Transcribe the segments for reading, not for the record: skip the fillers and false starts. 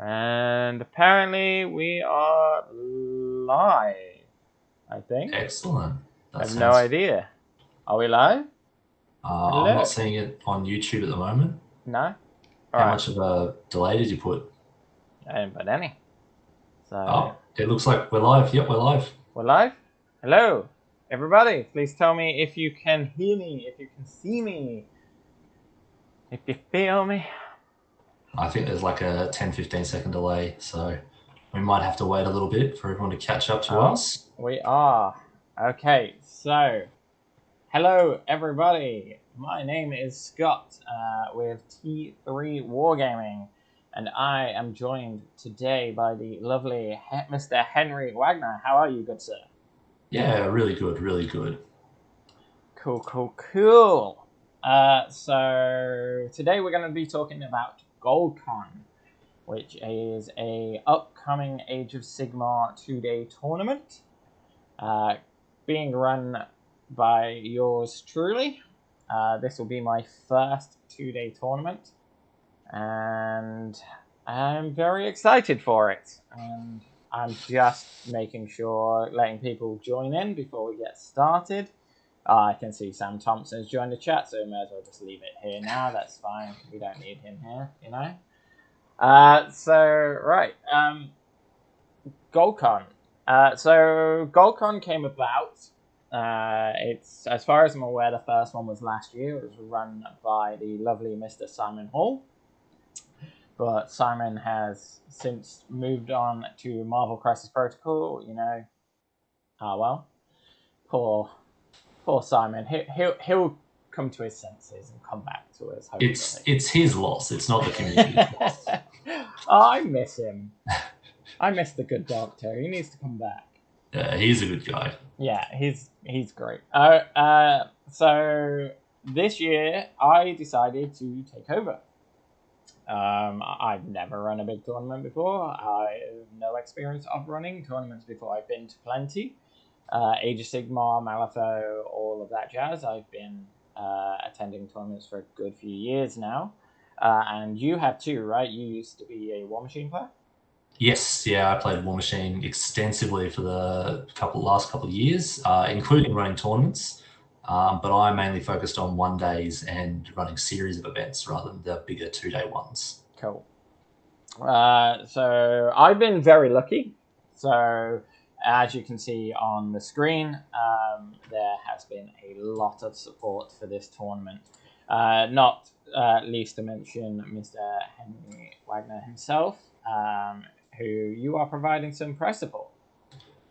And apparently we are live, I think. Excellent. I That have no sounds. idea. Are we live? I'm not Hello? seeing it on YouTube at the moment. No? How Alright. much of a delay did you put? I didn't put any. So, Oh, it looks like we're live. Yep, we're live. we're live? Hello? Everybody, please tell me if you can hear me, if you can see me, if you feel me. I think there's like a 10-15 second delay, so we might have to wait a little bit for everyone to catch up to Oh, us. we are. Okay, so hello, everybody. My name is Scott with T3 Wargaming, and I am joined today by the lovely Mr. Henry Wagner. How are you, good sir? Yeah, really good, really good. Cool, cool, cool. So today we're going to be talking about GoldCon, which is a upcoming Age of Sigmar 2-day tournament being run by yours truly. This will be my first 2-day tournament, and I'm very excited for it. And I'm just making sure, letting people join in before we get started. I can see Sam Thompson's joined the chat, so we may as well just leave it here now. That's fine. We don't need him here, you know. Right. GoldCon. So GoldCon came about. It's, as far as I'm aware, the first one was last year. It was run by the lovely Mr. Simon Hall, but Simon has since moved on to Marvel Crisis Protocol. You know, well, poor Simon. He'll come to his senses and come back to us, It's hopefully. it's his loss. It's not the community's loss. Oh, I miss him. I miss the good doctor. He needs to come back. Yeah, he's a good guy. Yeah, he's great. So this year I decided to take over. I've never run a big tournament before. I have no experience of running tournaments before. I've been to plenty. Age of Sigmar, Malifaux, all of that jazz. I've been attending tournaments for a good few years now. And you have too, right? You used to be a War Machine player? Yes, yeah, I played War Machine extensively for the last couple of years, including running tournaments. But I mainly focused on 1 days and running series of events rather than the bigger 2 day ones. Cool. So I've been very lucky. So as you can see on the screen, there has been a lot of support for this tournament. Not least to mention Mr. Henry Wagner himself, who you are providing some price support.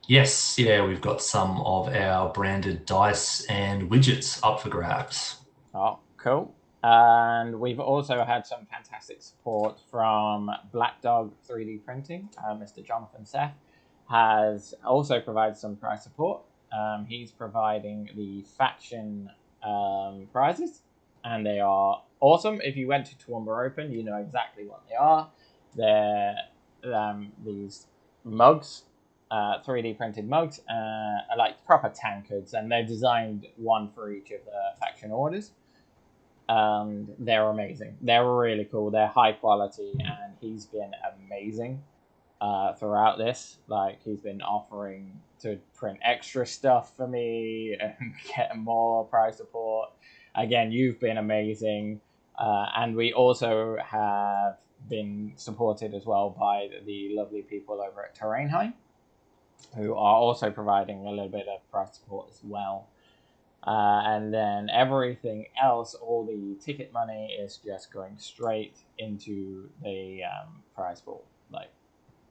Yes, yeah, we've got some of our branded dice and widgets up for grabs. Oh, cool. And we've also had some fantastic support from Black Dog 3D Printing. Mr. Jonathan Seth has also provided some prize support. He's providing the faction prizes, and they are awesome. If you went to Toowoomba Open, you know exactly what they are. They're these mugs, 3D printed mugs, like proper tankards, and they're designed one for each of the faction orders. They're amazing. They're really cool. They're high quality, and he's been amazing throughout this. Like, he's been offering to print extra stuff for me and get more prize support. Again, you've been amazing. And we also have been supported as well by the lovely people over at Terrainheim, who are also providing a little bit of price support as well. And then everything else, all the ticket money is just going straight into the prize pool. Like,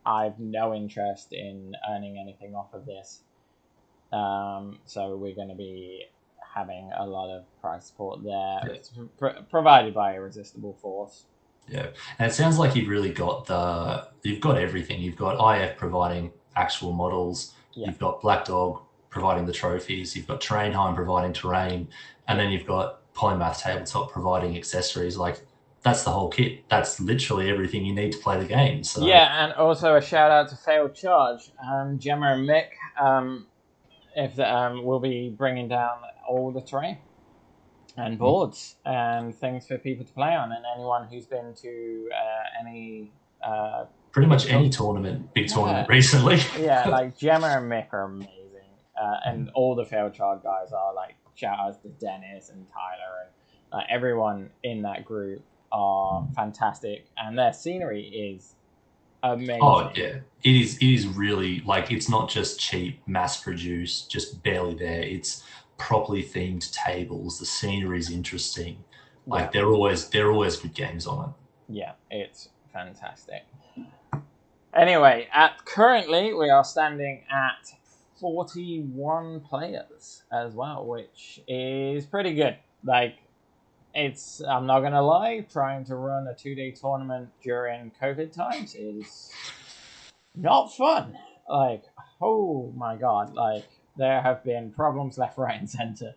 I've no interest in earning anything off of this. So we're going to be having a lot of prize support there. Yeah, It's provided by Irresistible Force. yeah. And it sounds like you've got everything. You've got IF providing actual models, Yeah. you've got Black Dog providing the trophies, you've got Terrainheim providing terrain, and then you've got Polymath Tabletop providing accessories. Like, that's the whole kit. That's literally everything you need to play the game. So Yeah, and also a shout out to Failed Charge. Gemma and Mick, if we'll be bringing down all the terrain and boards and things for people to play on, and anyone who's been to any pretty much any tournament, big tournament recently. Yeah, like Gemma and Mick are amazing. And all the Fairchild guys are like, shout outs to Dennis and Tyler and everyone in that group are fantastic, and their scenery is amazing. Oh yeah, it is really like, it's not just cheap, mass produced, just barely there. It's properly themed tables. The scenery is interesting. Like they're always good games on it. Yeah, it's fantastic. Anyway, currently we are standing at 41 players as well, which is pretty good. Like, I'm not gonna lie, trying to run a 2-day tournament during COVID times is not fun. Like, oh my god, like there have been problems left, right, and center.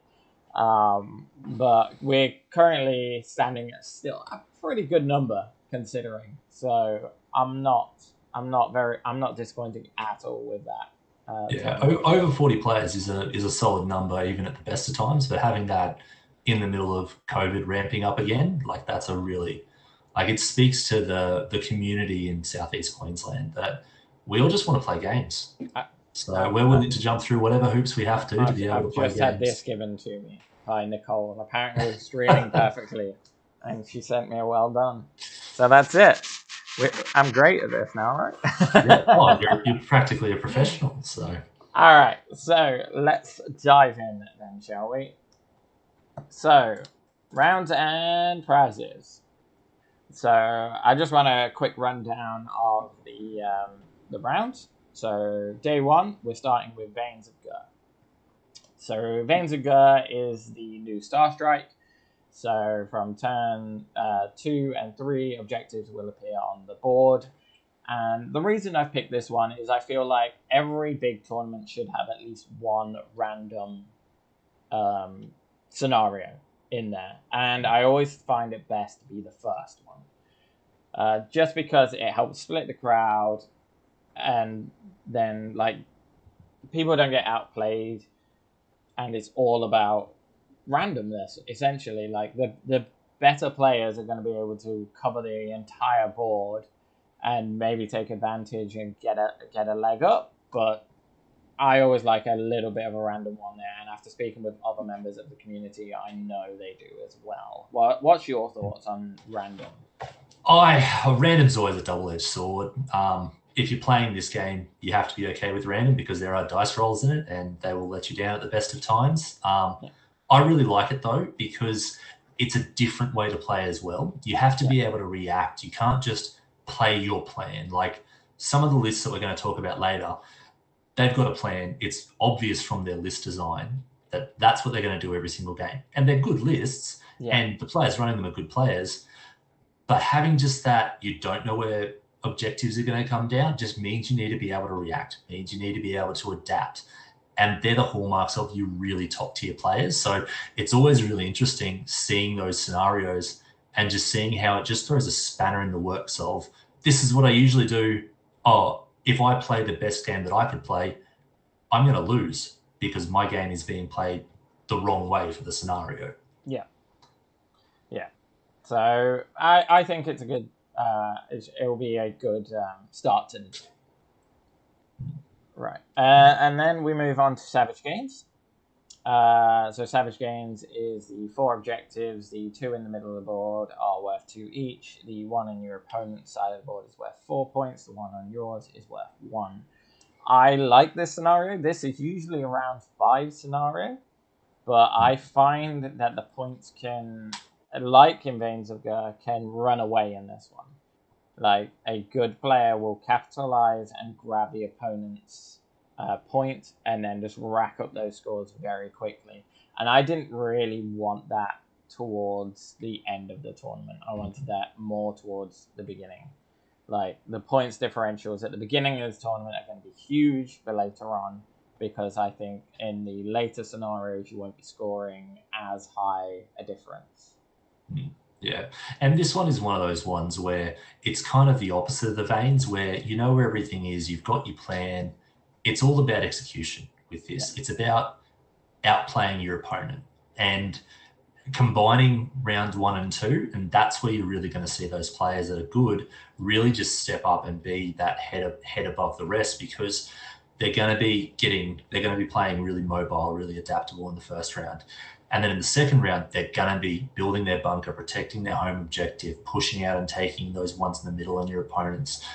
But we're currently standing at still a pretty good number considering. So I'm not disappointed at all with that. Over 40 players is a solid number even at the best of times, but having that in the middle of COVID ramping up again, like that's a really, like, it speaks to the community in Southeast Queensland that we all just want to play games. So we're willing to jump through whatever hoops we have to be able to play games. I've just had this given to me by Nicole, and apparently it's streaming perfectly, and she sent me a well done. So that's it. I'm great at this now, right? Yeah. Oh, you're practically a professional. So. All right. So let's dive in then, shall we? So, rounds and prizes. So I just want a quick rundown of the rounds. So day one, we're starting with Veins of Gur. So Veins of Gur is the new Star Strike. So from turn 2 and 3, objectives will appear on the board. And the reason I've picked this one is I feel like every big tournament should have at least one random scenario in there. And I always find it best to be the first one. Just because it helps split the crowd, and then like people don't get outplayed, and it's all about randomness essentially. Like the better players are going to be able to cover the entire board and maybe take advantage and get a leg up, but I always like a little bit of a random one there, and after speaking with other members of the community, I know they do as well. What's your thoughts on random? Random's always a double-edged sword. If you're playing this game, you have to be okay with random because there are dice rolls in it and they will let you down at the best of times. I really like it though because it's a different way to play as well. You have to be able to react. You can't just play your plan. Like some of the lists that we're going to talk about later, they've got a plan. It's obvious from their list design that that's what they're going to do every single game. And they're good lists, and the players running them are good players. But having just that, you don't know where objectives are going to come down, just means you need to be able to react, means you need to be able to adapt. And they're the hallmarks of you really top tier players. So it's always really interesting seeing those scenarios and just seeing how it just throws a spanner in the works of, this is what I usually do. Oh, if I play the best game that I could play, I'm going to lose because my game is being played the wrong way for the scenario. Yeah. So I think it's a good, it will be a good start to the game. Right. And then we move on to Savage Games. So Savage Games is the 4 objectives. The 2 in the middle of the board are worth 2 each. The 1 in your opponent's side of the board is worth 4 points. The 1 on yours is worth 1. I like this scenario. This is usually around 5 scenario, but I find that the points can, like in Veins of Gur, can run away in this one. Like a good player will capitalize and grab the opponent's point and then just rack up those scores very quickly. And I didn't really want that towards the end of the tournament. I wanted that more towards the beginning. Like the points differentials at the beginning of the tournament are going to be huge for later on, because I think in the later scenarios you won't be scoring as high a difference. Yeah, and this one is one of those ones where it's kind of the opposite of the Veins, where you know where everything is, you've got your plan. It's all about execution with this. It's about outplaying your opponent. And combining round 1 and 2, and that's where you're really going to see those players that are good really just step up and be that head above the rest, because they're going to be playing really mobile, really adaptable in the first round. And then in the second round, they're going to be building their bunker, protecting their home objective, pushing out and taking those ones in the middle on your opponents.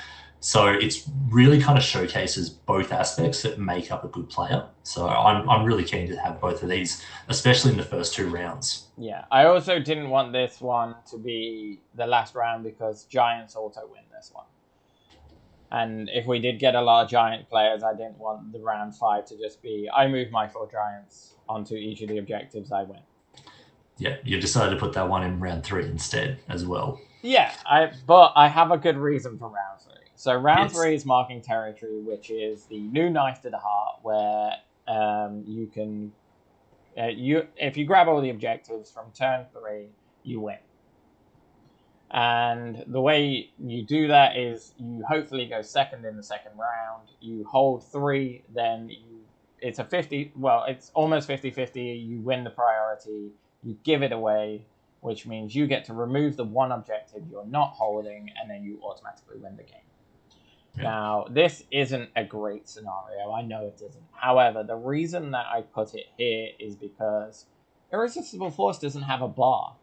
So it's really kind of showcases both aspects that make up a good player. So I'm really keen to have both of these, especially in the first 2 rounds. Yeah, I also didn't want this one to be the last round because Giants auto win this one. And if we did get a lot of Giant players, I didn't want the round 5 to just be, I move my 4 Giants onto each of the objectives, I win. Yeah, you've decided to put that one in round 3 instead as well. Yeah, but I have a good reason for round 3. So round 3 is marking territory, which is the new knife to the heart, where you can, if you grab all the objectives from turn 3, you win. And the way you do that is you hopefully go second in the second round. You hold 3, then it's a 50. Well, it's almost 50-50. You win the priority. You give it away, which means you get to remove the one objective you're not holding, and then you automatically win the game. Yeah. Now, this isn't a great scenario. I know it isn't. However, the reason that I put it here is because Irresistible Force doesn't have a bar.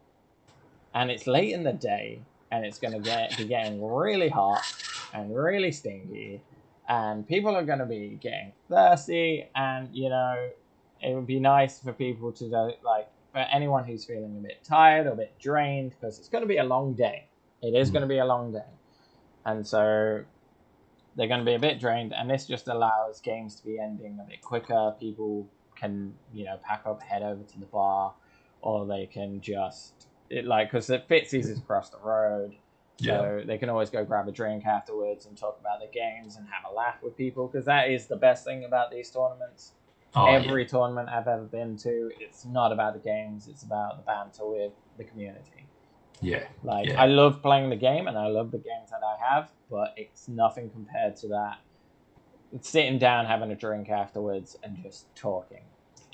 And it's late in the day, and it's going to be getting really hot and really stingy, and people are going to be getting thirsty, and, you know, it would be nice for people to, like, for anyone who's feeling a bit tired or a bit drained, because it's going to be a long day. It is going to be a long day. And so they're going to be a bit drained, and this just allows games to be ending a bit quicker. People can, you know, pack up, head over to the bar, or they can just... because the Fitzy's is across the road, so they can always go grab a drink afterwards and talk about the games and have a laugh with people, because that is the best thing about these tournaments. Every tournament I've ever been to, it's not about the games, it's about the banter with the community. I love playing the game, and I love the games that I have, but it's nothing compared to that. It's sitting down, having a drink afterwards, and just talking.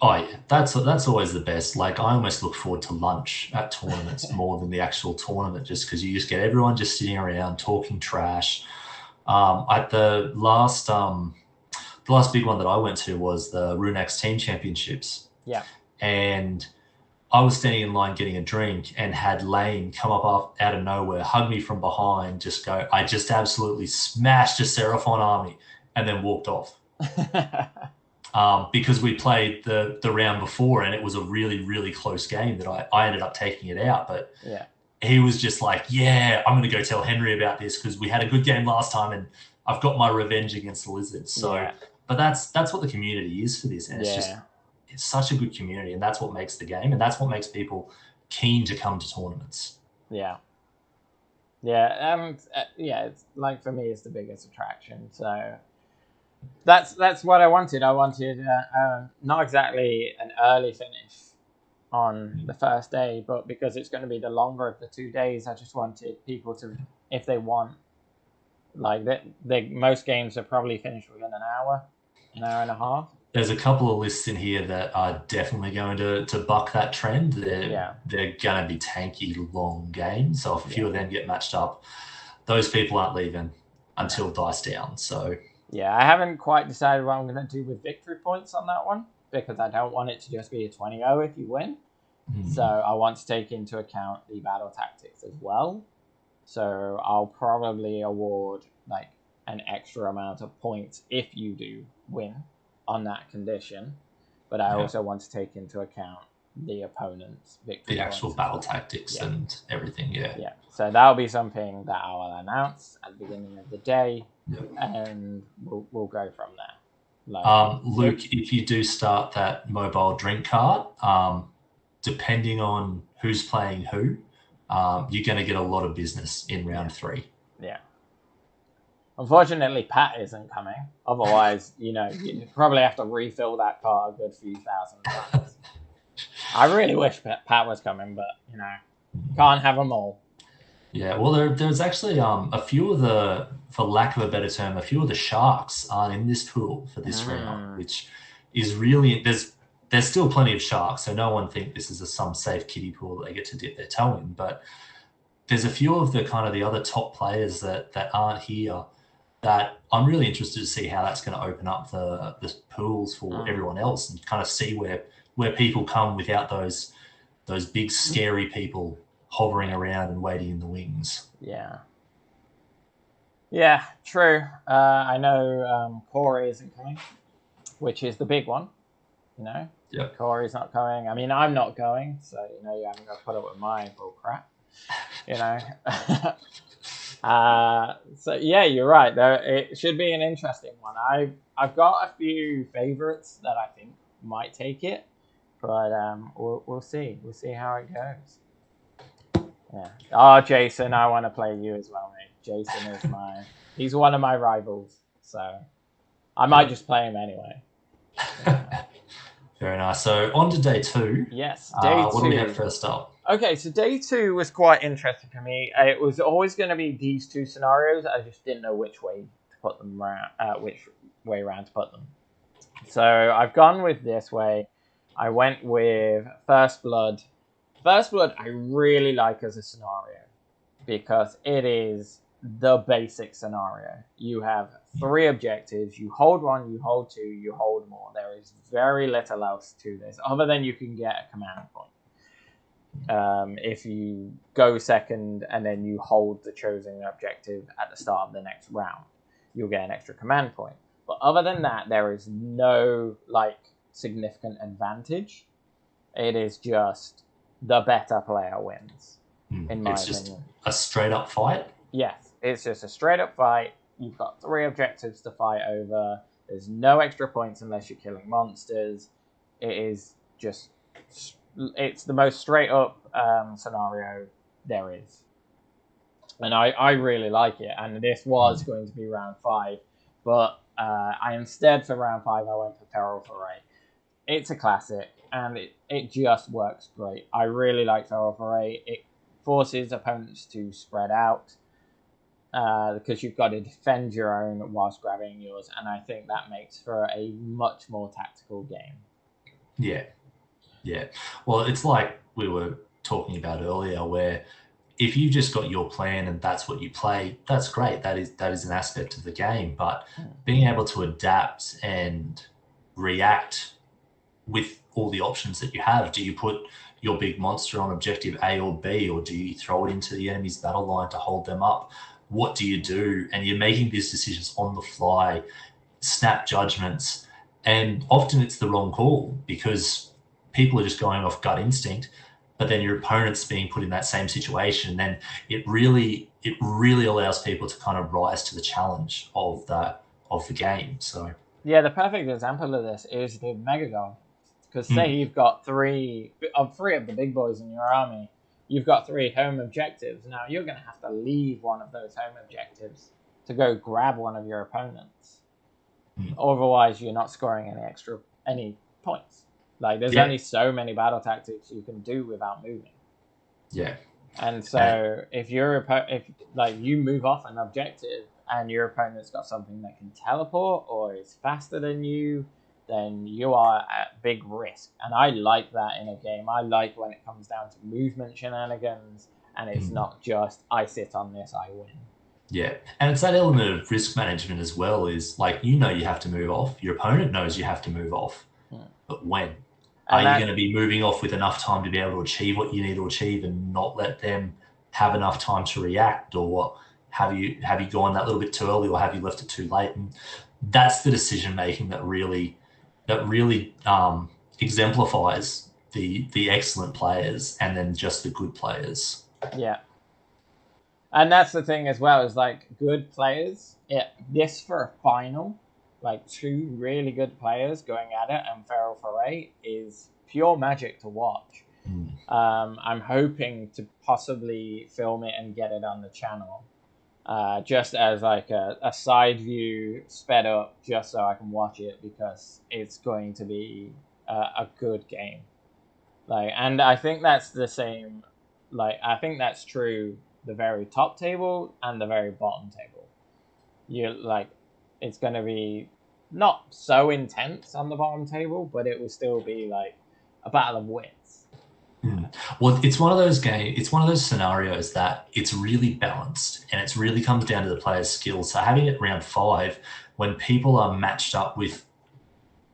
Oh yeah, that's always the best. Like, I almost look forward to lunch at tournaments more than the actual tournament, just because you just get everyone just sitting around talking trash. At the last big one that I went to was the Runex Team Championships. Yeah, and I was standing in line getting a drink, and had Lane come up out of nowhere, hug me from behind, just go, I just absolutely smashed a Seraphon army, and then walked off. Because we played the round before, and it was a really, really close game that I ended up taking it out. But he was just like, yeah, I'm going to go tell Henry about this because we had a good game last time, and I've got my revenge against the Lizards. So, but that's what the community is for this. And it's such a good community, and that's what makes the game, and that's what makes people keen to come to tournaments. It's like, for me, it's the biggest attraction. So that's what I wanted. I wanted not exactly an early finish on the first day, but because it's going to be the longer of the 2 days, I just wanted people to, if they want, like, most games are probably finished within an hour and a half. There's a couple of lists in here that are definitely going to buck that trend. They're going to be tanky, long games. So if a few of them get matched up, those people aren't leaving until dice down. So I haven't quite decided what I'm going to do with victory points on that one, because I don't want it to just be a 20-0 if you win. So I want to take into account the battle tactics as well. So I'll probably award like an extra amount of points if you do win on that condition. But I also want to take into account the opponent's victory the actual battle tactics and everything. So that'll be something that I will announce at the beginning of the day, and we'll go from there. Luke, if you do start that mobile drink cart, depending on who's playing who, you're going to get a lot of business in round 3. Unfortunately, Pat isn't coming. Otherwise, you probably have to refill that cart a good few thousand times. I really wish Pat was coming, but, can't have them all. Yeah, well, there's actually a few of the, for lack of a better term, a few of the sharks aren't in this pool for this round, which is really, there's there's still plenty of sharks, so no one think this is some safe kiddie pool that they get to dip their toe in. But there's a few of the kind of the other top players that aren't here that I'm really interested to see how that's going to open up the pools for everyone else and kind of see where people come without those big scary people hovering around and waiting in the wings. Yeah, true. I know Corey isn't coming, which is the big one. You know, Corey's not coming. I mean, I'm not going, so you haven't got to put up with my bull crap. So yeah, you're right. It should be an interesting one. I've got a few favorites that I think might take it, but we'll see. We'll see how it goes. Yeah. Oh, Jason, I want to play you as well, mate. Jason is he's one of my rivals, so I might just play him anyway. Very nice. So on to day 2. Yes, day 2. What do we have first up? Okay, so day 2 was quite interesting for me. It was always going to be these 2 scenarios. I just didn't know which way to put them around, to put them. So I've gone with this way. I went with First Blood. First Blood I really like as a scenario because it is the basic scenario. You have 3 objectives. You hold 1, you hold 2, you hold more. There is very little else to this other than you can get a command point. If you go second and then you hold the chosen objective at the start of the next round, you'll get an extra command point. But other than that, there is no significant advantage. It is just the better player wins, in my opinion. It's just a straight up fight? Yes, it's just a straight up fight. You've got 3 objectives to fight over. There's no extra points unless you're killing monsters. It is just... It's the most straight up scenario there is. And I really like it. And this was going to be round 5. But instead for round 5, I went for Feral Foray. It's a classic. And it just works great. I really like Feral Foray. It forces opponents to spread out. Because you've got to defend your own whilst grabbing yours. And I think that makes for a much more tactical game. Yeah. Well, it's like we were talking about earlier, where if you've just got your plan and that's what you play, that's great. That is an aspect of the game. But being able to adapt and react with all the options that you have, do you put your big monster on objective A or B, or do you throw it into the enemy's battle line to hold them up? What do you do? And you're making these decisions on the fly, snap judgments, and often it's the wrong call because people are just going off gut instinct, but then your opponent's being put in that same situation. And then it really allows people to kind of rise to the challenge of the game. So yeah, the perfect example of this is the Mega Golem. Because say you've got 3 of the big boys in your army, you've got 3 home objectives. Now you're going to have to leave one of those home objectives to go grab one of your opponents. Otherwise, you're not scoring any points. There's only so many battle tactics you can do without moving. Yeah. And so if you move off an objective and your opponent's got something that can teleport or is faster than you, then you are at big risk. And I like that in a game. I like when it comes down to movement shenanigans and it's not just I sit on this, I win. Yeah. And it's that element of risk management as well, is you have to move off. Your opponent knows you have to move off. But when? Are you going to be moving off with enough time to be able to achieve what you need to achieve and not let them have enough time to react? Or have you gone that little bit too early, or have you left it too late? And that's the decision making that really exemplifies the excellent players and then just the good players. Yeah. And that's the thing as well, is good players. This for a final, 2 really good players going at it, and Feral Foray is pure magic to watch. I'm hoping to possibly film it and get it on the channel, just as a side view sped up, just so I can watch it, because it's going to be a good game. And I think that's the same. I think that's true the very top table and the very bottom table. It's going to be not so intense on the bottom table, but it will still be like a battle of wits. Well, it's one of those it's one of those scenarios that it's really balanced and it really comes down to the player's skills. So having it round 5, when people are matched up with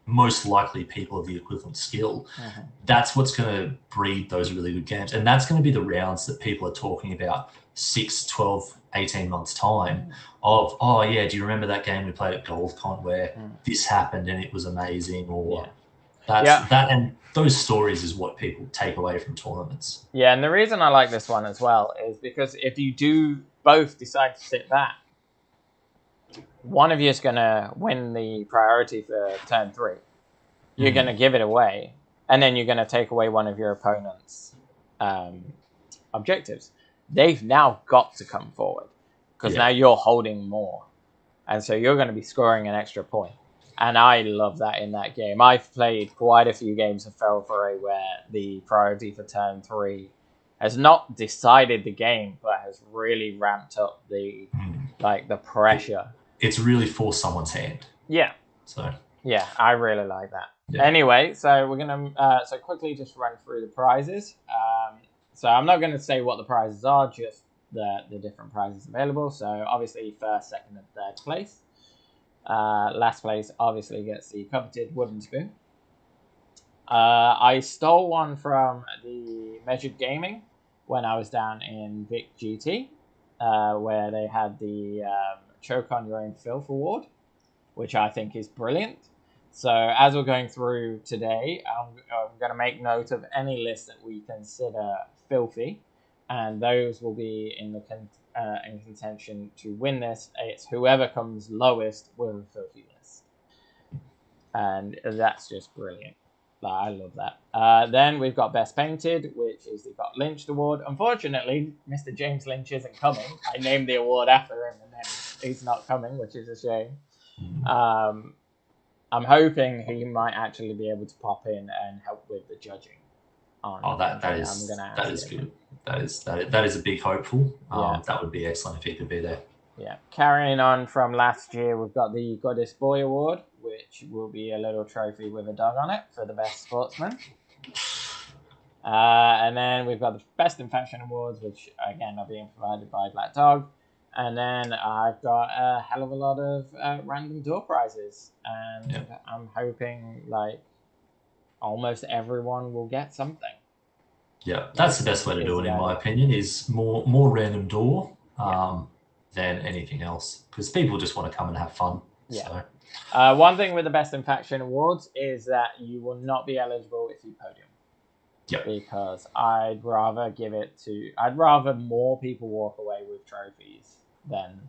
most likely people of the equivalent skill, that's what's going to breed those really good games. And that's going to be the rounds that people are talking about 6, 12, 18 months time of, oh yeah, do you remember that game we played at GoldCon where this happened and it was amazing? Or that and those stories is what people take away from tournaments. Yeah, and the reason I like this one as well is because if you do both decide to sit back, one of you is going to win the priority for turn 3. You're going to give it away, and then you're going to take away one of your opponent's objectives. They've now got to come forward because now you're holding more. And so you're going to be scoring an extra point. And I love that in that game. I've played quite a few games of Feral Foray where the priority for turn 3 has not decided the game, but has really ramped up the the pressure. It's really forced someone's hand. Yeah. So yeah, I really like that. Yeah. Anyway, so we're gonna so quickly just run through the prizes. So I'm not gonna say what the prizes are, just the different prizes available. So obviously first, second, and third place. Last place obviously gets the coveted wooden spoon. I stole one from the Measured Gaming when I was down in Vic GT, where they had the Choke on Your Own Filth award, which I think is brilliant. So as we're going through today, I'm going to make note of any list that we consider filthy, and those will be in contention to win this. It's whoever comes lowest with a filthy list, and that's just brilliant. I love that. Then we've got Best Painted, which is the Got Lynched award. Unfortunately, Mr. James Lynch isn't coming. I named the award after him, and then he's not coming, which is a shame. I'm hoping he might actually be able to pop in and help with the judging. That is good. That is a big hopeful. That would be excellent if he could be there. Yeah. Carrying on from last year, we've got the Goddess Boy Award, which will be a little trophy with a dog on it for the best sportsman. And then we've got the Best in Fashion Awards, which again are being provided by Black Dog. And then I've got a hell of a lot of random door prizes, and I'm hoping like almost everyone will get something. Yeah, that's the best way to do it, in my opinion, is more random door than anything else, because people just want to come and have fun. Yeah. So. One thing with the Best in Faction Awards is that you will not be eligible if you podium. Yep. Because I'd rather more people walk away with trophies than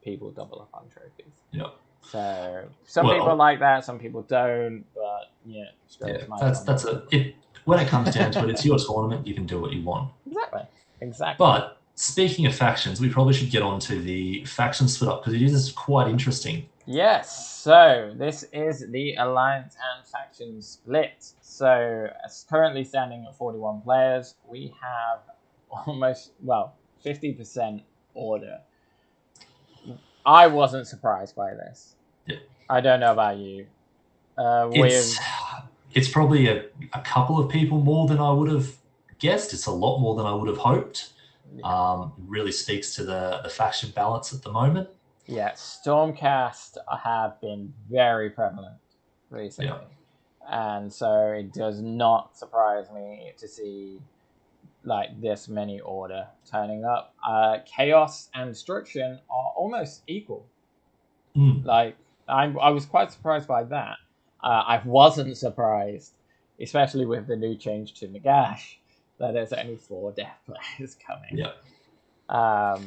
people double up on trophies. Yep. So some people like that, some people don't, but when it comes down to it, it's your tournament. You can do what you want. Exactly. But speaking of factions, we probably should get on to the faction split up, because it is quite interesting. Yes. So this is the Alliance and faction split. So it's currently standing at 41 players. We have almost 50% order. I wasn't surprised by this. Yeah. I don't know about you. It's probably a couple of people more than I would have guessed. It's a lot more than I would have hoped. It really speaks to the faction balance at the moment. Yeah, Stormcast have been very prevalent recently. And so it does not surprise me to see like this many order turning up. Chaos and Destruction are almost equal. Like I was quite surprised by that. I wasn't surprised, especially with the new change to Nagash, that there's only 4 death players coming. Yeah.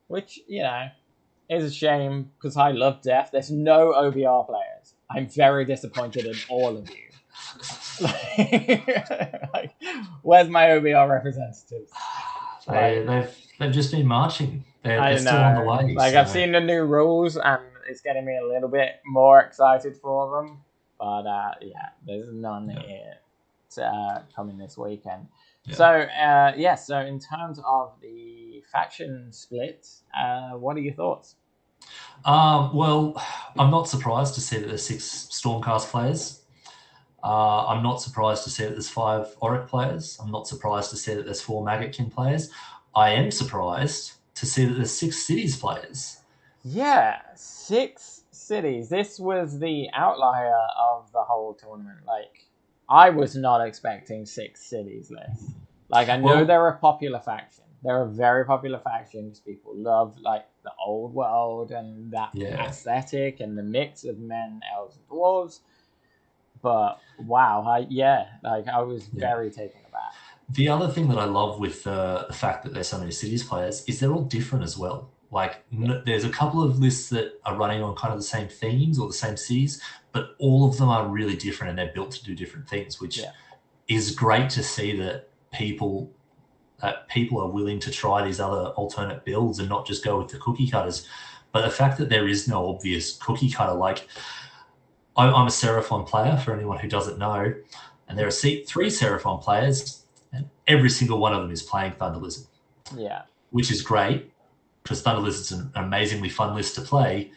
Which, is a shame, because I love death. There's no OBR players. I'm very disappointed in all of you. Like, where's my OBR representatives? They've just been marching. They're still on the way. Like, I've seen the new rules, and it's getting me a little bit more excited for them. But there's none here coming this weekend. So in terms of the faction split, what are your thoughts? Well, I'm not surprised to see that there's 6 Stormcast players. I'm not surprised to see that there's 5 Auric players. I'm not surprised to see that there's 4 Maggotkin players. I am surprised to see that there's 6 Cities players. Yeah, 6 cities. This was the outlier of the whole tournament. Like, I was not expecting 6 cities lists. Like, I know they're a popular faction. They're a very popular faction because people love, like, the old world and that aesthetic and the mix of men, elves, and dwarves. But, wow, I was very taken aback. The other thing that I love with the fact that there's so many Cities players is they're all different as well. Like, there's a couple of lists that are running on kind of the same themes or the same cities, but all of them are really different and they're built to do different things, which is great to see that people are willing to try these other alternate builds and not just go with the cookie cutters. But the fact that there is no obvious cookie cutter, like I'm a Seraphon player for anyone who doesn't know, and there are 3 Seraphon players, and every single one of them is playing Thunder Lizard. Yeah. Which is great, because Thunder Lizard's an amazingly fun list to play,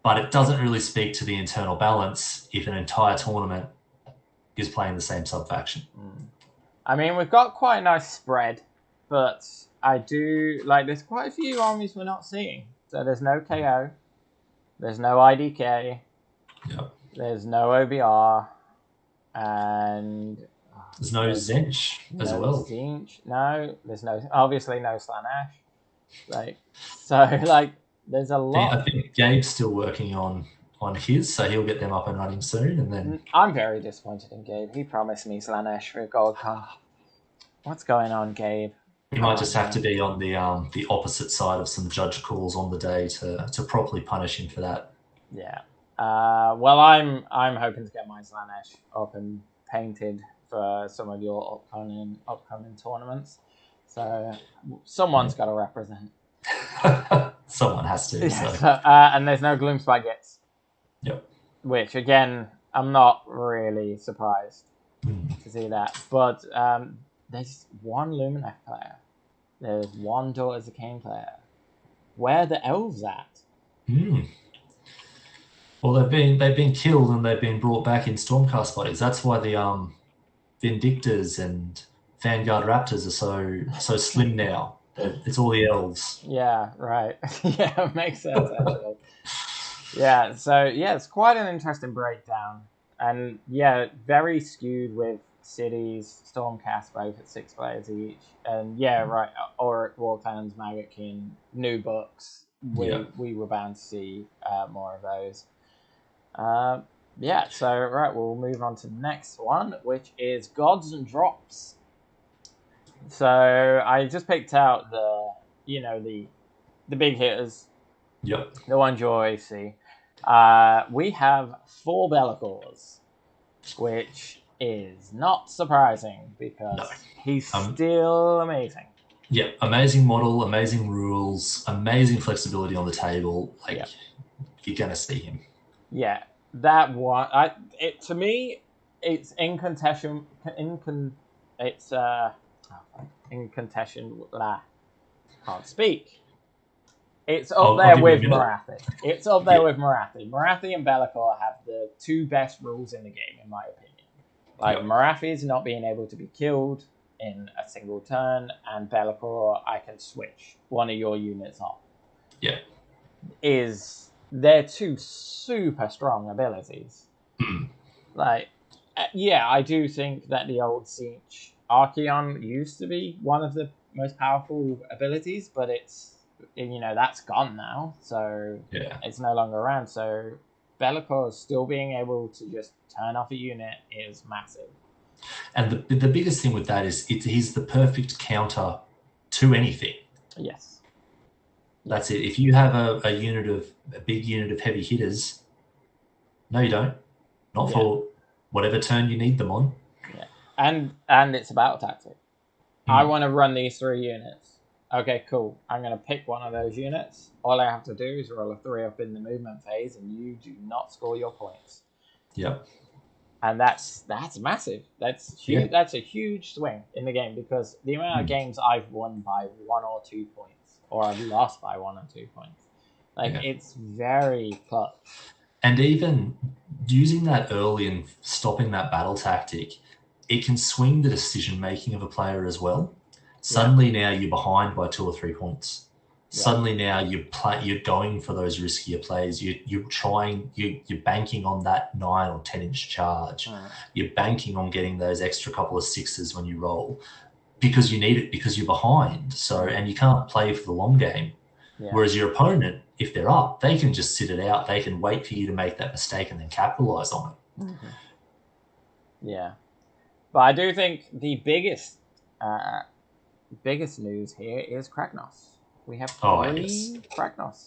but it doesn't really speak to the internal balance if an entire tournament is playing the same sub-faction. I mean, we've got quite a nice spread, but I do, like, there's quite a few armies we're not seeing. So there's no KO, there's no IDK, there's no OBR, and... There's no Zench as well. No, there's obviously no Slanesh. Like, so, like, there's a lot. I think Gabe's still working on his, so he'll get them up and running soon. And then I'm very disappointed in Gabe. He promised me Slanesh for GoldCon. What's going on, Gabe? He might just have to be on the opposite side of some judge calls on the day to properly punish him for that. Yeah. Well, I'm hoping to get my Slanesh up and painted for some of your upcoming tournaments. So someone's got to represent. Someone has to. Yeah, so. And there's no Gloom Spaghettis. Yep. Which, again, I'm not really surprised to see that. But there's one Lumineth player. There's one Daughters of Cain player. Where are the elves at? Well, they've been killed and they've been brought back in Stormcast bodies. That's why the Vindictors and Vanguard Raptors are so slim now. It's all the elves. Yeah, right. Yeah, it makes sense, actually. Yeah, so, yeah, it's quite an interesting breakdown. And, yeah, very skewed with cities, Stormcast both at 6 players each. And, yeah, right, Auric, Warclans, Maggotkin, new books. We were bound to see more of those. Yeah, so, right, we'll move on to the next one, which is Gods and Drops. So, I just picked out the big hitters. Yep. The ones you always see. We have 4 Be'lakors, which is not surprising because he's still amazing. Yeah, amazing model, amazing rules, amazing flexibility on the table. Like, you're going to see him. Yeah, that one. To me, it's in contention. Can't speak. It's up there with Morathi. It's up there with Morathi. Morathi and Be'lakor have the 2 best rules in the game, in my opinion. Like, Morathi is not being able to be killed in a single turn, and Be'lakor, I can switch one of your units off. Yeah. They're 2 super strong abilities. Like, yeah, I do think that the old Siege Archeon used to be one of the most powerful abilities, but it's, that's gone now, so it's no longer around. So Be'lakor still being able to just turn off a unit is massive. And the biggest thing with that is he's the perfect counter to anything. Yes. That's it. If you have a big unit of heavy hitters, no, you don't. Not for whatever turn you need them on. Yeah. And it's a battle tactic. I want to run these 3 units. Okay, cool. I'm going to pick one of those units. All I have to do is roll a 3 up in the movement phase, and you do not score your points. Yep. And that's massive. That's huge. That's a huge swing in the game, because the amount of games I've won by 1 or 2 points, or I've lost by 1 or 2 points, Like, it's very clutch. And even using that early and stopping that battle tactic, it can swing the decision-making of a player as well. Suddenly now you're behind by 2 or 3 points. Suddenly now you're going for those riskier plays. You're banking on that 9 or 10-inch charge. You're banking on getting those extra couple of sixes when you roll because you need it because you're behind. So and you can't play for the long game. Whereas your opponent, if they're up, they can just sit it out. They can wait for you to make that mistake and then capitalize on it. Yeah, but I do think the biggest news here is Kragnos. We have 3 Kragnos.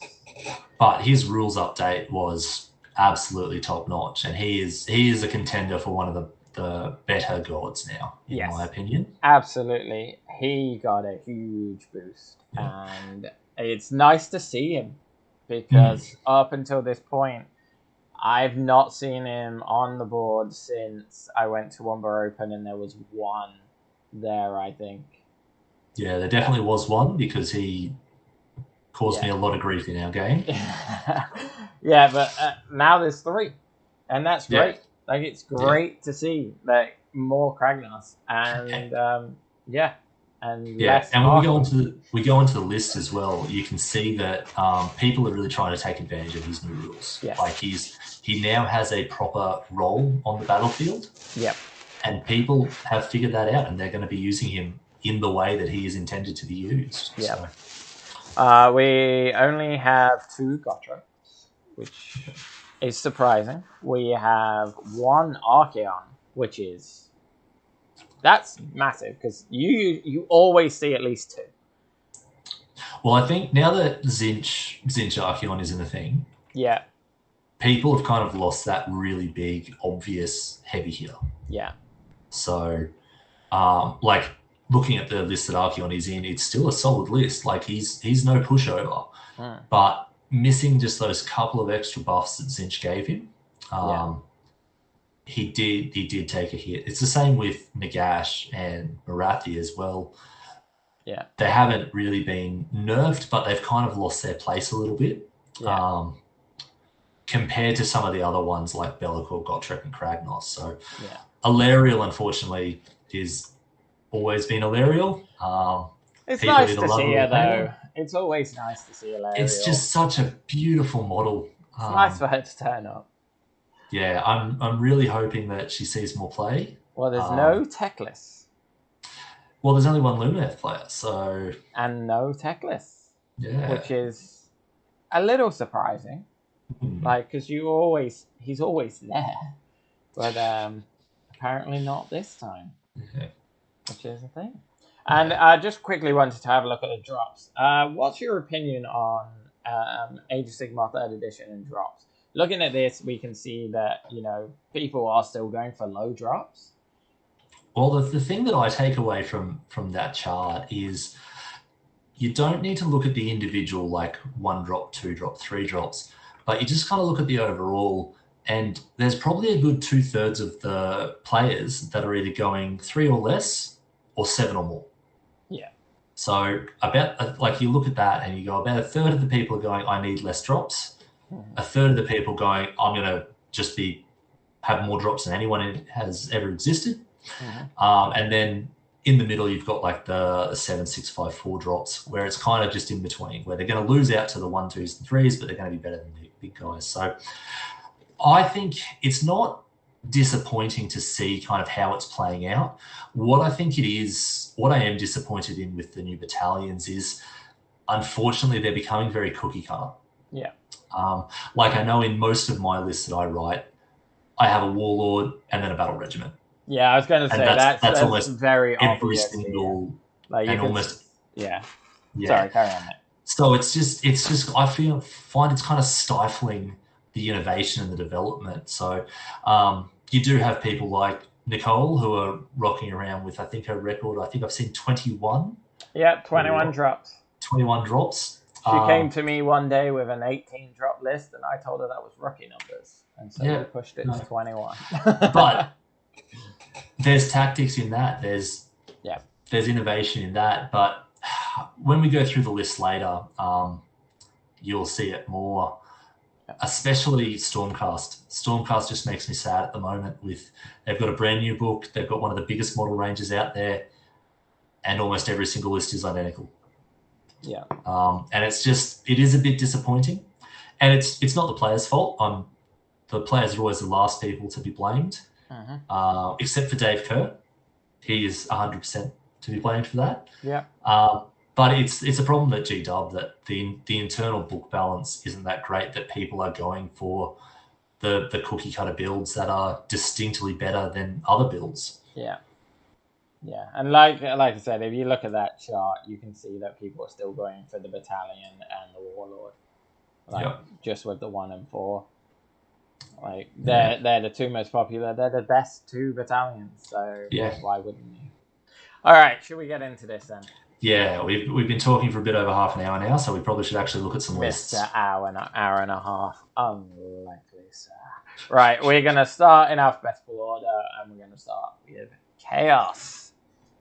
But his rules update was absolutely top notch, and he is a contender for one of the better gods now, in my opinion. Absolutely, he got a huge boost, and it's nice to see him because up until this point, I've not seen him on the board since I went to Womber Open, and there was one there, I think. Yeah, there definitely was one because he caused me a lot of grief in our game. Yeah, but now there's 3, and that's great. Like, it's great to see like more Kragnos, and and and we go into the list as well. You can see that people are really trying to take advantage of his new rules. Like he now has a proper role on the battlefield. And people have figured that out, and they're going to be using him in the way that he is intended to be used. We only have 2 Gotreks, which is surprising. We have 1 Archeon, which is that's massive because you always see at least 2. Well, I think now that Zinch Archeon isn't a thing, people have kind of lost that really big, obvious heavy hitter. So, like looking at the list that Archeon is in, it's still a solid list. Like he's no pushover, but missing just those couple of extra buffs that Zinch gave him. He did take a hit. It's the same with Nagash and Marathi as well. They haven't really been nerfed, but they've kind of lost their place a little bit. Compared to some of the other ones like Bellicor, Gotrek, and Kragnos. So Alariel, unfortunately, is always been Alariel. It's nice to see her, though. It's always nice to see Alariel. It's just such a beautiful model. It's nice for her to turn up. Yeah, I'm really hoping that she sees more play. Well, there's no Teclis. Well, there's only 1 Lumineth player, so... And no Teclis. Which is a little surprising. Like, because he's always there. But apparently not this time. Which is a thing. And I just quickly wanted to have a look at the drops. What's your opinion on Age of Sigmar 3rd Edition and drops? Looking at this, we can see that, people are still going for low drops. Well, the thing that I take away from that chart is you don't need to look at the individual, like 1 drop, 2 drop, 3 drops, but you just kind of look at the overall, and there's probably a good 2/3 of the players that are either going 3 or less or 7 or more. So about, like, you look at that and you go, about 1/3 of the people are going, I need less drops. 1/3 of the people going, I'm going to just have more drops than anyone has ever existed. And then in the middle, you've got like the 7, 6, 5, 4 drops, where it's kind of just in between, where they're going to lose out to the 1, 2s, and 3s, but they're going to be better than the big guys. So I think it's not disappointing to see kind of how it's playing out. What I am disappointed in with the new battalions is, unfortunately, they're becoming very cookie cutter. Like, I know in most of my lists that I write, I have a warlord and then a battle regiment. Yeah, I was going to say that's almost very every obvious single, like and almost yeah. Sorry, carry on, mate. So it's just I find it's kind of stifling the innovation and the development. So you do have people like Nicole who are rocking around with, I think, her record. I think I've seen 21. Yeah, 21 drops. 21 drops. She came to me one day with an 18 drop list, and I told her that was rookie numbers, and so we pushed it to 21. But there's tactics in that. There's innovation in that. But when we go through the list later, you'll see it more, especially Stormcast. Stormcast just makes me sad at the moment. They've got a brand new book, they've got one of the biggest model ranges out there, and almost every single list is identical. Yeah. And it is a bit disappointing. And it's not the players' fault. The players are always the last people to be blamed, except for Dave Kerr. He is 100% to be blamed for that. Yeah. But it's a problem at GW that the internal book balance isn't that great, that people are going for the cookie cutter builds that are distinctly better than other builds. Yeah. Yeah, and like I said, if you look at that chart, you can see that people are still going for the Battalion and the Warlord, just with the 1 and 4. Like they're the two most popular. They're the best 2 battalions. So why wouldn't you? All right, should we get into this then? Yeah, we've been talking for a bit over half an hour now, so we probably should actually look at some lists. An hour and a half, unlikely, sir. Right, we're gonna start in alphabetical order, and we're gonna start with Chaos.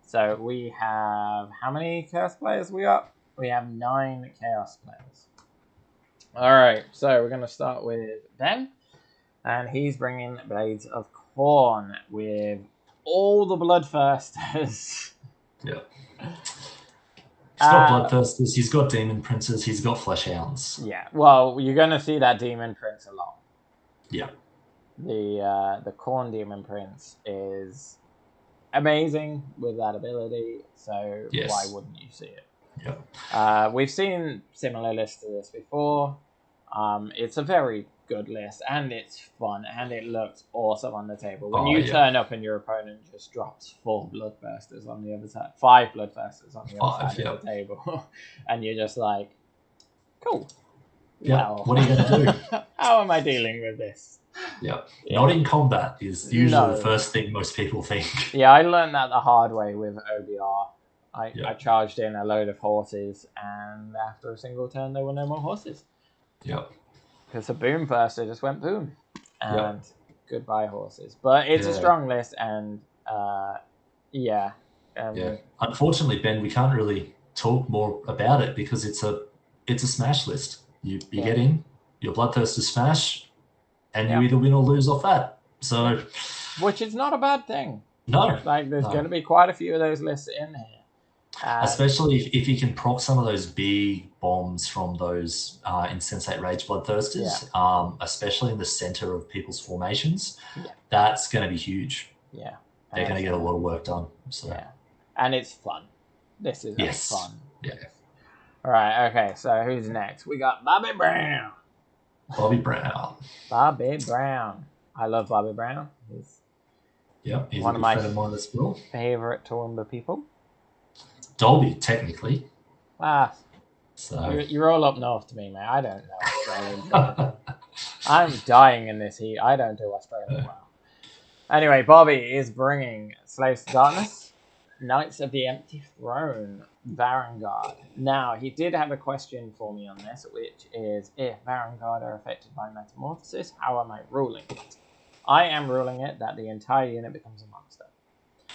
So we have, how many Chaos players we got? We have 9 Chaos players. All right, so we're going to start with Ben. And he's bringing Blades of Khorne with all the Bloodthirsters. Yeah. He's got Bloodthirsters, he's got Demon Princes, he's got Fleshhounds. Yeah, well, you're going to see that Demon Prince a lot. Yeah. The Khorne Demon Prince is amazing with that ability, so why wouldn't you see it? Yeah. We've seen similar lists to this before. It's a very good list, and it's fun, and it looks awesome on the table. When you turn up and your opponent just drops 4 Bloodthirsters on the other side, 5 Bloodthirsters on the other side of the table, and you're just like, cool. Yeah. Well, what are you going to do? How am I dealing with this? Yeah. Not in combat is usually the first thing most people think. Yeah, I learned that the hard way with OBR. I charged in a load of horses, and after a single turn, there were no more horses. Yep. Because the boom thirster just went boom. And goodbye, horses. But it's a strong list, and unfortunately, Ben, we can't really talk more about it because it's a smash list. You get in, your Bloodthirster smash, and you either win or lose off that. So, which is not a bad thing. No. Like, there's going to be quite a few of those lists in here. Especially if you can proc some of those big bombs from those Insensate Rage Bloodthirsters, especially in the center of people's formations, that's going to be huge. Yeah. They're going to get a lot of work done. So. Yeah. And it's fun. This is fun. Yeah. All right, okay, so who's next? We got Bobby Brown. Bobby Brown. Bobby Brown. I love Bobby Brown. He's one of my favorite Toowoomba people. Dolby, technically. So you're all up north to me, man. I don't know Australian. I'm dying in this heat. I don't do Australian well. Anyway, Bobby is bringing Slaves to Darkness, Knights of the Empty Throne, Varangard. Now, he did have a question for me on this, which is, if Varangard are affected by Metamorphosis, how am I ruling it? I am ruling it that the entire unit becomes a monster.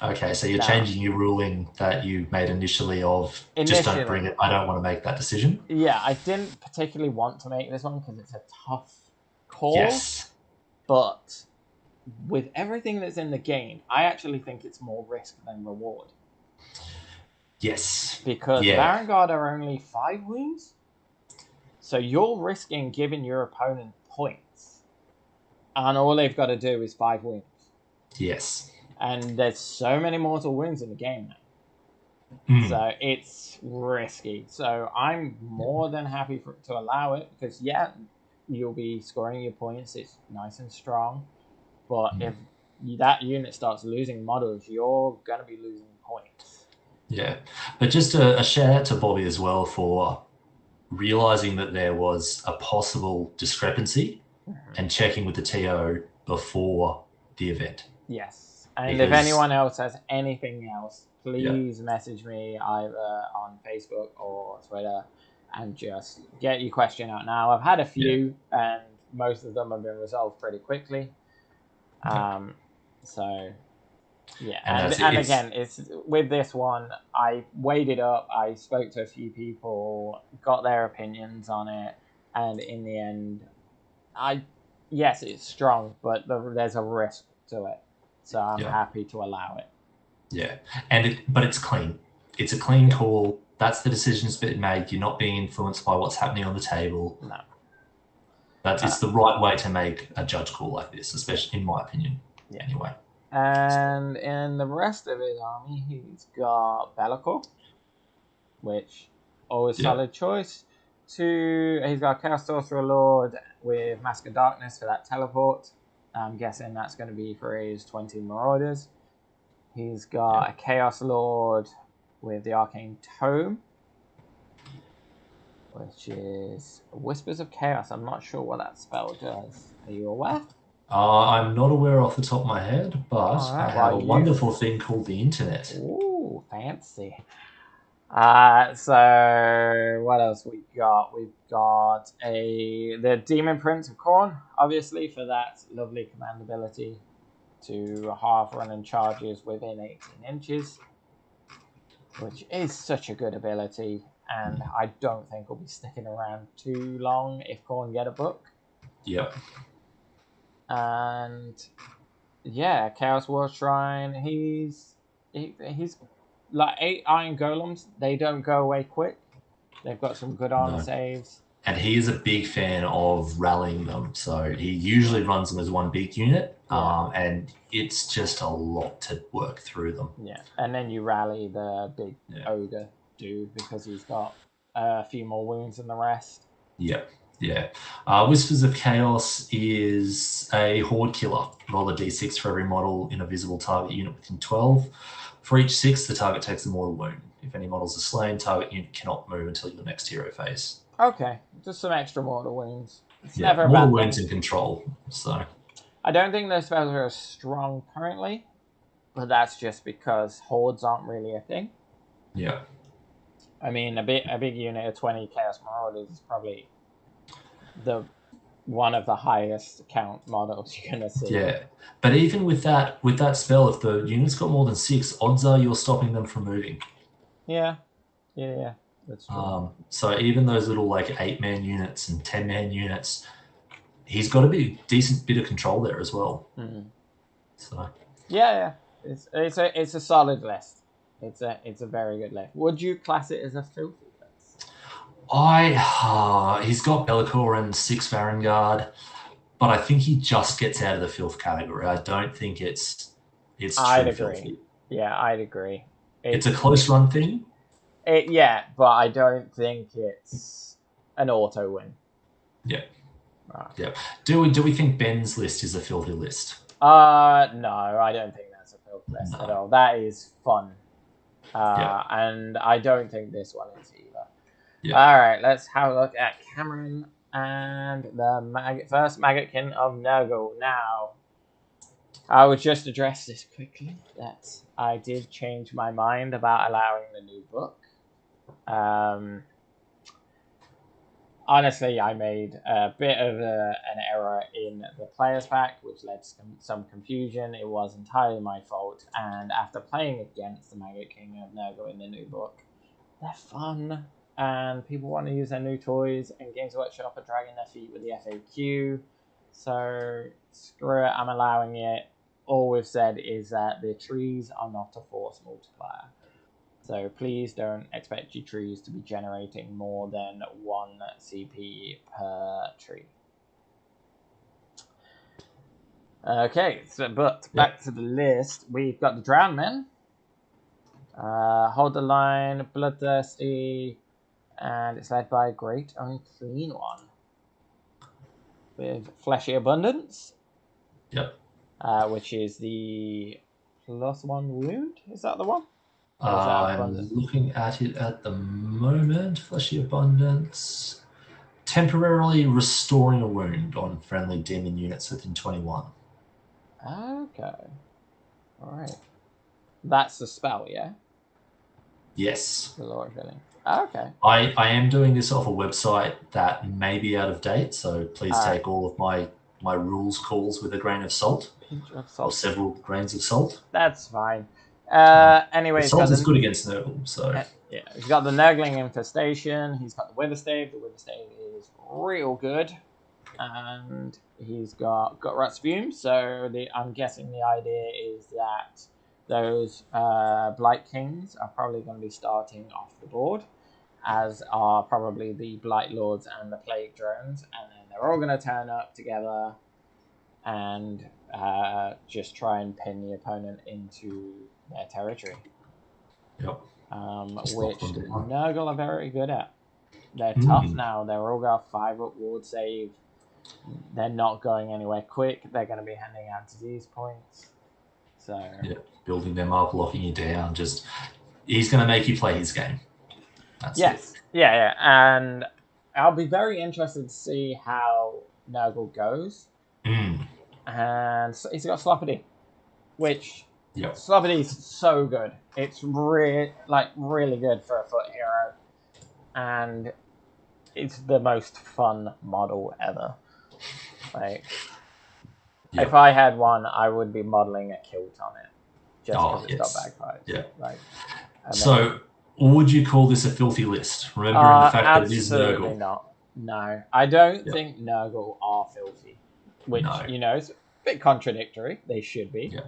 Okay, so you're changing your ruling that you made initially of just don't bring it. I don't want to make that decision. Yeah, I didn't particularly want to make this one because it's a tough call. Yes. But with everything that's in the game, I actually think it's more risk than reward. Yes. Because Varangard are only 5 wounds. So you're risking giving your opponent points. And all they've got to do is 5 wounds. Yes. And there's so many mortal wounds in the game now. So it's risky. So I'm more than happy to allow it. Because, you'll be scoring your points. It's nice and strong. But if that unit starts losing models, you're going to be losing points. Yeah. But just a shout out to Bobby as well for realizing that there was a possible discrepancy and checking with the TO before the event. Yes. And if anyone else has anything else, please message me either on Facebook or Twitter and just get your question out now. I've had a few and most of them have been resolved pretty quickly. And again, it's with this one, I weighed it up. I spoke to a few people, got their opinions on it, and in the end, yes, it's strong, but there's a risk to it, so I'm happy to allow it. Yeah, but it's clean. It's a clean call. That's the decision's been made. You're not being influenced by what's happening on the table. No. It's the right way to make a judge call like this, especially in my opinion. Yeah. Anyway. And in the rest of his army, he's got Bellicor, which always solid choice. He's got Chaos Sorcerer Lord with Mask of Darkness for that teleport. I'm guessing that's going to be for his 20 Marauders. He's got a Chaos Lord with the Arcane Tome, which is Whispers of Chaos. I'm not sure what that spell does. Are you aware? I'm not aware off the top of my head, but I have a wonderful thing called the internet. Ooh, fancy. So what else we got? We've got the Demon Prince of Khorne, obviously, for that lovely command ability to half run and charges within 18 inches, which is such a good ability, and I don't think we'll be sticking around too long if Khorne get a book. Yep. And yeah, Chaos War Shrine. He's like 8 Iron Golems. They don't go away quick. They've got some good armor saves. And he is a big fan of rallying them, so he usually runs them as one big unit, and it's just a lot to work through them. Yeah, and then you rally the big ogre dude because he's got a few more wounds than the rest. Yep. Yeah. Whispers of Chaos is a horde killer. Roll a d6 for every model in a visible target unit within 12. For each 6, the target takes a mortal wound. If any models are slain, target unit cannot move until your next hero phase. Okay, just some extra mortal wounds. It's never a mortal wounds in control. So I don't think those spells are as strong currently, but that's just because hordes aren't really a thing. Yeah. I mean, a big unit of 20 Chaos Marauders is probably one of the highest count models you're gonna see. Yeah, but even with that spell, if the unit's got more than 6, odds are you're stopping them from moving. Yeah, that's true. So even those little like 8-man units and 10-man units, he's got a decent bit of control there as well. Mm-hmm. So yeah, it's a solid list. It's a very good list. Would you class it as a filthy list? He's got Bellicor and 6 Varangard, but I think he just gets out of the filth category. I don't think it's I'd true agree. Filthy. Yeah, I'd agree. It's a close run thing. But I don't think it's an auto win. Yeah. Yeah. Do we think Ben's list is a filthy list? No, I don't think that's a filthy list at all. That is fun. And I don't think this one is either. Yeah. All right, let's have a look at Cameron and the first Maggotkin of Nurgle. Now, I would just address this quickly, that I did change my mind about allowing the new book. Honestly, I made a bit of an error in the players pack, which led to some confusion. It was entirely my fault, and after playing against the Maggotkin of Nurgle in the new book, they're fun, and people want to use their new toys, and Games Workshop are dragging their feet with the FAQ, so screw it, I'm allowing it. All we've said is that the trees are not a force multiplier. So please don't expect your trees to be generating more than 1 CP per tree. Okay, but back to the list. We've got the Drowned Men. Hold the Line, Bloodthirsty, and it's led by a Great Unclean One. With Fleshy Abundance. Yep. Which is the +1 wound. Is that the one? I'm looking at it at the moment. Fleshy Abundance. Temporarily restoring a wound on friendly demon units within 21. Okay. Alright. That's the spell, yeah? Yes. The Lord Healing. Okay. I am doing this off a website that may be out of date, so please take all of my rules calls with a grain of salt. Pinch of salt. Or several grains of salt. That's fine. Anyway, salt is good against Nurgle, so Yeah, he's got the Nurgling Infestation. He's got the Witherstave. The Witherstave is real good. And he's got Rot's Fume. So I'm guessing the idea is that those Blight Kings are probably going to be starting off the board, as are probably the Blight Lords and the Plague Drones. And then they're all going to turn up together and just try and pin the opponent into their territory. Yep. Which Nurgle are very good at. They're tough now. They're all got 5-up ward save. They're not going anywhere quick. They're going to be handing out disease points. So building them up, locking you down. Just he's going to make you play his game. That's it. Yeah. And I'll be very interested to see how Nurgle goes. And he's got Sloppity, which Sloppity is so good. It's really good for a foot hero, and it's the most fun model ever. If I had one, I would be modeling a kilt on it, just because it's got bagpipes. Yeah. So, would you call this a filthy list? Remembering the fact that it is Nurgle. Absolutely not. No, I don't think Nurgle are filthy. Which is a bit contradictory. They should be. Yeah,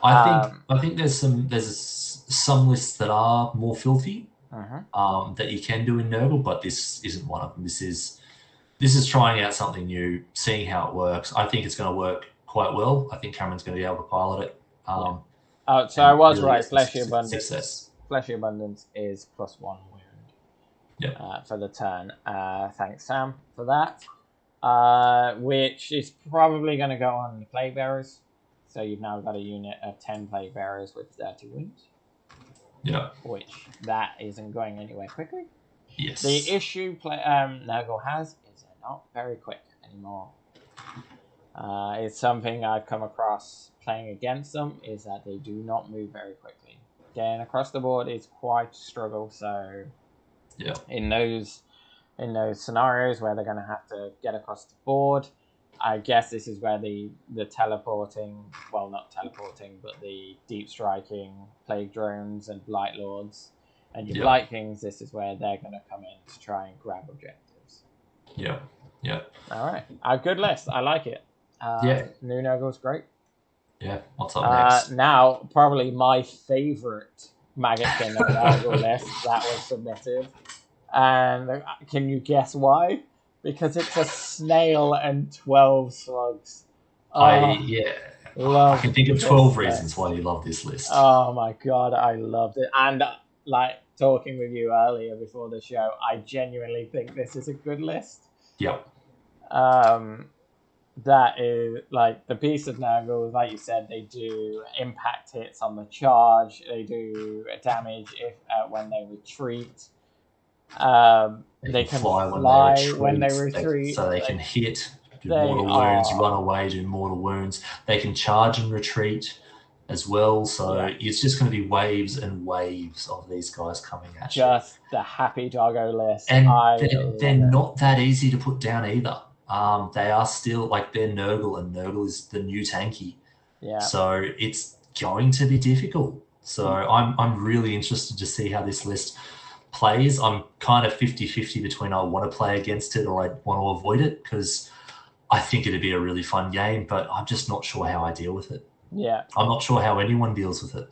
I think there's some lists that are more filthy that you can do in Nurgle, but this isn't one of them. This is trying out something new, seeing how it works. I think it's going to work quite well. I think Cameron's going to be able to pilot it. So I was really right. Fleshy Abundance. Fleshy Abundance is +1 wound. For the turn. Thanks, Sam, for that. Which is probably going to go on the Plague Bearers. So you've now got a unit of 10 Plague Bearers with 30 wounds. Yeah. Which that isn't going anywhere quickly. Yes. The issue Nurgle has is they're not very quick anymore. It's something I've come across playing against them, is that they do not move very quickly. Getting across the board is quite a struggle. So in those scenarios where they're going to have to get across the board, I guess this is where the teleporting, well, not teleporting, but the deep striking Plague Drones and Blight Lords and your Blight Kings, this is where they're going to come in to try and grab objectives. Yeah. All right. A good list. I like it. New Nurgle's great. Yeah. What's up next? Now, probably my favourite Maggot-Kin Nurgle list that was submitted. And can you guess why? Because it's a snail and 12 slugs. I can think of 12 reasons why you love this list. Oh my god, I loved it. And talking with you earlier before the show, I genuinely think this is a good list. Yep. That is the Beast of Nurgle, like you said, they do impact hits on the charge. They do damage when they retreat. They can fly when they retreat. So they can hit, do mortal wounds, run away, do mortal wounds. They can charge and retreat as well. So it's just going to be waves and waves of these guys coming at you. Just the happy doggo list. And they're not that easy to put down either. They are still they're Nurgle, and Nurgle is the new tanky. Yeah. So it's going to be difficult. So I'm really interested to see how this list plays. I'm kind of 50-50 between I want to play against it or I want to avoid it, because I think it'd be a really fun game, but I'm just not sure how I deal with it. Yeah. I'm not sure how anyone deals with it.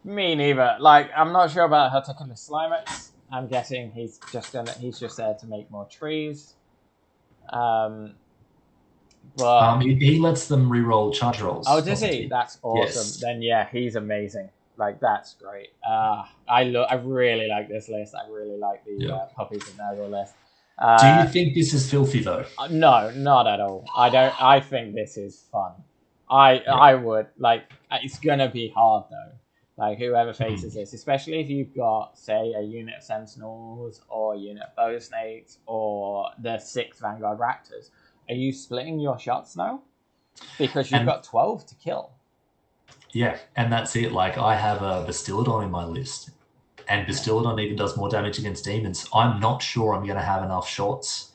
Me neither. I'm not sure about Herticulus Slimex. I'm guessing he's just there to make more trees. But he lets them reroll charge rolls. Oh, does he? That's awesome. Yes. Then he's amazing. That's great. I really like this list. I really like the Puppies of Nurgle list. Do you think this is filthy though? No, not at all. I don't. I think this is fun. I would it's gonna be hard though. Whoever faces this, especially if you've got, say, a unit of Sentinels or a unit of Bow Snakes or the 6 Vanguard Raptors, are you splitting your shots now? Because you've got 12 to kill. Yeah, and that's it. I have a Bastiladon in my list, and Bastiladon even does more damage against demons. I'm not sure I'm going to have enough shots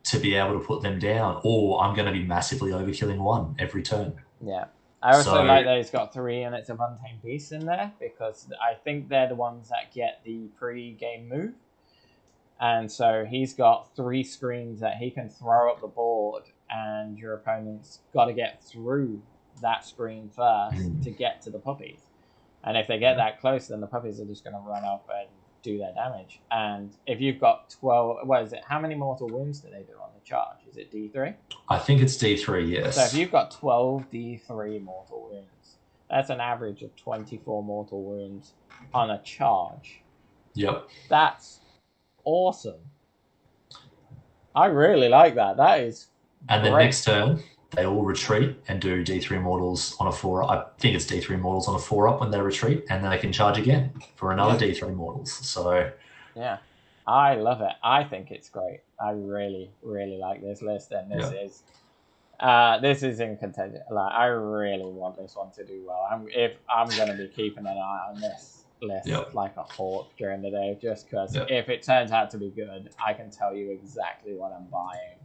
to be able to put them down, or I'm going to be massively overkilling one every turn. Yeah. I also So- like that he's got 3 units of Untamed Beasts in there, because I think they're the ones that get the pre-game move. And so he's got 3 screens that he can throw up the board, and your opponent's got to get through that screen first to get to the puppies. And if they get that close, then the puppies are just going to run up and do their damage. And if you've got 12, what is it? How many mortal wounds do they do on the charge? Is it D3? I think it's D3, yes. So if you've got 12 D3 mortal wounds, that's an average of 24 mortal wounds on a charge. Yep. That's awesome. I really like that. That is And then great. next turn, they all retreat and do D3 mortals on a 4-up. I think it's D3 mortals on a 4-up when they retreat, and then they can charge again for another D3 mortals. So yeah, I love it. I think it's great. I really, really like this list, and this is in contention. Like, I really want this one to do well. I'm going to be keeping an eye on this list like a hawk during the day, just because if it turns out to be good, I can tell you exactly what I'm buying.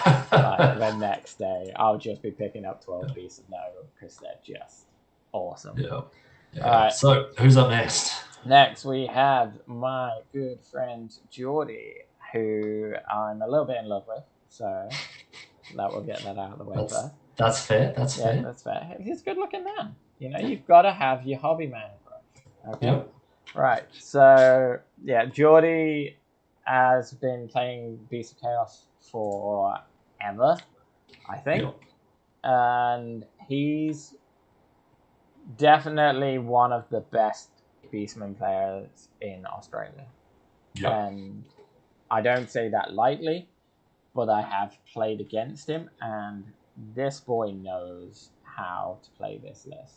Like, the next day, I'll just be picking up 12 pieces of Nova because they're just awesome. Yeah. Alright. So who's up next? Next, we have my good friend Geordie, who I'm a little bit in love with. So that will get that out of the way first. That's fair. That's fair. That's fair. He's a good-looking man. You know, you've got to have your hobby man crush. Okay. Yep. Right. So yeah, Geordie has been playing Beast of Chaos forever, I think. Yep. And he's definitely one of the best Beastman players in Australia. Yep. And I don't say that lightly, but I have played against him, and this boy knows how to play this list.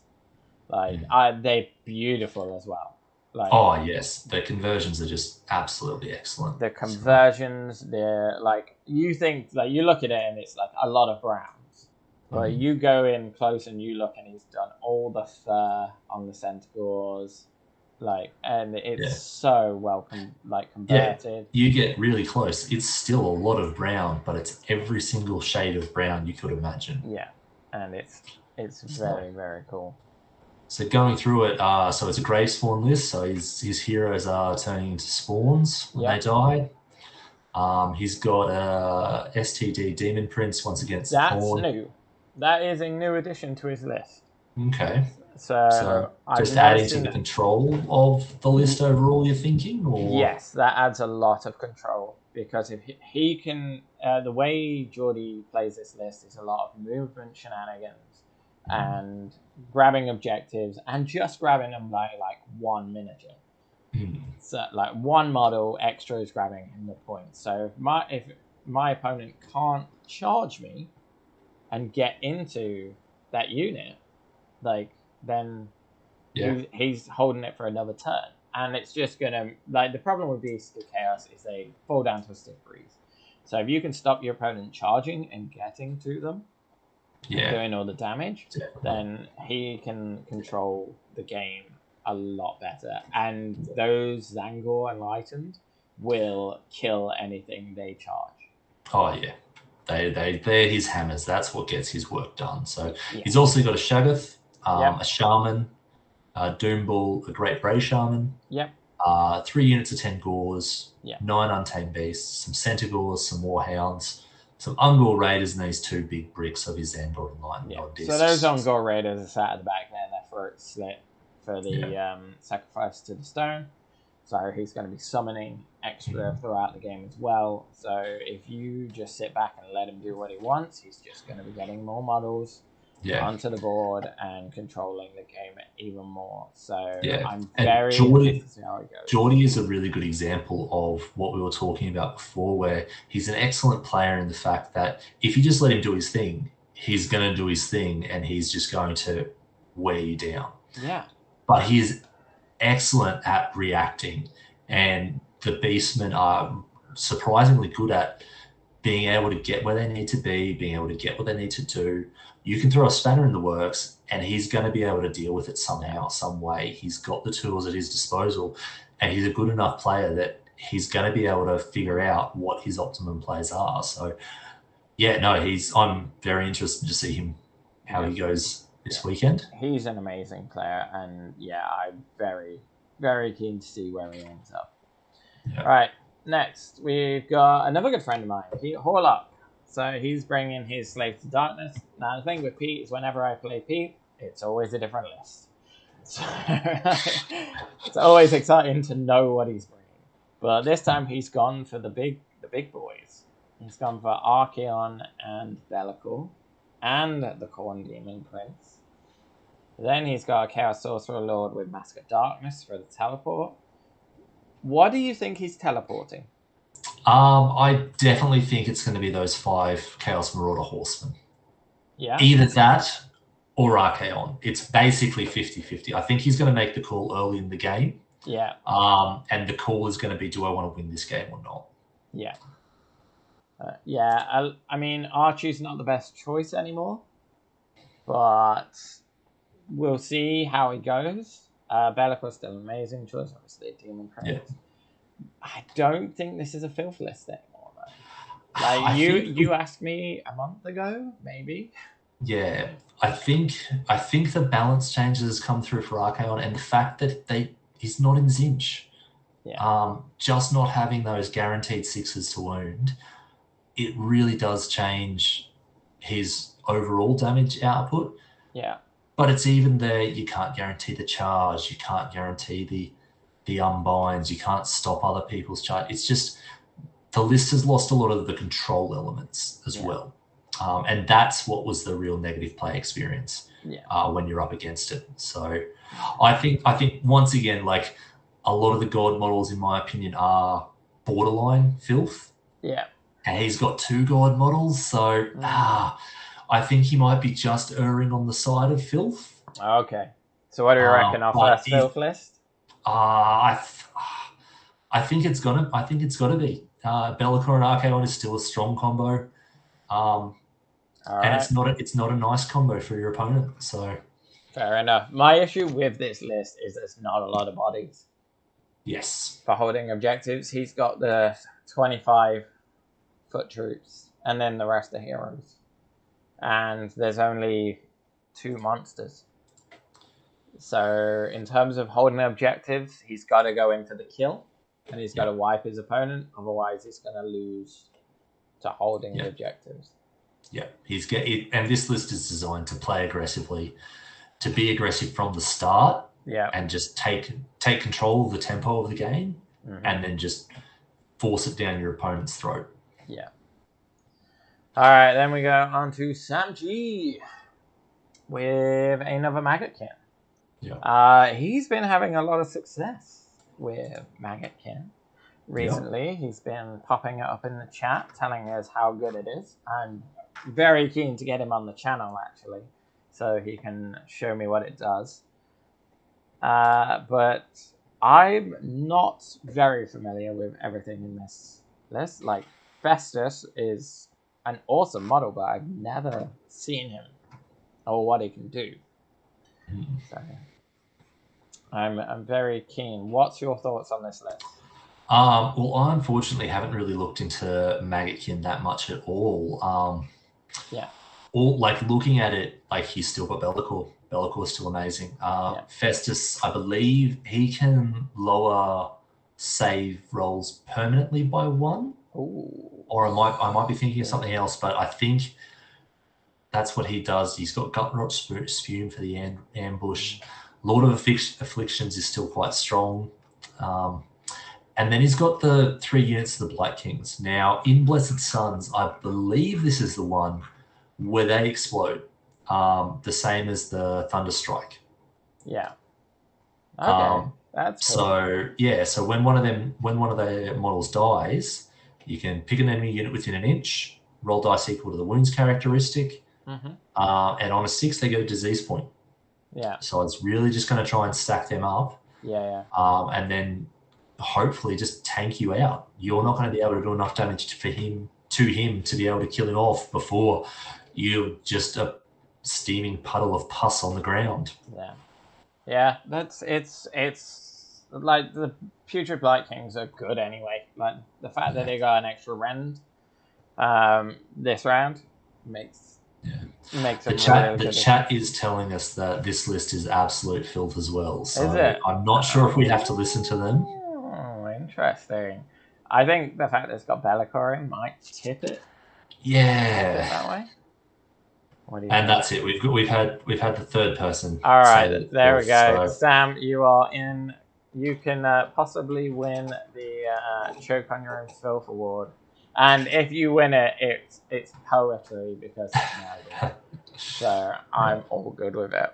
Like, they're beautiful as well. Like, oh yes, the conversions are just absolutely excellent. The conversions, they're like, you think, like, you look at it and it's like a lot of browns. But you go in close and you look and he's done all the fur on the centaurs, like, and it's so well converted. You get really close. It's still a lot of brown, but it's every single shade of brown you could imagine. Yeah, and it's very, very cool. So going through it, so it's a grave spawn list. So his heroes are turning into spawns when they die. He's got a STD Demon Prince once again. That's new. That is a new addition to his list. Okay. So just adding to the control of the list overall, you're thinking? Or? Yes, that adds a lot of control, because if he can, the way Geordie plays this list is a lot of movement shenanigans and grabbing objectives and just grabbing them by like one miniature. So like one model extra is grabbing him the points. So if my opponent can't charge me and get into that unit, like, then he's holding it for another turn. And it's just gonna, like, the problem with Beast of Chaos is they fall down to a stiff breeze. So if you can stop your opponent charging and getting to them, doing all the damage, then he can control the game a lot better. And those Zangor Enlightened will kill anything they charge. Oh yeah, they're his hammers. That's what gets his work done. So he's also got a Shaggoth, a Shaman, a Doombull, a Great Bray Shaman. 3 units of 10 Gores, 9 Untamed Beasts, some Centaurs, some Warhounds, some Ungor Raiders, and these 2 big bricks of his Andor Enlightened discs. So those Ungor Raiders are sat at the back there, their throat slit for the sacrifice to the stone. So he's going to be summoning extra throughout the game as well. So if you just sit back and let him do what he wants, he's just going to be getting more models onto the board and controlling the game even more. So I'm very interested to see how it goes. Geordie is a really good example of what we were talking about before, where he's an excellent player in the fact that if you just let him do his thing, he's going to do his thing and he's just going to wear you down. Yeah. But he's excellent at reacting, and the Beastmen are surprisingly good at being able to get where they need to be, being able to get what they need to do. You can throw a spanner in the works and he's going to be able to deal with it somehow, some way. He's got the tools at his disposal, and he's a good enough player that he's going to be able to figure out what his optimum plays are. So I'm very interested to see him, how he goes this weekend. He's an amazing player, and yeah, I'm very, very keen to see where he ends up. Yeah. Right, next we've got another good friend of mine, Pete Horlock. So he's bringing his Slave to Darkness. Now the thing with Pete is whenever I play Pete, it's always a different list. So it's always exciting to know what he's bringing. But this time he's gone for the big boys. He's gone for Archeon and Bellicor and the Corn Demon Prince. Then he's got a Chaos Sorcerer Lord with Mask of Darkness for the teleport. What do you think he's teleporting? I definitely think it's going to be those 5 Chaos Marauder Horsemen. Yeah. Either that or Archeon. It's basically 50-50. I think he's going to make the call early in the game. Yeah. And the call is going to be, do I want to win this game or not? Yeah. Yeah. I mean, Archie's not the best choice anymore, but we'll see how it goes. Bellicor's still an amazing choice, obviously, Demon Prince. Yeah. I don't think this is a filth list anymore, though. Like you asked me a month ago, maybe. Yeah, I think the balance changes come through for Archeon, and the fact that he's not in Zinch. Yeah. Just not having those guaranteed 6s to wound, it really does change his overall damage output. Yeah. But it's even there, you can't guarantee the charge, you can't guarantee the unbinds, you can't stop other people's charge. It's just the list has lost a lot of the control elements as well. And that's what was the real negative play experience when you're up against it. So I think once again, like a lot of the God models, in my opinion, are borderline filth. Yeah. And he's got 2 God models. So I think he might be just erring on the side of filth. Okay. So what do you reckon our first filth list? I think it's gotta be. Bellicor and Archeon is still a strong combo. And it's not a nice combo for your opponent. So fair enough. My issue with this list is there's not a lot of bodies. Yes. For holding objectives, he's got the 25 foot troops, and then the rest are heroes. And there's only 2 monsters. So in terms of holding objectives, he's got to go into the kill, and he's got to wipe his opponent. Otherwise, he's going to lose to holding the objectives. Yeah, and this list is designed to play aggressively, to be aggressive from the start, and just take control of the tempo of the game, and then just force it down your opponent's throat. Yeah. All right, then we go on to Sam G with another Maggotkin. Yeah. He's been having a lot of success with Maggotkin recently. He's been popping it up in the chat, telling us how good it is. I'm very keen to get him on the channel, actually, so he can show me what it does. But I'm not very familiar with everything in this list. Like, Festus is an awesome model, but I've never seen him or what he can do. So I'm very keen. What's your thoughts on this list? Well, I unfortunately haven't really looked into Maggotkin that much at all. Like looking at it, like he's still got Bellicor. Bellicor is still amazing. Festus, I believe he can lower save rolls permanently by 1. Ooh. Or I might be thinking of something else, but I think that's what he does. He's got Gutrot Spume for the ambush. Lord of Afflictions is still quite strong. And then he's got the 3 units of the Blight Kings. Now, in Blessed Sons, I believe this is the one where they explode, the same as the Thunderstrike. Yeah. Okay, that's cool. So when one of their models dies, you can pick an enemy unit within an inch, roll dice equal to the wounds characteristic, and on a 6 they get a disease point. Yeah. So it's really just going to try and stack them up. And then hopefully just tank you out. You're not going to be able to do enough damage to him to be able to kill him off before you're just a steaming puddle of pus on the ground. Yeah, it's like the Putrid Blight Kings are good anyway. Like the fact that they got an extra rend this round makes Makes The them chat, really the good. chat is telling us that this list is absolute filth as well. So Is it? I'm not sure if we have to listen to them. Oh, interesting. I think the fact that it's got Be'lakor in might tip it Yeah. that way. What do you And think? that's it. We've had the third person. All right, say there we go. So Sam, you are in. You can possibly win the Choke on Your Own Filth award, and if you win it, it's poetry because it's my idea. So I'm all good with it.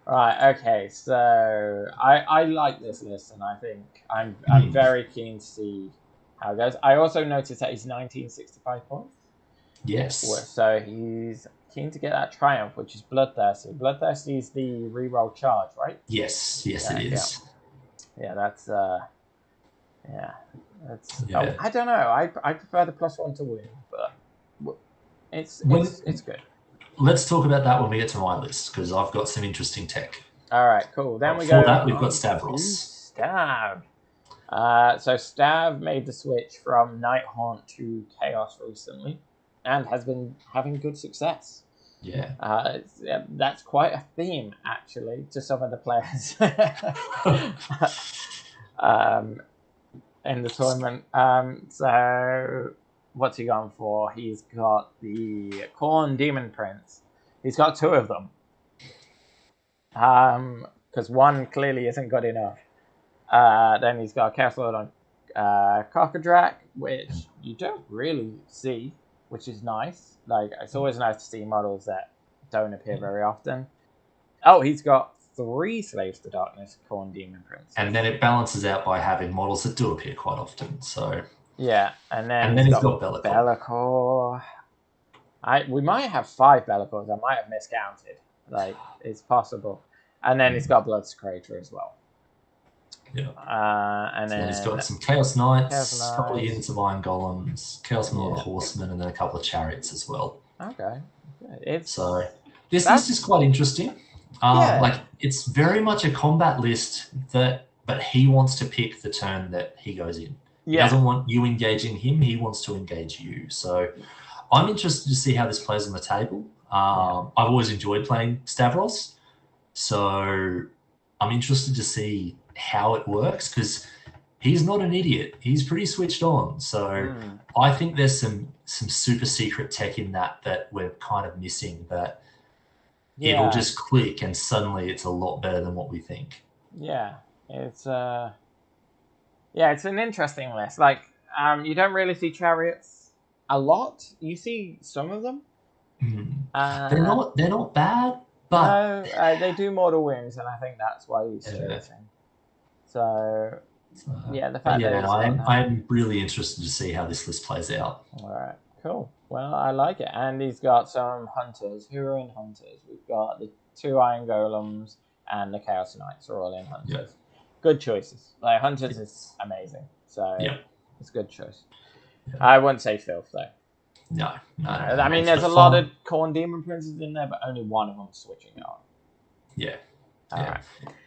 Right. Okay. So I like this list, and I think I'm very keen to see how it goes. I also noticed that he's 1965 points. Yes. So he's keen to get that triumph, which is Bloodthirsty. Bloodthirsty is the reroll charge, right? Yes. Yes, it is. Yeah, that's that's. Yeah. Oh, I don't know. I prefer the +1 to win, but it's good. Let's talk about that when we get to my list because I've got some interesting tech. All right, cool. Then we Before go. that, we've got Stavros. Stav. So Stav made the switch from Nighthaunt to Chaos recently, and has been having good success. Yeah. That's quite a theme, actually, to some of the players in the tournament. So what's he gone for? He's got the Khorne Demon Prince. He's got 2 of them. Because 1 clearly isn't good enough. Then he's got Chaos Lord on Cockadrak, which you don't really see, which is nice. Like, it's always nice to see models that don't appear very often. Oh, he's got 3 Slaves to Darkness, Khorne Demon Prince. And then it balances out by having models that do appear quite often. So yeah, and then he's got Be'lakor. We might have 5 Be'lakors. I might have miscounted. Like, it's possible. And then he's got Bloodsecrator as well. Yeah. And then he's got some Chaos Knights, a couple of units of Iron Golems, Chaos Milord Horsemen, and then a couple of Chariots as well. Okay. So this list is quite interesting. Like, it's very much a combat list but he wants to pick the turn that he goes in. He doesn't want you engaging him. He wants to engage you. So I'm interested to see how this plays on the table. I've always enjoyed playing Stavros. So I'm interested to see how it works because he's not an idiot. He's pretty switched on. So I think there's some super secret tech in that we're kind of missing, but it'll just click and suddenly it's a lot better than what we think. Yeah, it's it's an interesting list. Like, you don't really see Chariots a lot. You see some of them. They're not bad, but no, they do mortal wounds, and I think that's why he's choosing. So the fact that I'm really interested to see how this list plays out. All right, cool. Well, I like it, and he's got some Hunters. Who are in Hunters? We've got the 2 Iron Golems and the Chaos Knights are all in Hunters. Yeah. Good choices. Like, Hunters is amazing, so it's a good choice. Yeah. I wouldn't say filth though. No. I mean, there's a lot of Khorne Demon Princes in there, but only one of them switching it on. Yeah. Right.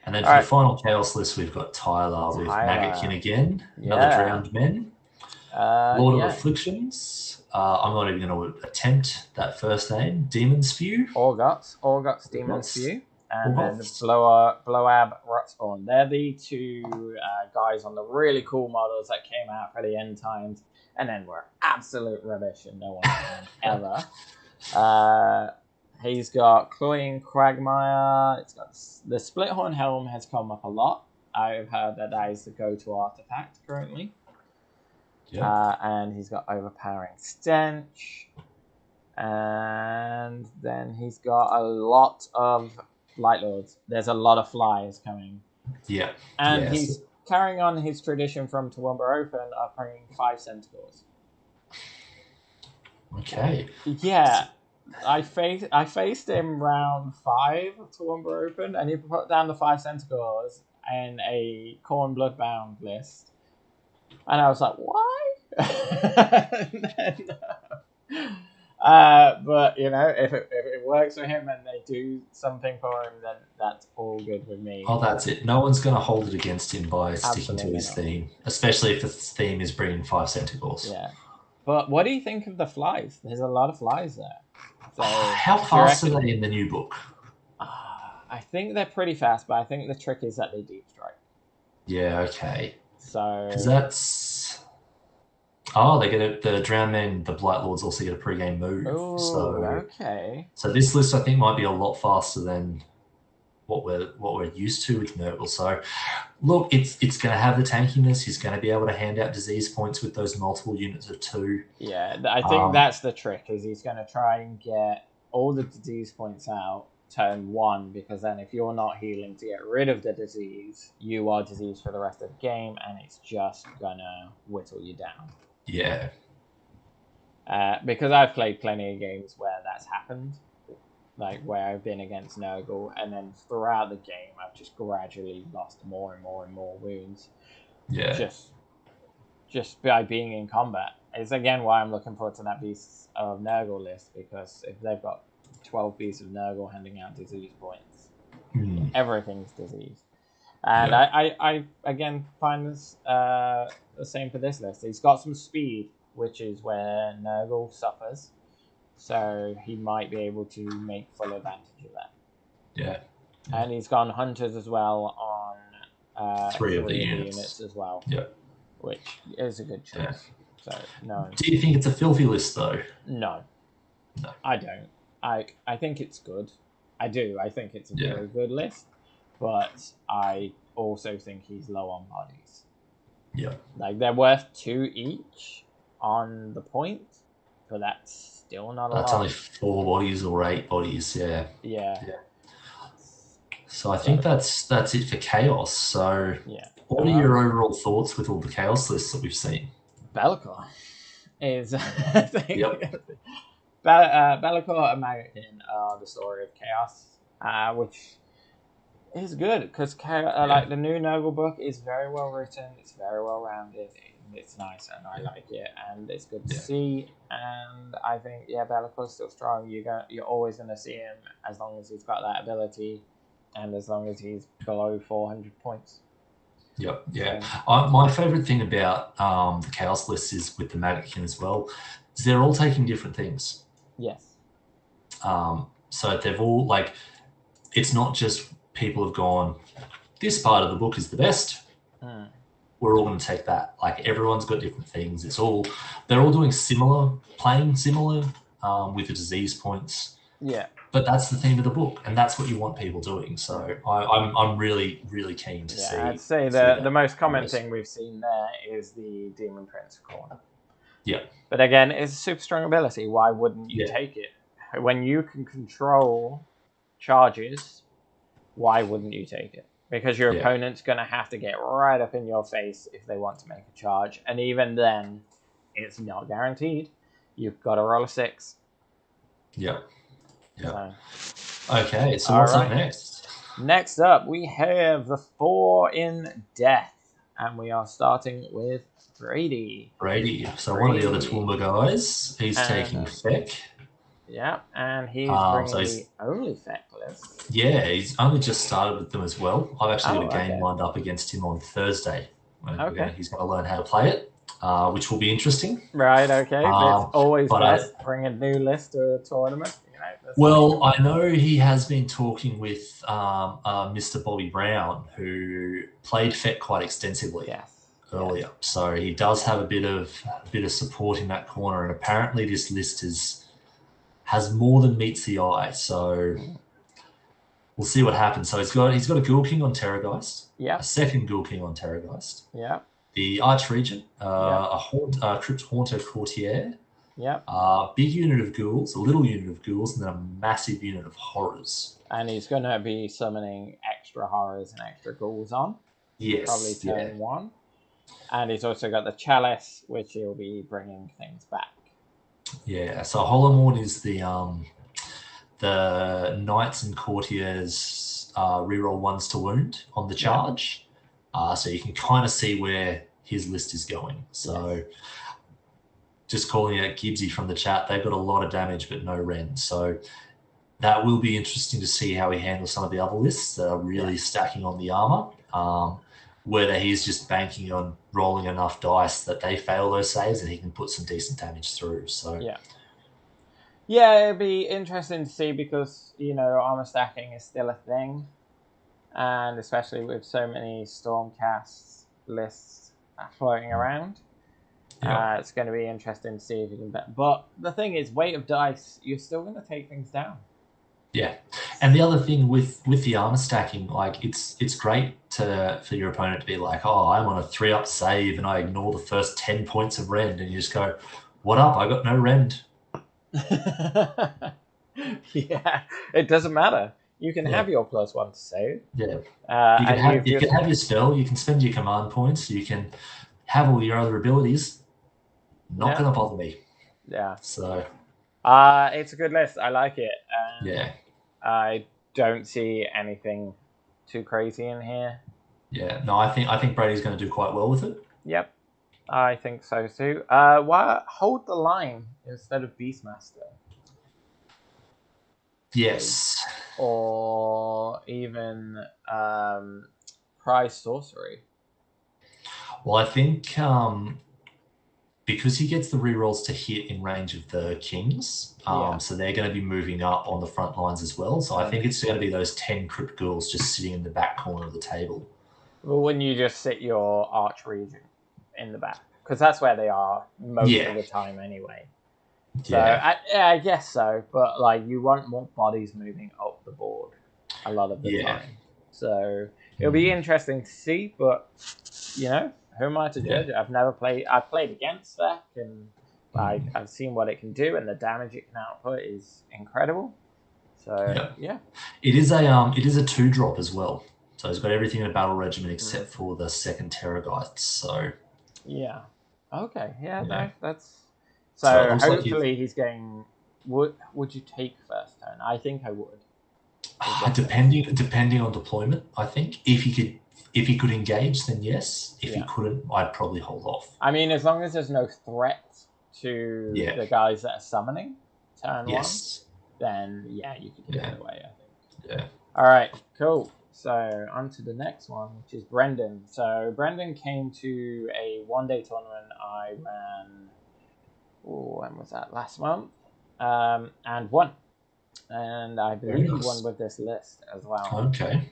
And then for the final Chaos list, we've got Tyler with Maggotkin again, another Drowned Men, Lord of Afflictions. I'm not even going to attempt that first name. Demon Spew. Orgots Demon Spew. And then Bloab Rotspawn. They're the 2 guys on the really cool models that came out for the end times and then were absolute rubbish and no one ever. He's got Cloying Quagmire. It's got the Splithorn Helm has come up a lot. I've heard that is the go-to artifact currently. Yeah. And he's got Overpowering Stench. And then he's got a lot of Light Lords. There's a lot of flyers coming. Yeah. And he's carrying on his tradition from Toowoomba Open of bringing 5 Centaurs. Okay. Yeah. I faced him round 5 of Toowoomba Open, and he put down the 5 Centaurs in a Khorne Bloodbound list. And I was like, why? But, you know, if it works for him and they do something for him, then that's all good with me. Oh, that's it. No one's going to hold it against him by sticking to his theme, especially if the theme is bringing 5 Centaurs. Yeah. But what do you think of the flies? There's a lot of flies there. So How fast are they in the new book? I think they're pretty fast, but I think the trick is that they deep strike. Yeah, okay. So Because that's... Oh, they get it. The Drowned Men, the Blight Lords also get a pre-game move. okay. So this list, I think, might be a lot faster than what we're used to with Nurgle. So look, it's going to have the tankiness. He's going to be able to hand out disease points with those multiple units of 2. Yeah, I think that's the trick. Is he's going to try and get all the disease points out turn 1, because then if you're not healing to get rid of the disease, you are diseased for the rest of the game, and it's just gonna whittle you down. Yeah. Because I've played plenty of games where that's happened, like where I've been against Nurgle, and then throughout the game I've just gradually lost more and more and more wounds. Yeah. Just by being in combat. It's again why I'm looking forward to that Beasts of Nurgle list, because if they've got 12 Beasts of Nurgle handing out disease points, everything's diseased. And I again find this the same for this list. He's got some speed, which is where Nurgle suffers, so he might be able to make full advantage of that. Yeah. And he's gone Hunters as well on 3 of the units as well. Yeah. Which is a good choice. Yeah. So no. Do you think it's a filthy list though? No. I don't. I think it's good. I do. I think it's a very good list, but I also think he's low on bodies. Yeah. Like they're worth 2 each on the point, but that's still not a lot. That's only 4 bodies or 8 bodies. Yeah. Yeah. So I think that's it for Chaos. So what are your overall thoughts with all the Chaos lists that we've seen? Be'lakor is Be'lakor and Magakin are the story of Chaos, which is good because like the new Nurgle book is very well written, it's very well rounded, it's nice, and I like it, and it's good to see. And I think Be'lakor's still strong. You're always going to see him as long as he's got that ability, and as long as he's below 400 points. Yep, yeah. My favourite thing about the Chaos list is with the Magakin as well, is they're all taking different things. Yes. So they've all, like, it's not just people have gone, this part of the book is the best. We're all going to take that. Like, everyone's got different things. They're all doing playing similar with the disease points. Yeah. But that's the theme of the book, and that's what you want people doing. So I'm really, really keen to see. Yeah, I'd say the most common thing we've seen there is the Demon Prince corner. Yeah. But again, it's a super strong ability. Why wouldn't you take it? When you can control charges, why wouldn't you take it? Because your opponent's going to have to get right up in your face if they want to make a charge. And even then, it's not guaranteed. You've got to roll a 6. Yeah. Yeah. Okay, so what's up next? Next up, we have the 4 in Death. And we are starting with Brady. So one of the other Toowoomba guys, he's taking Feck. Yeah, and he's bringing the only Feck list. Yeah, he's only just started with them as well. I've actually got a game lined up against him on Thursday. He's going to learn how to play it, which will be interesting. Right, okay. It's always best to bring a new list to a tournament. Well, I know he has been talking with Mr. Bobby Brown, who played Feck quite extensively earlier. So he does have a bit of support in that corner, and apparently this list has more than meets the eye. So we'll see what happens. So he's got a Ghoul King on Terrorgeist, a second Ghoul King on Terrorgeist, the Archregent, a Crypt Haunter Courtier, big unit of ghouls, a little unit of ghouls, and then a massive unit of horrors. And he's going to be summoning extra horrors and extra ghouls on. Yes. Probably turn 1. And he's also got the Chalice, which he'll be bringing things back. Yeah, so Hollowmorn is the Knights and Courtiers reroll 1s to wound on the charge. So you can kind of see where his list is going. So just calling out Gibbsy from the chat, they've got a lot of damage but no Ren. So that will be interesting to see how he handles some of the other lists that are really stacking on the armor, whether he's just banking on rolling enough dice that they fail those saves and he can put some decent damage through. So yeah, it'd be interesting to see because armor stacking is still a thing, and especially with so many Stormcast lists floating around. It's going to be interesting to see if you can bet. But the thing is, weight of dice, you're still going to take things down. Yeah, and the other thing with the armor stacking, like it's great for your opponent to be like, oh, I'm on a 3-up save and I ignore the first 10 points of rend, and you just go, what up? I got no rend. Yeah, it doesn't matter. You can have your +1 to save. Yeah, you can have your spell. You can spend your command points. You can have all your other abilities. Not going to bother me. Yeah. So. It's a good list. I like it. Yeah. I don't see anything too crazy in here. Yeah. No, I think Brady's going to do quite well with it. Yep. I think so too. Why hold the line instead of Beastmaster? Yes. Or even Prize Sorcery. Well, I think because he gets the rerolls to hit in range of the kings, so they're going to be moving up on the front lines as well. So I think it's going to be those 10 crypt ghouls just sitting in the back corner of the table. Well, when you just sit your arch region in the back, because that's where they are most of the time anyway. So I guess so, but like you want more bodies moving up the board a lot of the time. So it'll be interesting to see, but who am I to judge? I've played against that, and I've seen what it can do, and the damage it can output is incredible. So it is a 2-drop as well. So it's got everything in a battle regimen except for the second Terrorgeists. So okay, that's so hopefully he's getting. Would you take first turn? I think I would. Depending on deployment, I think if he could engage, then yes. If he couldn't, I'd probably hold off. I mean, as long as there's no threat to the guys that are summoning turn 1, then you could do it away, I think. Yeah. All right, cool. So on to the next one, which is Brendan. So Brendan came to a one-day tournament I ran. When was that? Last month, and won. And I believe he won with this list as well. Okay.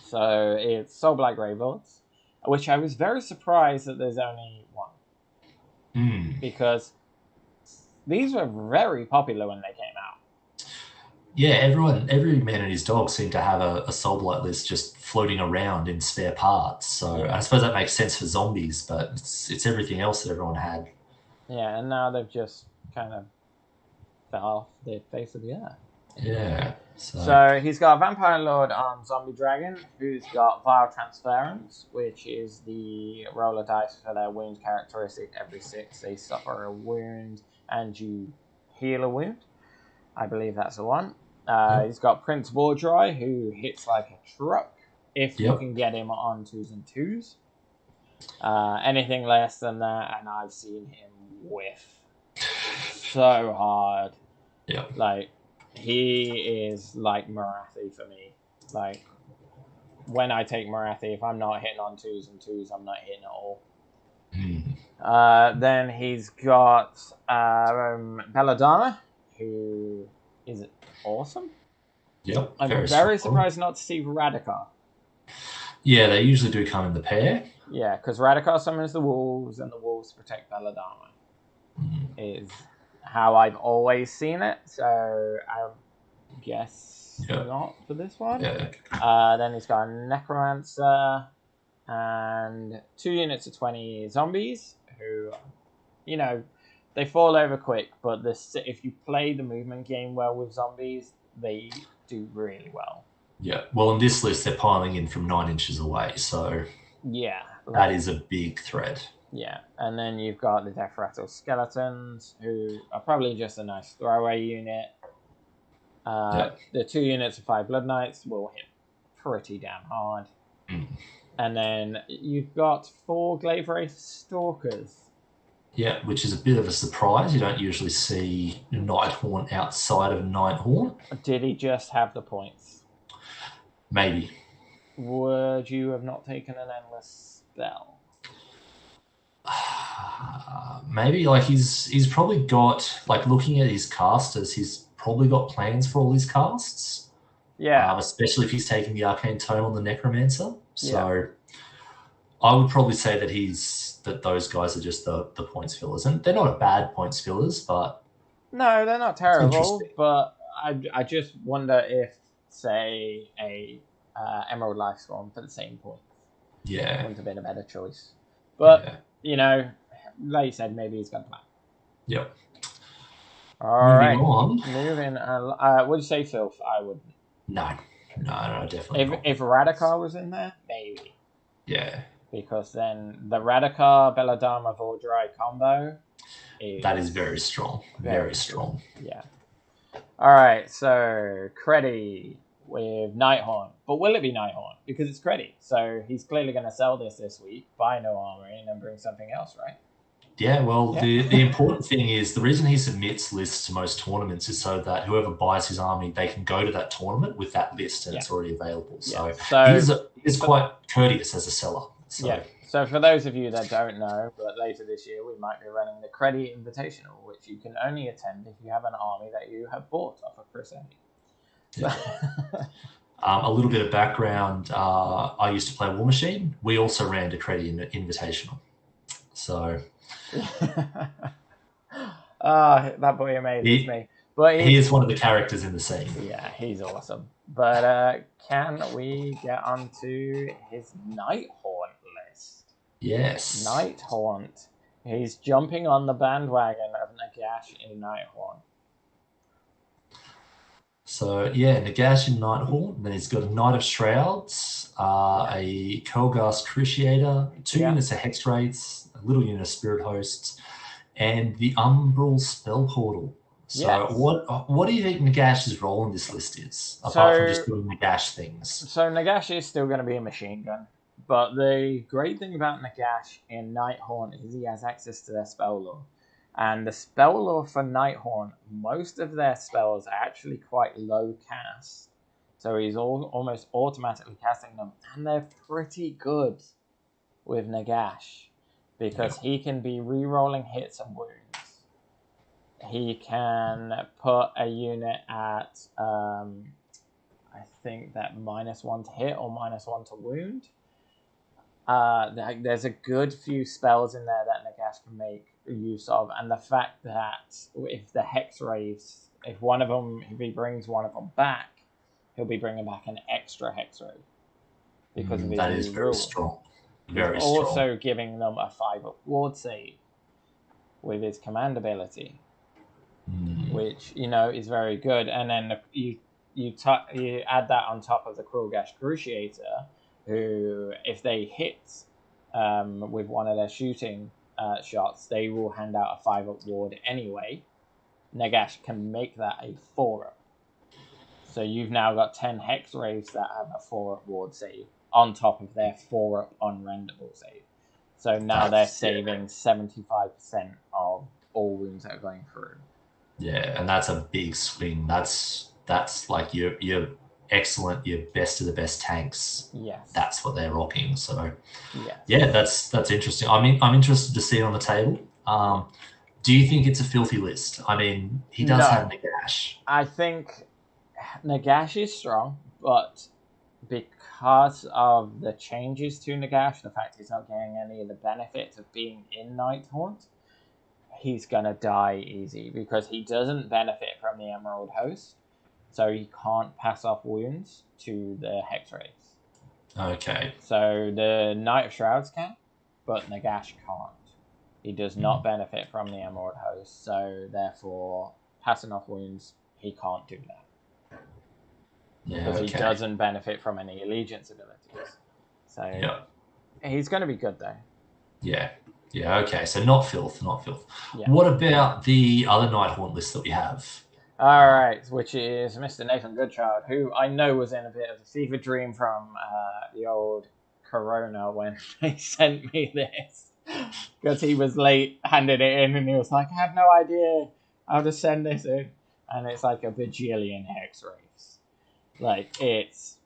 So it's Soul Black Gravelords, which I was very surprised that there's only one. Because these were very popular when they came out. Yeah, every man and his dog seemed to have a Soul Blight list just floating around in spare parts. So I suppose that makes sense for zombies, but it's everything else that everyone had. Yeah, and now they've just kind of fell off the face of the earth. Yeah. So he's got Vampire Lord on Zombie Dragon, who's got Vile Transference, which is the roll of dice for their wound characteristic. Every 6 they suffer a wound and you heal a wound. I believe that's the one. He's got Prince Wardry, who hits like a truck if you can get him on 2s and 2s. Anything less than that, and I've seen him whiff so hard. Yeah. Like, he is like Marathi for me. Like, when I take Marathi, if I'm not hitting on 2s and 2s, I'm not hitting at all. Then he's got Belladonna, who is awesome. Yep. I'm very surprised not to see Radikar. Yeah, they usually do come in the pair. Yeah, because Radikar summons the wolves, and the wolves protect Belladonna. Is how I've always seen it, so I guess not for this one. Then he's got a Necromancer and 2 units of 20 zombies who, they fall over quick, but if you play the movement game well with zombies, they do really well. Yeah, well, in this list, they're piling in from 9 inches away, so that is a big threat. Yeah, and then you've got the Death Rattle Skeletons, who are probably just a nice throwaway unit. The 2 units of 5 Blood Knights will hit pretty damn hard. And then you've got 4 Glaive Wraith Stalkers. Yeah, which is a bit of a surprise. You don't usually see Nighthorn outside of Nighthorn. Did he just have the points? Maybe. Would you have not taken an Endless Spell? maybe like he's probably got, like, looking at his casters, he's probably got plans for all his casts. Yeah. Especially if he's taking the Arcane Tome on the Necromancer. So Yeah. I would probably say that those guys are just the points fillers, and they're not bad points fillers, but No, they're not it's terrible. interesting. But I just wonder if, say, a Emerald Lifestorm for the same points Yeah, wouldn't have been a better choice. But yeah. you know, like you said, maybe he's got a plan. Yep. All Moving right. on. Moving. Would you say Filth? I wouldn't. No, definitely not. If Radikar was in there, maybe. Yeah, Because then the Radikar Belladama Vordry combo that is very strong. Very strong. Yeah. All right. So Creddy with Nighthorn, but will it be Nighthorn? Because it's Creddy, so he's clearly going to sell this week, buy no armor, and then bring something else, right? Yeah, well, the important thing is the reason he submits lists to most tournaments is so that whoever buys his army, they can go to that tournament with that list and it's already available. So, he's quite courteous as a seller. So. Yeah. So for those of you that don't know, but later this year we might be running the Creddy Invitational, which you can only attend if you have an army that you have bought off of Chris Eddy. Yeah. A little bit of background. I used to play War Machine. We also ran the Creddy Invitational. So... that boy amazes me. But he is one of the characters in the scene. Yeah, he's awesome. But can we get onto his Nighthaunt list? Yes. Nighthaunt. He's jumping on the bandwagon of Nagash in Nighthaunt. So, yeah, Nagash in Nighthaunt. Then he's got a Knight of Shrouds, a Kelghast Cruciator, 2 units of Hex Wraiths, a little unit of Spirit Hosts, and the Umbral Spell Portal. So what do you think Nagash's role in this list is, apart from just doing Nagash things? So Nagash is still going to be a machine gun. But the great thing about Nagash in Nighthaunt is he has access to their spell lore. And the spell lore for Nighthaunt, most of their spells are actually quite low cast. So he's almost automatically casting them. And they're pretty good with Nagash. Because he can be re-rolling hits and wounds. He can put a unit at, I think that -1 to hit or -1 to wound. There's a good few spells in there that Nagash can make use of, and the fact that if the Hex Wraiths, if he brings one of them back, he'll be bringing back an extra Hex Wraith because of his that is very strong. Very strong. Also giving them a 5-up ward save with his command ability, which is very good. And then you add that on top of the Krulgash Cruciator, who, if they hit with one of their shooting shots, they will hand out a 5-up ward anyway. Nagash can make that a 4-up. So you've now got 10 Hex Wraiths that have a 4-up ward save on top of their 4-up unrendable save. So now they're saving 75% of all wounds that are going through. Yeah, and that's a big swing. That's like your excellent, your best of the best tanks. Yes. That's what they're rocking. So yes. Yeah, that's interesting. I mean, I'm interested to see it on the table. Do you think it's a filthy list? I mean, he does have Nagash. I think Nagash is strong, but because of the changes to Nagash, the fact he's not getting any of the benefits of being in Nighthaunt, he's going to die easy because he doesn't benefit from the Emerald Host, so he can't pass off wounds to the Hex Wraiths. Okay. So the Knight of Shrouds can, but Nagash can't. He does not benefit from the Emerald Host, so therefore, passing off wounds, he can't do that. Because he doesn't benefit from any allegiance abilities. So he's going to be good though. Yeah, okay. So not filth. Yeah. What about the other Nighthaunt list that we have? All right, which is Mr. Nathan Goodchild, who I know was in a bit of a fever dream from the old Corona when they sent me this. Because he was late handing it in and he was like, I have no idea how to send this in. And it's like a bajillion Hex Wraiths. Like, it's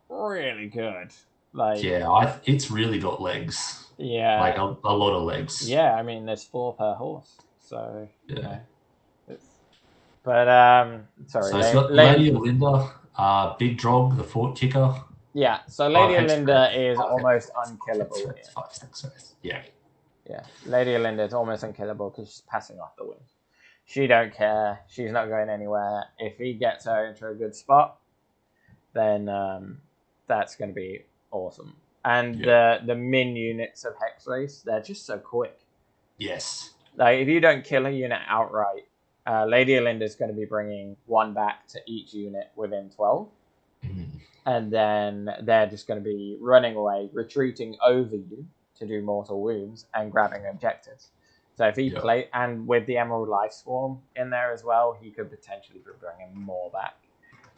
really good. Like, yeah, it's really got legs. Yeah. Like a lot of legs. Yeah, I mean, there's 4 per horse, so you Yeah. know, it's. But sorry, So it's got Lady Olinda, Big Drog, the fort kicker. Yeah, so 5 Lady hex Olinda rate, is 5 almost hex, unkillable here. 5 hex rate. Yeah. Yeah, Lady Olinda is almost unkillable because she's passing off the wind. She don't care. She's not going anywhere. If he gets her into a good spot, then that's going to be awesome. And the min units of Hexrace, they're just so quick. Yes. Like, if you don't kill a unit outright, Lady Olinda is going to be bringing 1 back to each unit within 12. And then they're just going to be running away, retreating over you to do mortal wounds and grabbing objectives. So if he play, and with the Emerald Life Swarm in there as well, he could potentially be bringing more back.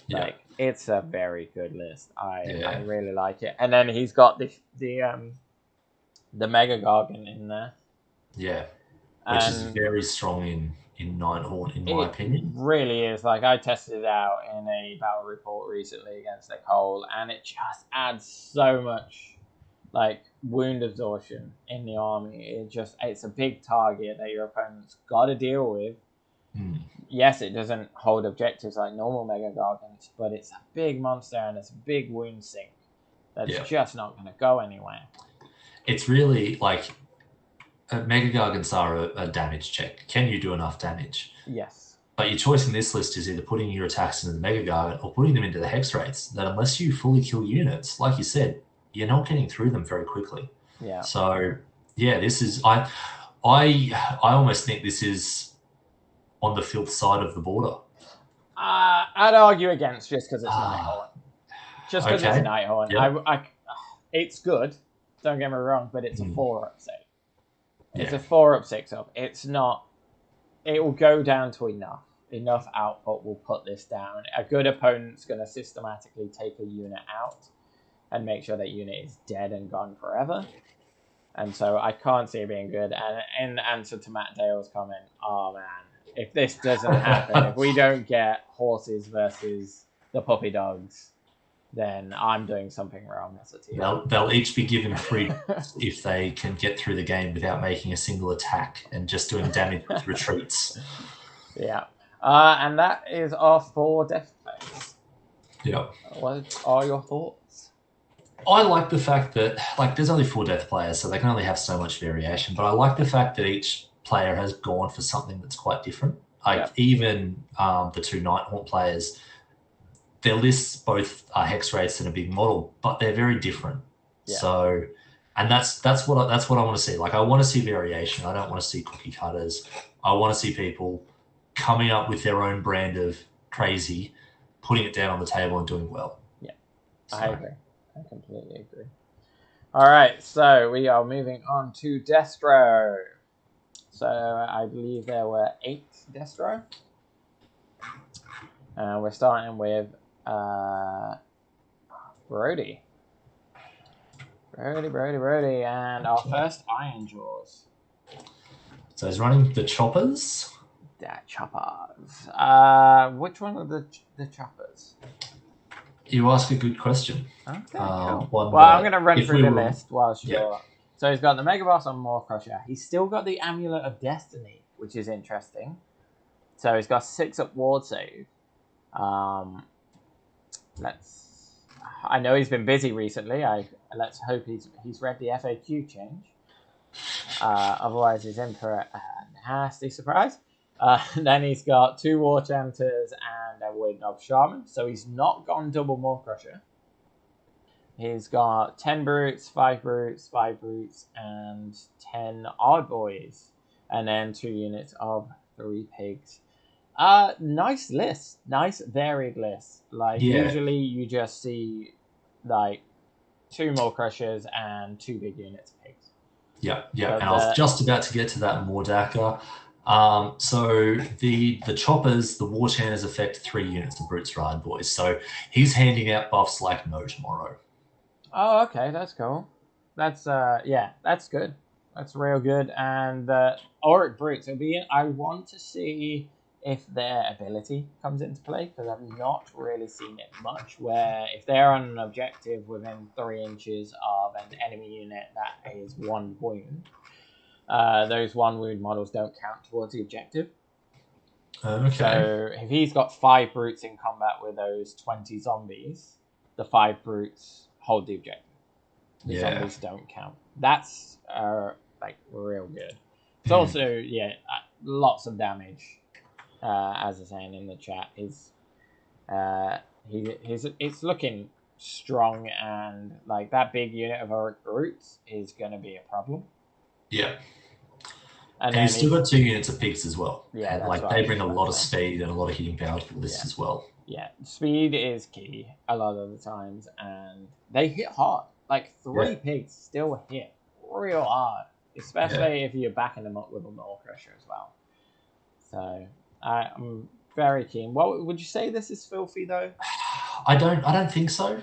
Like, it's a very good list. I really like it. And then he's got the Mega Gargant in there. Yeah, which is very strong in Nighthawk, in my opinion. It really is. Like, I tested it out in a battle report recently against Nicole, and it just adds so much, like, wound absorption in the army. It's a big target that your opponent's got to deal with. Yes, it doesn't hold objectives like normal Mega Gargants, but it's a big monster and it's a big wound sink that's just not going to go anywhere. It's really like Mega Gargants are a damage check. Can you do enough damage? Yes. But your choice in this list is either putting your attacks into the Mega Gargant or putting them into the Hex rates. That unless you fully kill units, like you said, you're not getting through them very quickly. Yeah. So yeah, this is I almost think this is on the filth side of the border. I'd argue against just because it's Nighthorn. Just because it's Nighthorn. Yep. It's good. Don't get me wrong, but it's a 4-up save. It's a 4-up, 6-up. It's not. It will go down to enough. Enough output will put this down. A good opponent's going to systematically take a unit out and make sure that unit is dead and gone forever. And so I can't see it being good. And in answer to Matt Dale's comment, oh man, if this doesn't happen, if we don't get horses versus the puppy dogs, then I'm doing something wrong as a team. They'll each be given free if they can get through the game without making a single attack and just doing damage with retreats. Yeah. And that is our 4 death plays. Yeah. What are your thoughts? I like the fact that, like, there's only 4 death players, so they can only have so much variation, but I like the fact that each player has gone for something that's quite different. Like, even the 2 Nighthawk players, their lists both are hex rates and a big model, but they're very different. Yeah. So, and that's what I want to see. Like, I want to see variation. I don't want to see cookie cutters. I want to see people coming up with their own brand of crazy, putting it down on the table and doing well. Yeah, so. I agree. I completely agree. All right, so we are moving on to Destro. So I believe there were 8 Destro. We're starting with Brody. Brody. And our first Iron Jaws. So he's running the choppers. Yeah, choppers. Which one are the choppers? You ask a good question. Okay, cool. Well, I'm going to run through the list whilst you're... Yeah. So he's got the Mega Boss on Maw Crusher. He's still got the Amulet of Destiny, which is interesting. So he's got 6-up ward save. I know he's been busy recently. Let's hope he's read the FAQ change. Otherwise, he's in for a nasty surprise. Then he's got 2 War Chanters and a Wind of Shaman. So he's not gone double Maw Crusher. He's got 10 Brutes, 5 Brutes, 5 Brutes, and 10 Odd Boys. And then 2 units of 3 Pigs. Nice list. Nice varied list. Like, usually you just see, like, 2 Maw Crushers and 2 big units of Pigs. Yeah. And I was just about to get to that Mordaka. So the choppers, the War Chanters affect 3 units of Brutes Ride Boys. So he's handing out buffs like no tomorrow. Oh, okay, that's cool. That's that's good. That's real good. And Auric Brutes. I want to see if their ability comes into play, because I've not really seen it much, where if they're on an objective within 3 inches of an enemy unit that is 1 wound, those 1 wound models don't count towards the objective. Okay. So if he's got 5 brutes in combat with those 20 zombies, the 5 brutes hold the objective. The zombies don't count. That's like real good. It's also lots of damage. As I was saying in the chat, it's looking strong, and like that big unit of our brutes is going to be a problem. Yeah. And he's still got 2 units of pigs as well. Yeah, and like they bring a lot of speed and a lot of hitting power to the list as well. Yeah, speed is key a lot of the times, and they hit hard. Like 3 pigs still hit real hard, especially if you're backing them up with a Null Crusher as well. So I'm very keen. Well, would you say this is filthy though? I don't think so.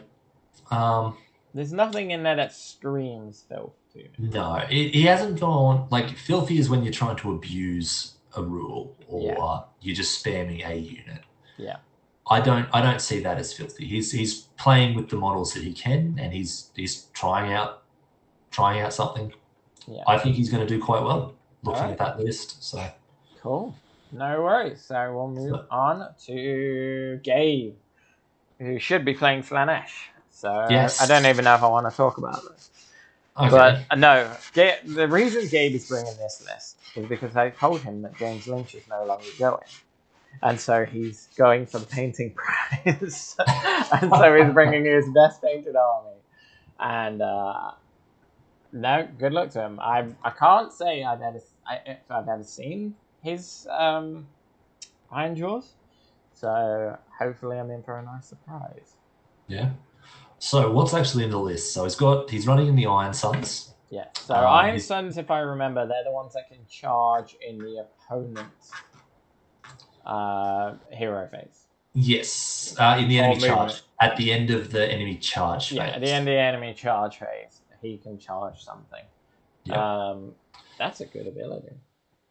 There's nothing in there that screams filth to me. No, he hasn't gone like filthy is when you're trying to abuse a rule or you're just spamming a unit. Yeah. I don't see that as filthy. He's playing with the models that he can, and he's trying out something. Yeah. I think he's going to do quite well looking at that list. So cool. No worries. So we'll move on to Gabe, who should be playing Slanesh. So I don't even know if I want to talk about this. Okay. But no, the reason Gabe is bringing this list is because I told him that James Lynch is no longer going. And so he's going for the painting prize. And so he's bringing his best painted army. And no, good luck to him. I can't say if I've ever seen his Iron Jaws. So hopefully I'm in for a nice surprise. Yeah. So what's actually in the list? So he's running in the Iron Suns. Yeah. So Iron Suns, if I remember, they're the ones that can charge in the opponent's hero phase. Yes, in the enemy charge. At the end of the enemy charge phase. Yeah, at the end of the enemy charge phase, he can charge something. Yep. That's a good ability.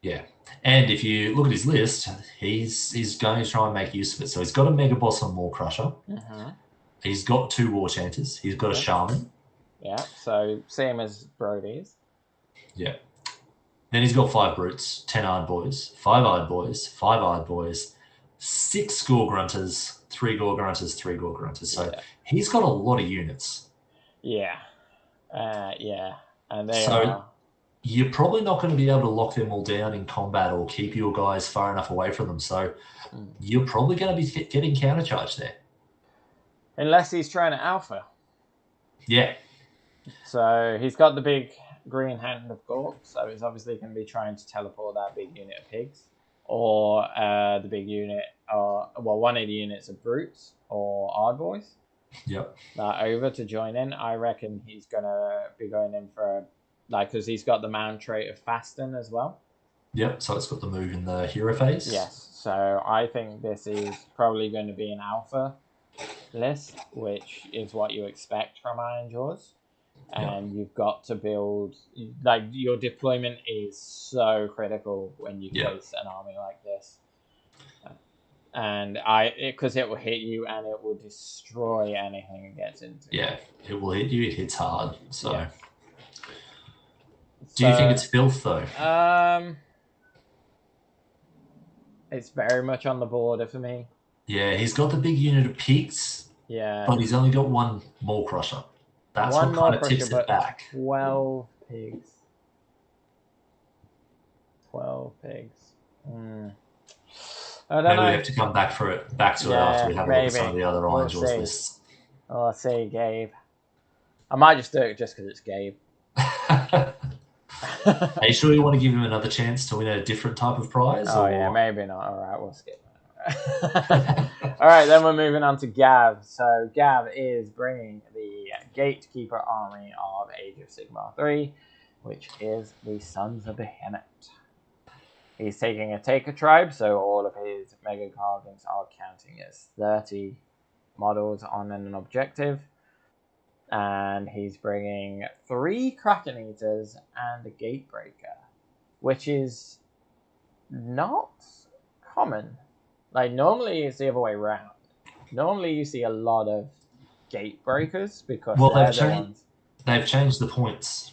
Yeah, and if you look at his list, he's going to try and make use of it. So he's got a Mega Boss on Maw Crusher. Mm-hmm. He's got 2 War Chanters. He's got a Shaman. Yeah, so same as Brody's. Yeah. Then he's got 5 Brutes, 10 Iron Boys, 5 Iron Boys, 5 Iron Boys, 6 Gore Grunters, 3 Gore Grunters, 3 Gore Grunters. So he's got a lot of units. Yeah. And they are... You're probably not going to be able to lock them all down in combat or keep your guys far enough away from them. So you're probably going to be getting countercharged there. Unless he's trying to alpha. Yeah. So he's got the big green Hand of Gork, so he's obviously going to be trying to teleport that big unit of pigs. Or the big unit, one of the units of brutes or Ardboys. Yep. Over to join in. I reckon he's going to be going in for because he's got the mound trait of Fasten as well. Yep, so it's got the move in the hero phase. Yes, so I think this is probably going to be an alpha list, which is what you expect from Iron Jaws. And you've got to build, your deployment is so critical when you face an army like this. And because it will hit you and it will destroy anything it gets into. Yeah, it will hit you, it hits hard, so... Yeah. Do you think it's filth, though? It's very much on the border for me. Yeah, he's got the big unit of pigs. Yeah. But he's only got 1 Maw Crusher. That's what kind of tips it back. 12 pigs. 12 pigs. I don't know. Maybe we have to come back to it after we have a look at some of the other Iron Jaws lists. Oh, I'll see, Gabe. I might just do it just because it's Gabe. Are you sure you want to give him another chance to win a different type of prize? Oh, yeah, maybe not. All right, we'll skip that. All right, then we're moving on to Gav. So Gav is bringing the Gatekeeper army of Age of Sigmar 3, which is the Sons of Behemoth. He's taking a Taker tribe, so all of his Mega Gargants are counting as 30 models on an objective. And he's bringing 3 Kraken Eaters and a Gatebreaker, which is not common. Like, normally it's the other way around. Normally you see a lot of gate breakers because they're the ones. They've changed the points.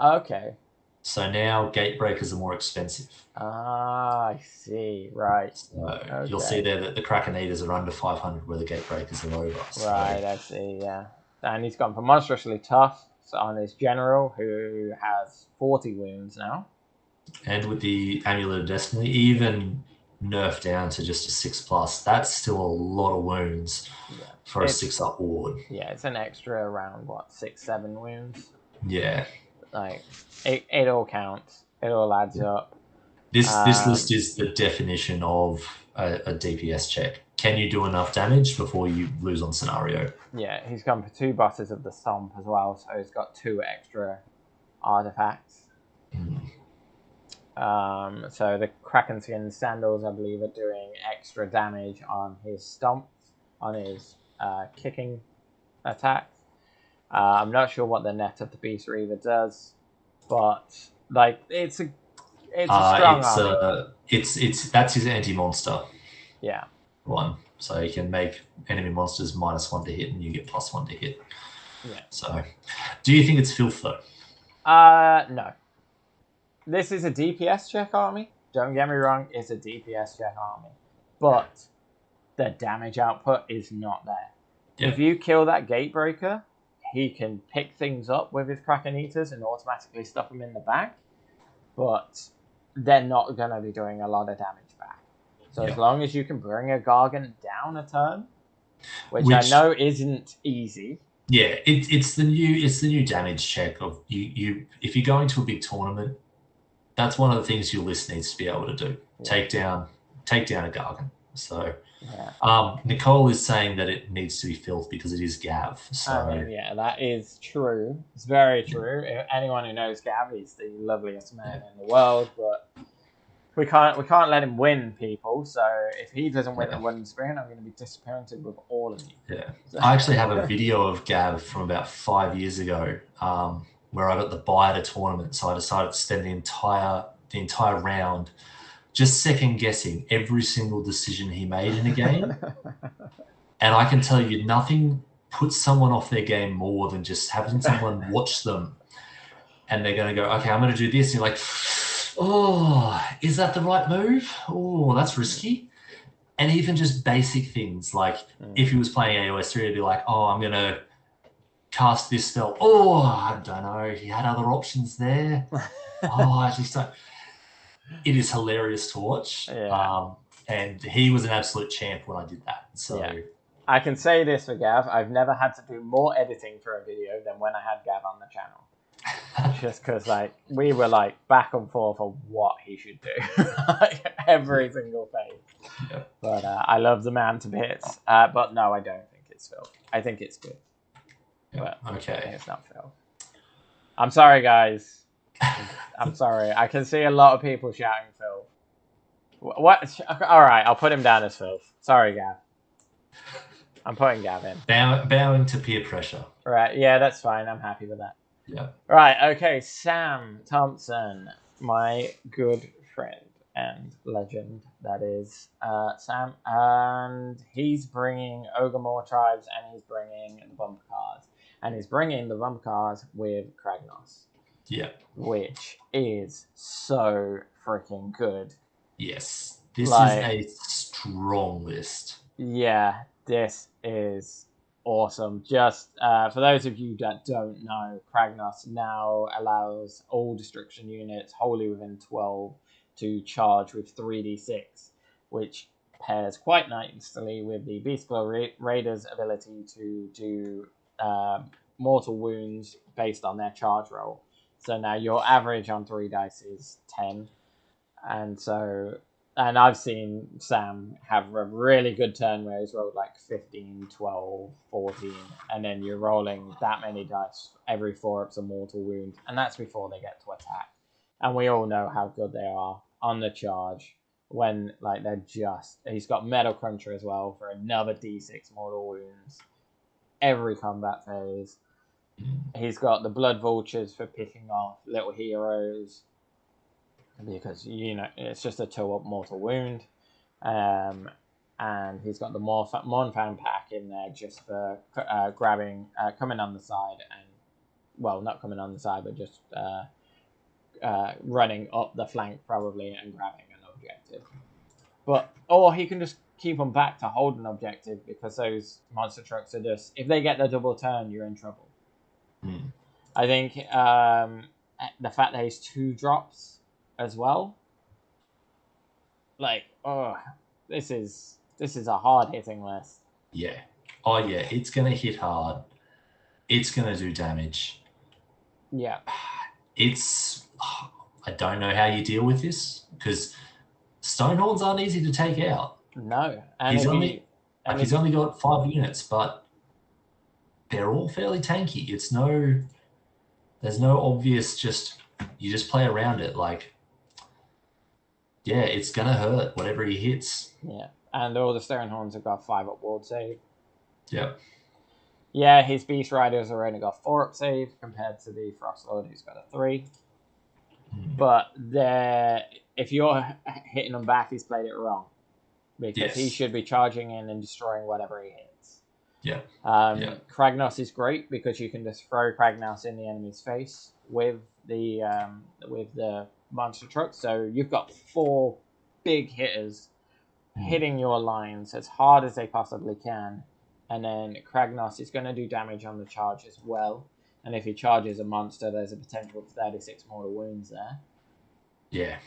Okay. So now gate breakers are more expensive. Ah, I see. Right. So you'll see there that the Kraken Eaters are under 500 where the gate breakers are over. So. Right, I see, yeah. And he's gone for Monstrously Tough on his General, who has 40 wounds now. And with the Amulet of Destiny, even nerfed down to just a 6+, that's still a lot of wounds for a 6-up ward. Yeah, it's an extra around, 6-7 wounds? Yeah. Like, it all counts. It all adds up. This list is the definition of a DPS check. Can you do enough damage before you lose on scenario? Yeah, he's gone for 2 bosses of the Stomp as well, so he's got 2 extra artifacts. So the Kraken Skin Sandals, I believe, are doing extra damage on his Stomp, on his kicking attacks. I'm not sure what the net of the Beast Reaver does, but like it's a strong army. That's his anti-monster. Yeah. One, so you can make enemy monsters -1 to hit, and you get +1 to hit. Yeah. So, do you think it's filth though? No. This is a DPS check army. Don't get me wrong, it's a DPS check army, but the damage output is not there. Yeah. If you kill that Gatebreaker, he can pick things up with his Kraken Eaters and automatically stuff them in the back, but they're not going to be doing a lot of damage back. So as long as you can bring a Gargant down a turn, which I know isn't easy. Yeah, it's the new damage check of you. If you're going to a big tournament, that's one of the things your list needs to be able to do. Yeah. Take down a Gargant. So Nicole is saying that it needs to be filth because it is Gav. So I mean, yeah, that is true. It's very true. Anyone who knows Gav, he's the loveliest man in the world, but we can't let him win, people. So if he doesn't win the one sprint, I'm going to be disappointed with all of you. Yeah, I actually have a video of Gav from about 5 years ago, where I got the buy at a tournament. So I decided to spend the entire round just second guessing every single decision he made in a game. And I can tell you, nothing puts someone off their game more than just having someone watch them, and they're going to go, okay, I'm going to do this. And you're like, oh, is that the right move? Oh, that's risky. And even just basic things, like if he was playing AOS 3, he'd be like, oh, I'm going to cast this spell. Oh, I don't know. He had other options there. Oh, I just don't. It is hilarious to watch. Yeah. And he was an absolute champ when I did that. So yeah. I can say this for Gav. I've never had to do more editing for a video than when I had Gav on the channel. Just because we were back and forth on what he should do. Every single phase. Yeah. But I love the man to bits. But no, I don't think it's Phil. I think it's good. Yeah. But okay. It's not Phil. I'm sorry, guys. I'm sorry. I can see a lot of people shouting Phil. What? All right, I'll put him down as Phil. Sorry, Gav. I'm putting Gav in. Bowing to peer pressure. Right, yeah, that's fine. I'm happy with that. Yeah. Right, okay, Sam Thompson, my good friend and legend, that is Sam. And he's bringing Ogre Tribes, and he's bringing the bumper cars. And he's bringing the bumper cars with Kragnos. Yeah. Which is so freaking good. Yes. This is a strong list. Yeah, this is awesome. Just for those of you that don't know, Kragnos now allows all destruction units wholly within 12 to charge with 3d6, which pairs quite nicely with the Beastglow Raider's ability to do mortal wounds based on their charge roll. So now your average on 3 dice is 10. And I've seen Sam have a really good turn where he's rolled 15, 12, 14, and then you're rolling that many dice. Every 4 up's a mortal wound, and that's before they get to attack. And we all know how good they are on the charge when he's got Metal Cruncher as well for another d6 mortal wounds every combat phase. He's got the Blood Vultures for picking off little heroes because, it's just a 2-up mortal wound. And he's got the Mornfang pack in there just for grabbing, coming on the side and, well, not coming on the side, but just running up the flank probably and grabbing an objective. Or he can just keep them back to hold an objective, because those monster trucks are just, if they get the double turn, you're in trouble. I think the fact that he's 2 drops as well, like, this is a hard hitting list. Yeah. Oh yeah, it's gonna hit hard. It's gonna do damage. Yeah. I don't know how you deal with this, because Stonehorns aren't easy to take out. No, and he's only got 5 units, but they're all fairly tanky. There's no obvious you just play around it. Like, yeah, it's gonna hurt whatever he hits. Yeah, and all the Stonehorns have got 5 up ward save. Yep. Yeah, his Beast Riders have only got 4 up save compared to the Frost Lord, who's got a 3. But if you're hitting him back, he's played it wrong, because he should be charging in and destroying whatever he hits. Yeah. Kragnos is great because you can just throw Kragnos in the enemy's face with the monster truck. So you've got 4 big hitters hitting your lines as hard as they possibly can, and then Kragnos is going to do damage on the charge as well. And if he charges a monster, there's a potential for 36 mortal wounds there. Yeah.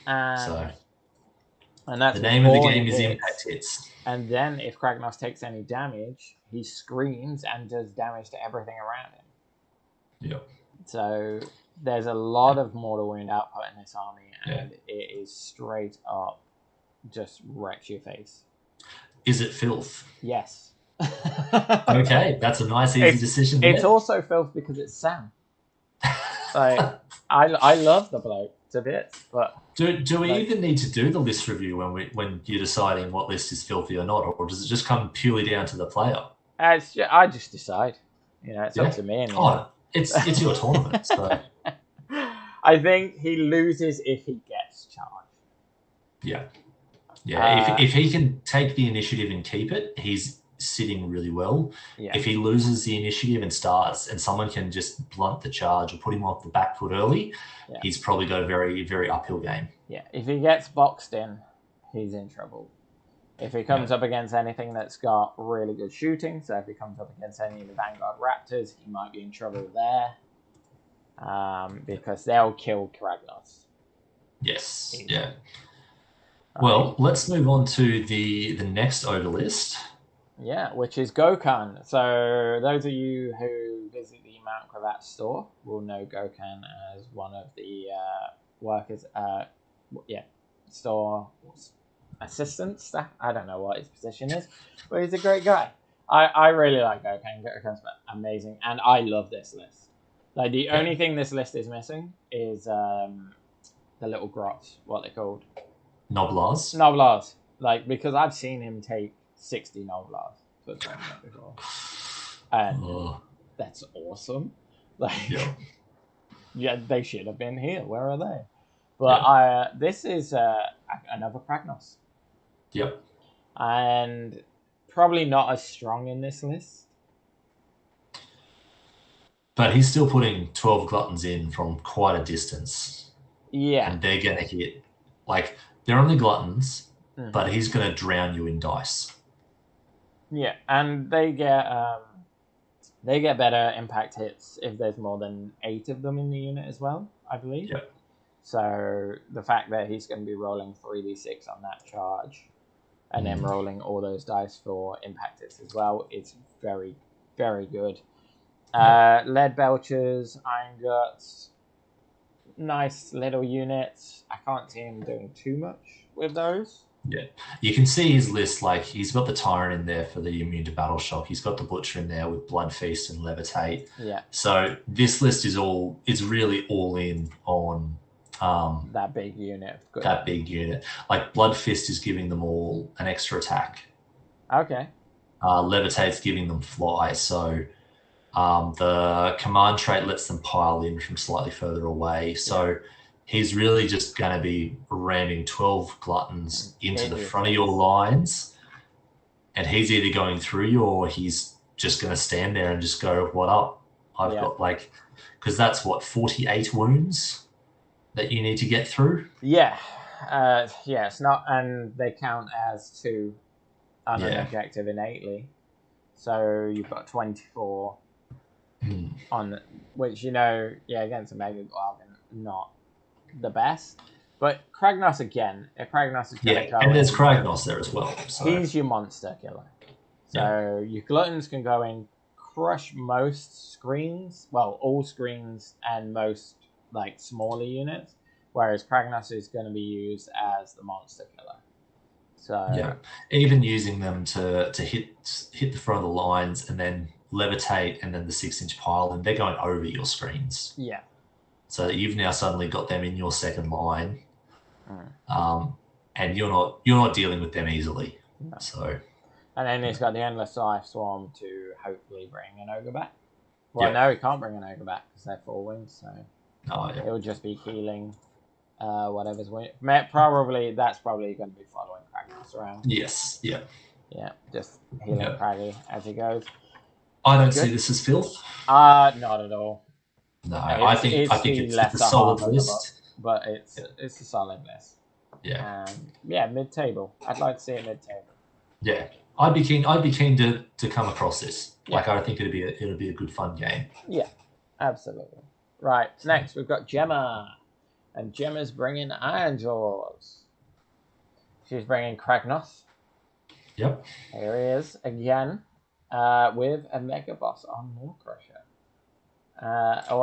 And that's the name of the game is impact hits. And then if Kragnos takes any damage, he screams and does damage to everything around him. Yep. So there's a lot of mortal wound output in this army, and it is straight up just wrecks your face. Is it filth? Yes. Okay, that's a nice, easy decision. It's also filth because it's Sam. Like, I love the bloke to bits, but do we even need to do the list review when you're deciding what list is filthy or not, or does it just come purely down to the player? I just decide. It's up to me. It's your tournament. So I think he loses if he gets charged. Yeah. If he can take the initiative and keep it, he's sitting really well. If he loses the initiative and starts, and someone can just blunt the charge or put him off the back foot early, he's probably got a very, very uphill game. Yeah. If he gets boxed in, he's in trouble. If he comes up against anything that's got really good shooting, so if he comes up against any of the Vanguard Raptors, he might be in trouble there. Because they'll kill Kragnos. Yes. Yeah. Well, let's move on to the next ogre list. Yeah, which is GoldCon. So those of you who visit the Mount Cravat store will know GoldCon as one of the workers, store assistants. I don't know what his position is, but he's a great guy. I really like GoldCon. GoldCon's amazing, and I love this list. Like, the only thing this list is missing is the little grots, what they're called. Noblars. Like, because I've seen him take 60 Noblars for tournament before. And that's awesome. Like, they should have been here. Where are they? But this is another Kragnos. Yep. And probably not as strong in this list. But he's still putting 12 gluttons in from quite a distance. Yeah. And they're going to hit. Like, they're only gluttons, but he's going to drown you in dice. Yeah, and they get better impact hits if there's more than 8 of them in the unit as well, I believe. Yep. So the fact that he's going to be rolling 3d6 on that charge and then rolling all those dice for impact hits as well, it's very, very good. Lead Belchers, Iron Guts, nice little units. I can't see him doing too much with those. Yeah, you can see his list. Like, he's got the Tyrant in there for the immune to battle shock. He's got the Butcher in there with Blood Feast and Levitate. Yeah. So this list is really all in on that big unit. Good. That big unit. Like, Blood Fist is giving them all an extra attack. Okay. Levitate's giving them fly. So the command trait lets them pile in from slightly further away. So he's really just going to be ramming 12 gluttons into the front of your face. lines, and he's either going through you or he's just going to stand there and just go, what up? I've got like, because that's what, 48 wounds that you need to get through? Yeah. Yeah, it's not, and they count as 2 on an objective innately. So you've got 24 on, which, you know, against a Mega Gorgon, not the best. But Kragnos again, if Kragnos is going to go and there's Kragnos there as well. So. He's your monster killer. So your Gluttons can go in, crush most screens, well, all screens and most, like, smaller units, whereas Kragnos is going to be used as the monster killer. So even using them to hit the front of the lines and then levitate and then the 6-inch pile, and they're going over your screens. Yeah. So you've now suddenly got them in your second line, and you're not dealing with them easily. No. So. And then he's got the Endless Life Swarm to hopefully bring an Ogre back. Well, no, he can't bring an Ogre back because they're 4 wings, so it'll just be healing whatever's winning. That's probably going to be following Kragnos around. Yes, yeah. Yeah, just healing Craggy as he goes. I don't see this as filth. Not at all. No, I think it's a solid list. But it's a solid list. Yeah. Mid-table. I'd like to see it mid-table. Yeah. I'd be keen to come across this. Yeah. Like, I think it'd be a good fun game. Yeah, absolutely. Right, next we've got Gemma. And Gemma's bringing Iron Jaws. She's bringing Kragnos. Yep. Here he is again, with a Mega Boss on War Crusher. A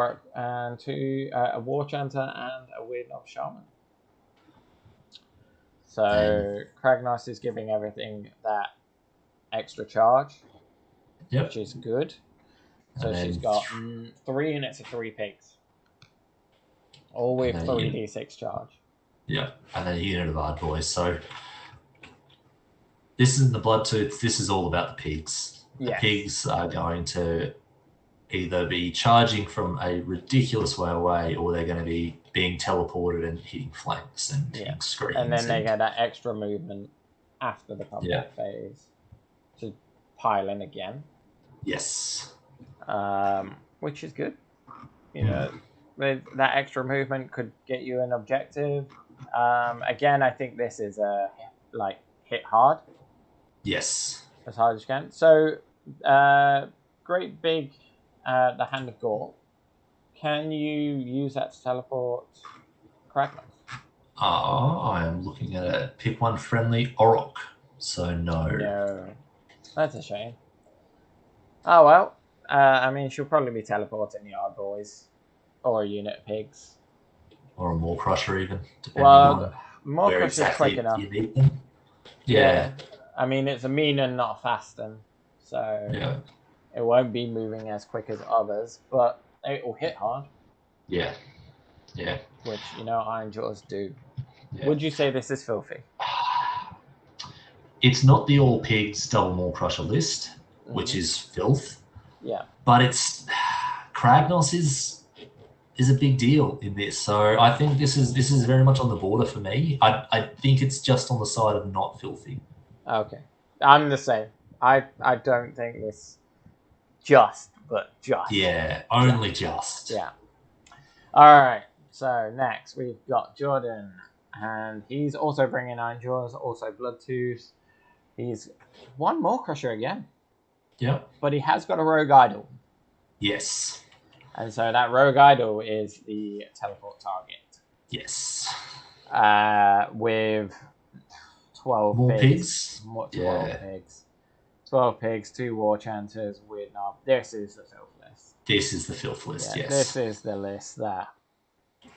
War Chanter and a Weird Knob Shaman. So Kragnos is giving everything that extra charge, which is good. So she's got 3 units of 3 pigs. All with 3d6 charge. Yeah, and then a unit of hard boys. So this isn't the Bloodtooth. This is all about the pigs. The pigs are going to either be charging from a ridiculous way away, or they're going to be being teleported and hitting flanks and hitting screens. And then they get that extra movement after the combat phase to pile in again. Yes. Which is good. You know, that extra movement could get you an objective. Again, I think this is hit hard. Yes. As hard as you can. So, great big, the Hand of Gore. Can you use that to teleport Kragnos? I am looking at it. Pick one friendly Orok. So no. No. That's a shame. Oh well. I mean, she'll probably be teleporting the Yard Boys. Or a unit of pigs. Or a Maw Crusher even. Depending on Maw Crusher's exactly quick enough. You need them. Yeah. I mean, it's a mean and not a fast one. So it won't be moving as quick as others, but it will hit hard. Yeah. Yeah. Which, Iron Jaws do. Yeah. Would you say this is filthy? It's not the all pigs double Maw Crusher list, which is filth. Yeah. But it's Kragnos is a big deal in this. So I think this is very much on the border for me. I think it's just on the side of not filthy. Okay. I'm the same. I don't think this just. Yeah, only just. Yeah. All right. So next we've got Jordan, and he's also bringing Iron Jaws, also Bloodtooth. He's one Maw Crusher again. Yep. But he has got a Rogue Idol. Yes. And so that Rogue Idol is the teleport target. Yes. With 12 more pigs. 12 pigs. 12 pigs, 2 War Chanters, Weird Knob. This is the filth list. This is the filth list, yes. This is the list that...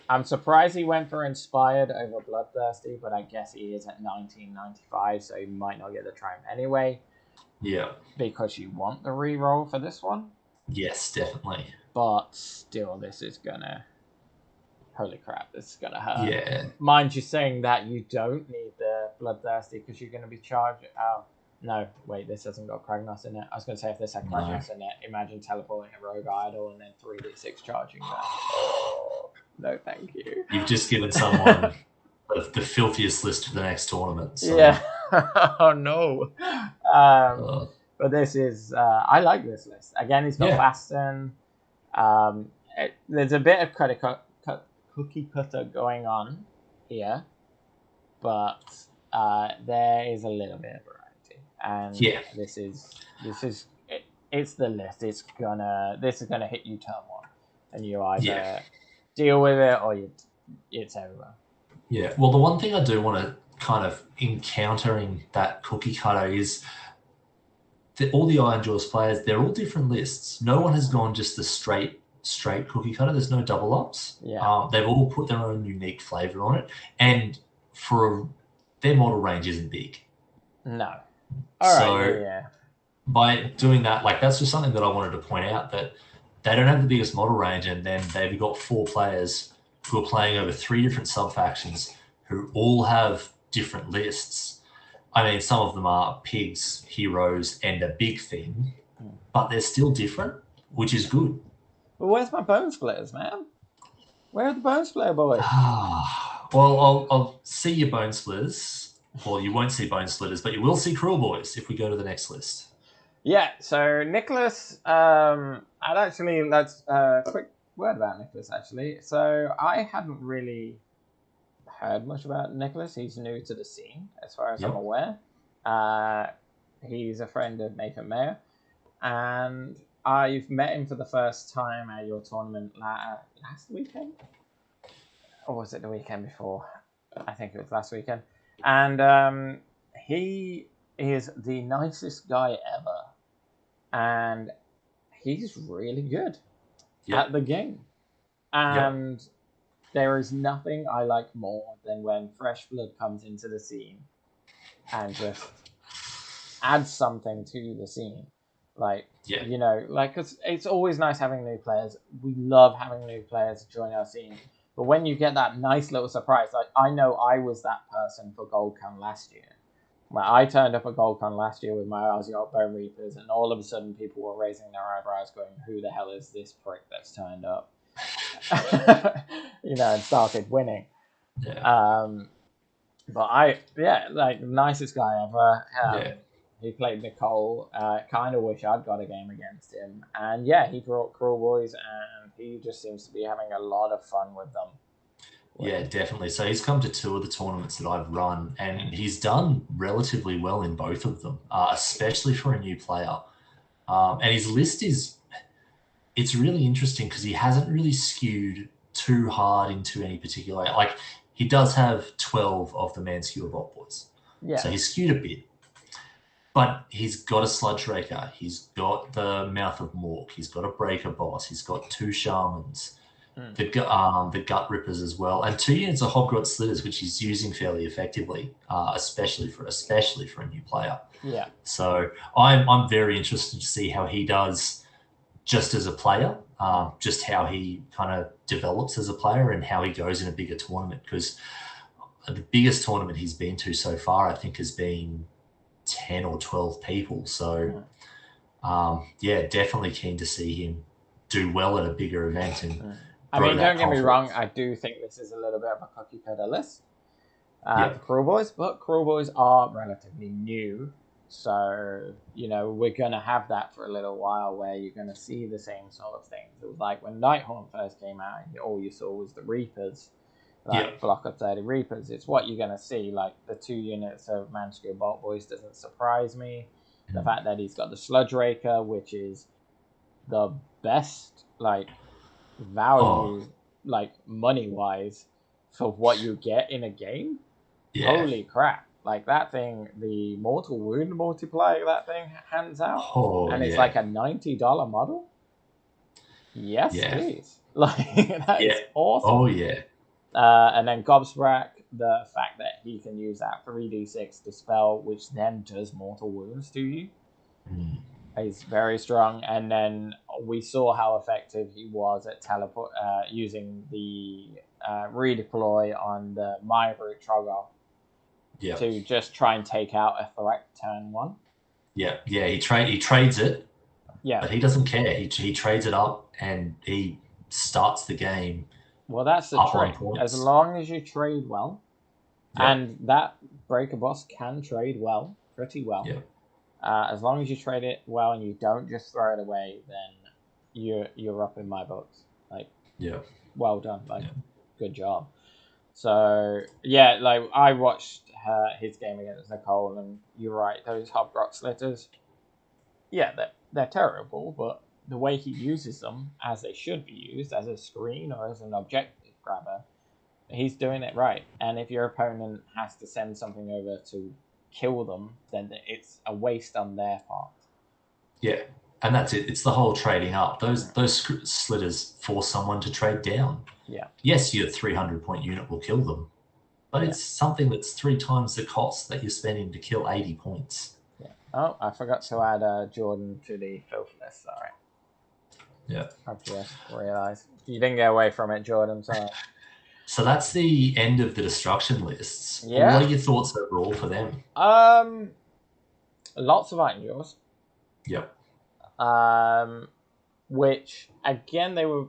I'm surprised he went for Inspired over Bloodthirsty, but I guess he is at 1995, so he might not get the triumph anyway. Yeah. Because you want the reroll for this one. Yes, definitely. But still, this is gonna... Holy crap, this is gonna hurt. Yeah. Mind you saying that you don't need the Bloodthirsty because you're gonna be charged... Oh, no, wait, this hasn't got Kragnos in it. I was gonna say if this had Kragnos in it, imagine teleporting a Rogue Idol and then 3d6 charging that. No, thank you. You've just given someone the filthiest list for the next tournament. So, yeah. Oh no. uh, But this is I like this list. Again, he's got yeah, Baston. There's a bit of cookie cutter going on here, but there is a little bit of variety, and yeah, it's the list. This is gonna hit you turn one, and you either yeah. deal with it or it's over. Yeah. Well, the one thing I do want to kind of encountering that cookie cutter is that all the Iron Jaws players, they're all different lists. No one has gone just the straight cookie cutter. There's no double ups. Yeah. They've all put their own unique flavor on it, and their model range isn't big. No. All right. Yeah. By doing that, like that's just something that I wanted to point out, that they don't have the biggest model range, and then they've got 4 players who are playing over 3 different sub factions who all have different lists. I mean, some of them are pigs, heroes, and a big thing, but they're still different, which is good. But where's my bone splitters, man? Where are the bone splitter boys? Well, I'll see your bone splitters. Well, you won't see bone splitters, but you will see cruel boys if we go to the next list. Yeah, so Nicholas, let's quick word about Nicholas, actually. So I hadn't really heard much about Nicholas. He's new to the scene, as far as I'm aware. He's a friend of Nathan Mayer, and I've met him for the first time at your tournament last weekend? Or was it the weekend before? I think it was last weekend. And he is the nicest guy ever. And he's really good at the game. And there is nothing I like more than when fresh blood comes into the scene and just adds something to the scene. Like, you know, like, cause it's always nice having new players. We love having new players join our scene. But when you get that nice little surprise, like, I know I was that person for GoldCon last year. Well, I turned up at GoldCon last year with my Aussie Bone Reapers, and all of a sudden people were raising their eyebrows going, who the hell is this prick that's turned up? You know, and started winning. But nicest guy ever. He played Nicole. Kind of wish I'd got a game against him. And yeah, he brought Cruel Boys, and he just seems to be having a lot of fun with them. Yeah, definitely. So he's come to 2 of the tournaments that I've run, and he's done relatively well in both of them, especially for a new player. And his list it's really interesting because he hasn't really skewed too hard into any particular, like he does have 12 of the Manskewer Bot Boys. Yeah. So he's skewed a bit. But he's got a Sludge Raker. He's got the Mouth of Mork. He's got a Breaker Boss. He's got 2 Shamans. The Gut Rippers as well, and 2 units of Hobgrot Slitters, which he's using fairly effectively, especially for a new player. Yeah. So I'm very interested to see how he does just as a player, just how he kind of develops as a player and how he goes in a bigger tournament. Because the biggest tournament he's been to so far, I think, has been 10 or 12 people. So definitely keen to see him do well at a bigger event and. I mean, don't get me wrong, I do think this is a little bit of a cookie cutter list for Cruel Boys, but Cruel Boys are relatively new. So, you know, we're going to have that for a little while where you're going to see the same sort of things. It was like when Nighthorn first came out, all you saw was the Reapers, block of 30 Reapers. It's what you're going to see. Like the 2 units of Manskewer Bot Boys doesn't surprise me. The fact that he's got the Sludge Raker, which is the best, like, value, like money wise, for what you get in a game. Holy crap. Like that thing, the Mortal Wound multiplier that thing hands out, and it's like a $90 model. Yes, please. Like that is awesome. Oh yeah. And then Gobsprack, the fact that he can use that 3d6 to spell, which then does mortal wounds to you. He's very strong, and then we saw how effective he was at teleport using the redeploy on the Myroot Troggoth to just try and take out a threat turn 1. He trades it, but he doesn't care. He trades it up and he starts the game Well, that's the up on trick. points. As long as you trade well, Yep. and that Breaker Boss can trade well, pretty well. Yep. As long as you trade it well and you don't just throw it away, then you're up in my books. Like, Yeah. well done. Like, good job. So yeah, like I watched his game against Nicole, and you're right. Those Hobgrot Slitters, yeah, they're terrible, but the way he uses them, as they should be used, as a screen or as an objective grabber, he's doing it right. And if your opponent has to send something over to kill them, then it's a waste on their part. Yeah, and that's it. It's the whole trading up. Those slitters force someone to trade down. Yeah. Yes, your 300-point unit will kill them, but it's something that's 3 times the cost that you're spending to kill 80 points. Yeah. Oh, I forgot to add Jordan to the filth list. Sorry. Yeah. I've just realised. You didn't get away from it, Jordan, sorry. So that's the end of the destruction lists. Yeah. What are your thoughts overall for them? Lots of item jaws. Yep. Which again they were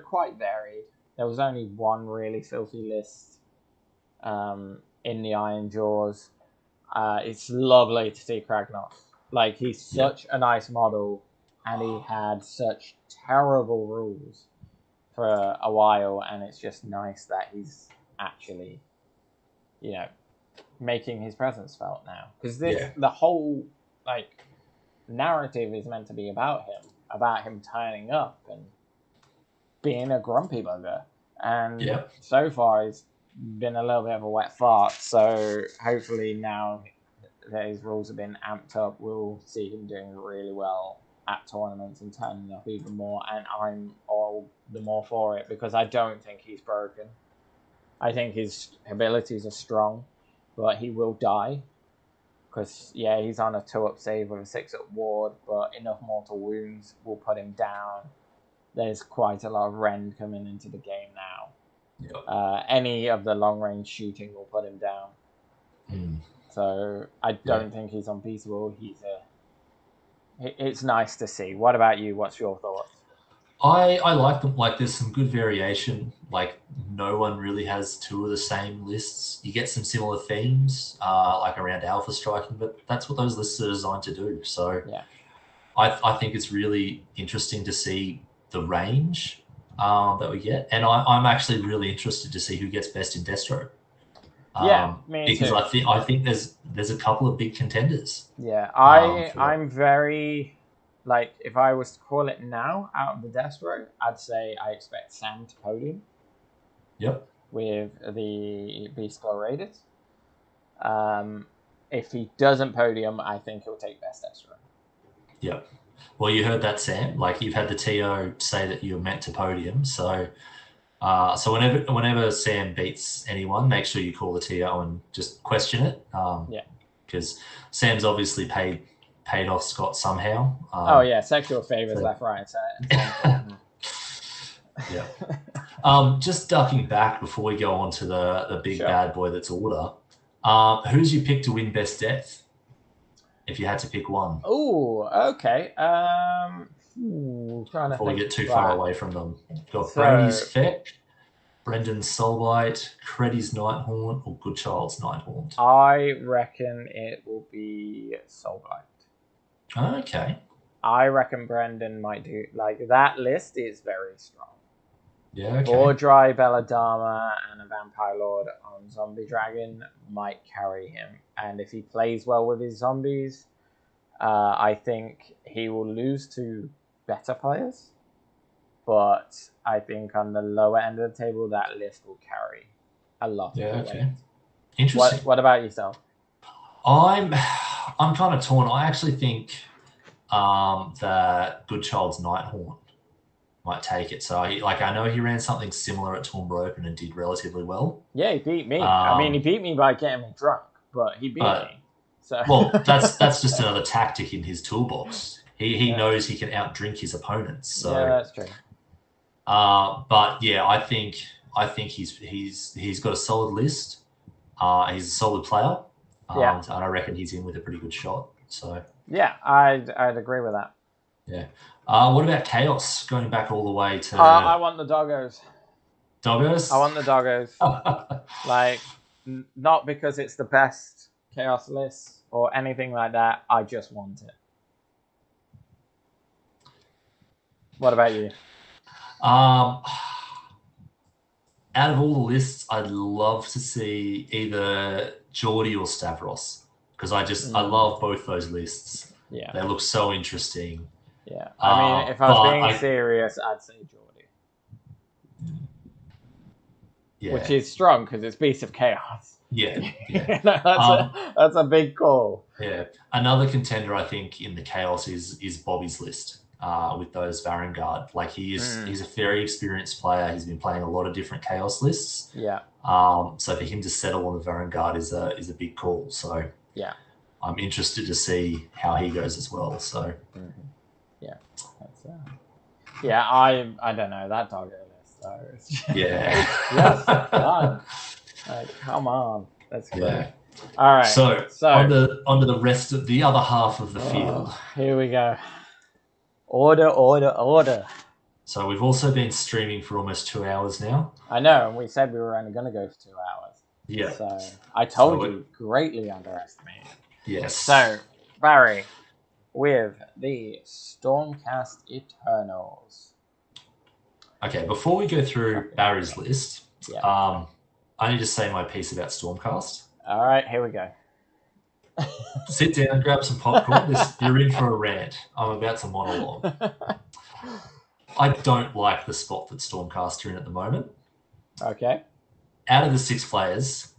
quite varied. There was only one really filthy list in the Iron Jaws. It's lovely to see Kragnos. Like, he's such a nice model, and he had such terrible rules for a while, and it's just nice that he's actually, making his presence felt now. Because the whole, narrative is meant to be about him turning up and being a grumpy bugger. And so far, he's been a little bit of a wet fart. So hopefully now that his rules have been amped up, we'll see him doing really well at tournaments and turning up even more. And I'm all the more for it, because I don't think he's broken. I think his abilities are strong, but he will die. Because, he's on a 2-up save with a 6-up ward, but enough mortal wounds will put him down. There's quite a lot of rend coming into the game now. Yep. Any of the long-range shooting will put him down. So I don't think he's unbeatable. It's nice to see. What about you? What's your thoughts? I like them. Like, there's some good variation. Like, no one really has 2 of the same lists. You get some similar themes, like around alpha striking, but that's what those lists are designed to do. So I think it's really interesting to see the range that we get. And I'm actually really interested to see who gets best in Destro. Me because too. I think there's a couple of big contenders. Yeah, I'm very... if I was to call it now, out of the Destro, I'd say I expect Sam to podium. Yep. With the Beastclaw Raiders. If he doesn't podium, I think he'll take best Destro. Yep. Well, you heard that, Sam. Like, you've had the TO say that you're meant to podium. So whenever Sam beats anyone, make sure you call the TO and just question it. Because Sam's obviously paid off Scott somehow. Sexual favors left, right, and center. Just ducking back before we go on to the big bad boy that's Order. Who's your pick to win Best Death? If you had to pick one. Oh, okay. Before we get too far away from them. We've got Brady's Feck, Brendan's Soulbite, Creddy's Nighthaunt, or Goodchild's Nighthaunt. I reckon it will be Soulbite. Okay. I reckon Brendan might do... that list is very strong. Yeah, okay. Bordry, Belladama, and a Vampire Lord on Zombie Dragon might carry him. And if he plays well with his zombies, I think he will lose to better players. But I think on the lower end of the table, that list will carry a lot of weight. Interesting. What about yourself? I'm kind of torn. I actually think that Goodchild's Nighthaunt might take it. So I know he ran something similar at Toowoomba Open and did relatively well. Yeah, he beat me. He beat me by getting me drunk, but he beat me. So well, that's just another tactic in his toolbox. He knows he can outdrink his opponents. So that's true. But yeah, I think he's got a solid list. He's a solid player. And I reckon he's in with a pretty good shot. So yeah, I'd agree with that. Yeah. What about Chaos, going back all the way to... I want the doggos. Doggos? I want the doggos. Like, not because it's the best chaos list or anything like that. I just want it. What about you? Out of all the lists, I'd love to see either Geordie or Stavros because I love both those lists. Yeah. They look so interesting. Yeah. I mean, if I was being serious, I'd say Geordie. Yeah. Which is strong because it's Beast of Chaos. Yeah. That's a big call. Yeah. Another contender, I think, in the Chaos is Bobby's list. With those Varangard, like he's a very experienced player. He's been playing a lot of different Chaos lists. Yeah. So for him to settle on the Varangard is a big call. So yeah, I'm interested to see how he goes as well. So yeah, that's yeah. I don't know that doggo list. So it's just, yes, fun. Like, come on, that's great. Yeah. All right. So onto the rest of the other half of the field. Here we go. Order. So we've also been streaming for almost 2 hours now. I know, and we said we were only going to go for 2 hours. Yeah. So I told you, greatly underestimated. Yes. So, Barry, with the Stormcast Eternals. Okay, before we go through Barry's list, I need to say my piece about Stormcast. All right, here we go. Sit down, grab some popcorn. You're in for a rant. I'm about to monologue. I don't like the spot that Stormcast are in at the moment. Okay. Out of the 6 players,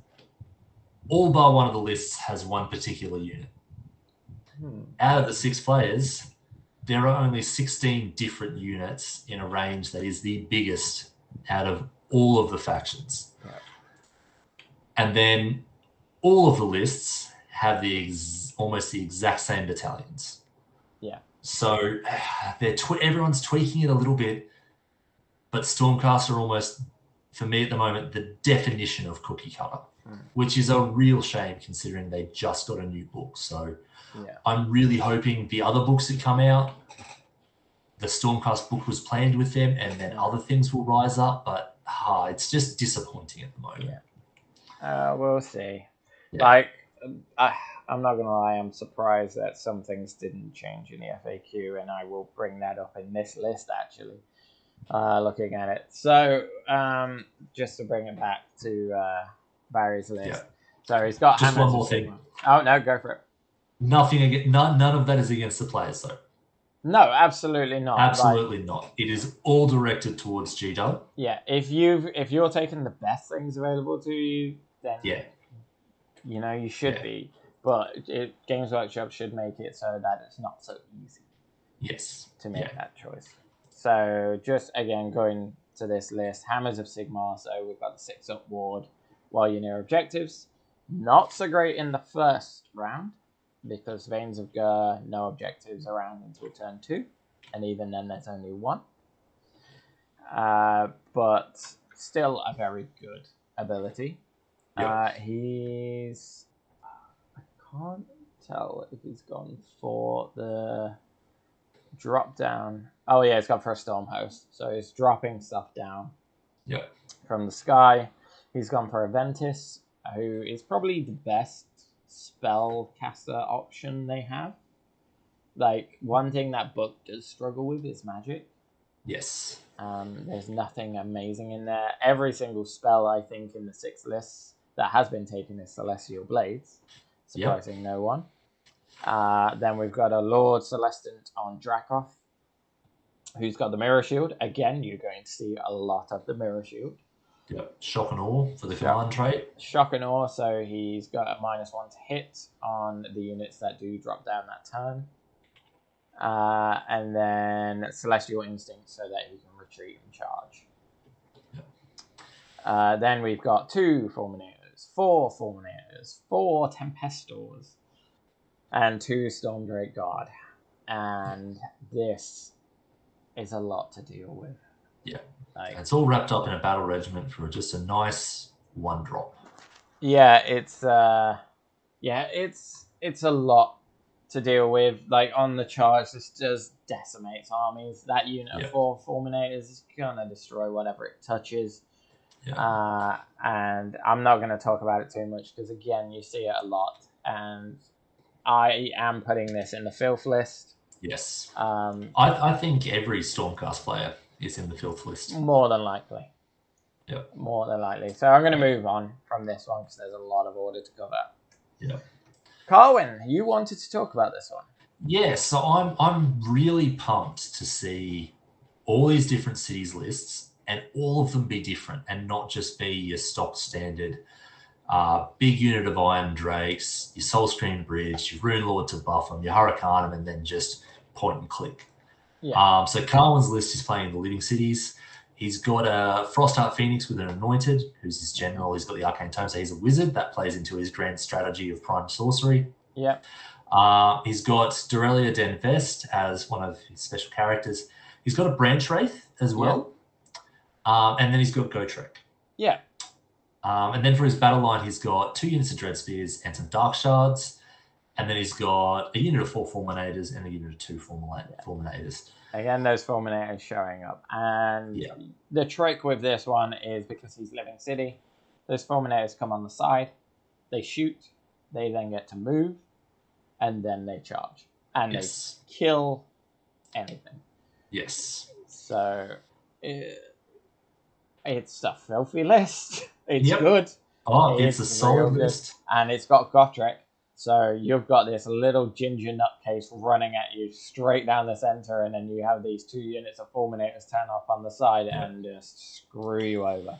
all bar one of the lists has one particular unit. Out of the 6 players, there are only 16 different units in a range that is the biggest out of all of the factions. Right. And then all of the lists have almost the exact same battalions. Yeah. So everyone's tweaking it a little bit, but Stormcast are almost, for me at the moment, the definition of cookie cutter, which is a real shame considering they just got a new book. So I'm really hoping the other books that come out, the Stormcast book was planned with them, and then other things will rise up, but it's just disappointing at the moment. Yeah. We'll see. Yeah. I'm not going to lie, I'm surprised that some things didn't change in the FAQ, and I will bring that up in this list, actually, looking at it. So, just to bring it back to Barry's list. Yeah. So, he's got... Just one more thing. Oh, no, go for it. None of that is against the players, though. No, absolutely not. Absolutely not. It is all directed towards GW. Yeah, if you're taking the best things available to you, then... Yeah. You should be, but Games Workshop should make it so that it's not so easy. Yes. To make that choice. So just again going to this list, Hammers of Sigmar. So we've got the 6-up ward while you're near objectives. Not so great in the first round because Veins of Gur, no objectives around until turn 2, and even then there's only 1. But still a very good ability. I can't tell if he's gone for the drop down. Oh yeah, he's gone for a Storm Host. So he's dropping stuff down from the sky. He's gone for a Ventus, who is probably the best spellcaster option they have. Like, one thing that book does struggle with is magic. Yes. There's nothing amazing in there. Every single spell, I think, in the 6 lists that has been taken is Celestial Blades. Surprising no one. Then we've got a Lord Celestant on Dracoth, who's got the Mirror Shield. Again, you're going to see a lot of the Mirror Shield. Yep. Shock and Awe for the command trait. Shock and Awe, so he's got a -1 to hit on the units that do drop down that turn. And then Celestial Instinct so that he can retreat and charge. Yep. Then we've got 2 Fulminators, 4 Fulminators, 4 Tempestors, and 2 Stormdrake Guard. And this is a lot to deal with. Yeah. It's all wrapped up in a battle regiment for just a nice 1 drop. Yeah, it's a lot to deal with. Like, on the charge, this just decimates armies. That unit of 4 Fulminators is gonna destroy whatever it touches. And I'm not going to talk about it too much because, again, you see it a lot. And I am putting this in the filth list. Yes. I think every Stormcast player is in the filth list. More than likely. Yep. More than likely. So I'm going to move on from this one because there's a lot of order to cover. Yeah. Carwin, you wanted to talk about this one. Yeah, so I'm really pumped to see all these different cities lists and all of them be different and not just be your stock standard big unit of Iron Drakes, your Soul Screen Bridge, your Rune Lord to buff them, your Hurricanum, and then just point and click. Yeah. So Carwin's list is playing the Living Cities. He's got a Frostheart Phoenix with an Anointed, who's his general. He's got the Arcane Tome, so he's a wizard. That plays into his grand strategy of Prime Sorcery. Yeah. He's got Dorelia Den Vest as one of his special characters. He's got a Branch Wraith as well. Yeah. And then he's got Gotrek. Yeah. And then for his battle line, he's got 2 units of Dread Spears and some Dark Shards. And then he's got a unit of 4 Fulminators and a unit of 2 Fulminators. Again, those Fulminators showing up. And the trick with this one is because he's Living City, those Fulminators come on the side, they shoot, they then get to move, and then they charge. And they kill anything. Yes. So it's a filthy list. It's good. Oh, it's a solid list. And it's got Gotrek. So you've got this little ginger nutcase running at you straight down the center, and then you have these 2 units of Fulminators turn up on the side and just screw you over.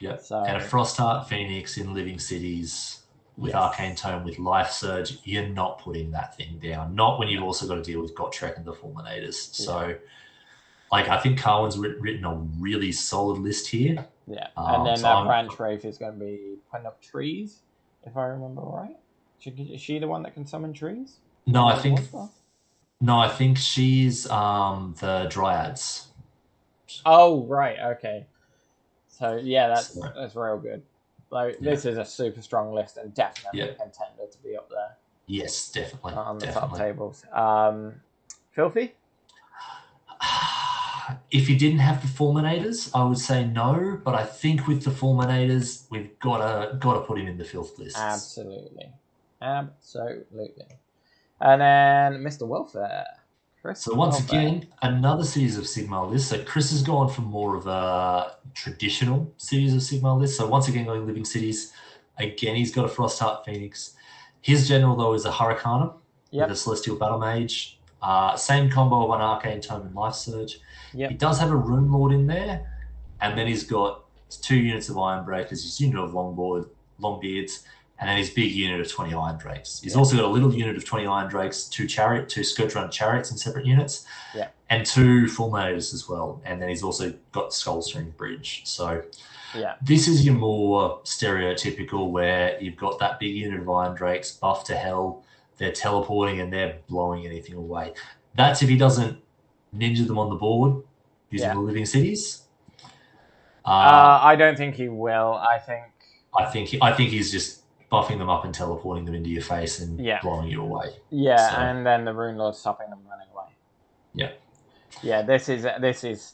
Yep. So, and a Frostheart Phoenix in Living Cities with Arcane Tome with Life Surge. You're not putting that thing down. Not when you've also got to deal with Gotrek and the Fulminators. So, I think Carwin's written a really solid list here. Yeah. And then that Branch Wraith is going to be putting up trees, if I remember right. Is she the one that can summon trees? No, I think she's the Dryads. Oh, right, okay. So that's real good. This is a super strong list and definitely a contender to be up there. Yes, definitely. On the top tables. Filthy? If you didn't have the Fulminators, I would say no, but I think with the Fulminators, we've got to put him in the filth lists. Absolutely. And then Mr. Welfare. Chris. So once again, another Cities of Sigmar list. So Chris has gone for more of a traditional Cities of Sigmar list. So once again, going Living Cities. Again, he's got a Frostheart Phoenix. His general, though, is a Hurricanum with a Celestial Battle Mage. Same combo of an Arcane Tome and Life Surge. He does have a Rune Lord in there. And then he's got 2 units of Iron Breakers, his unit of Longbeards, and then his big unit of 20 Iron Drakes. He's also got a little unit of 20 Iron Drakes, 2 Scourge Run Chariots in separate units, and 2 Fulminators as well. And then he's also got Skull String Bridge. So this is your more stereotypical where you've got that big unit of Iron Drakes buffed to hell. They're teleporting and they're blowing anything away. That's if he doesn't ninja them on the board using the Living Cities. I don't think he will. I think he's just buffing them up and teleporting them into your face and blowing you away. And then the Rune Lord stopping them running away.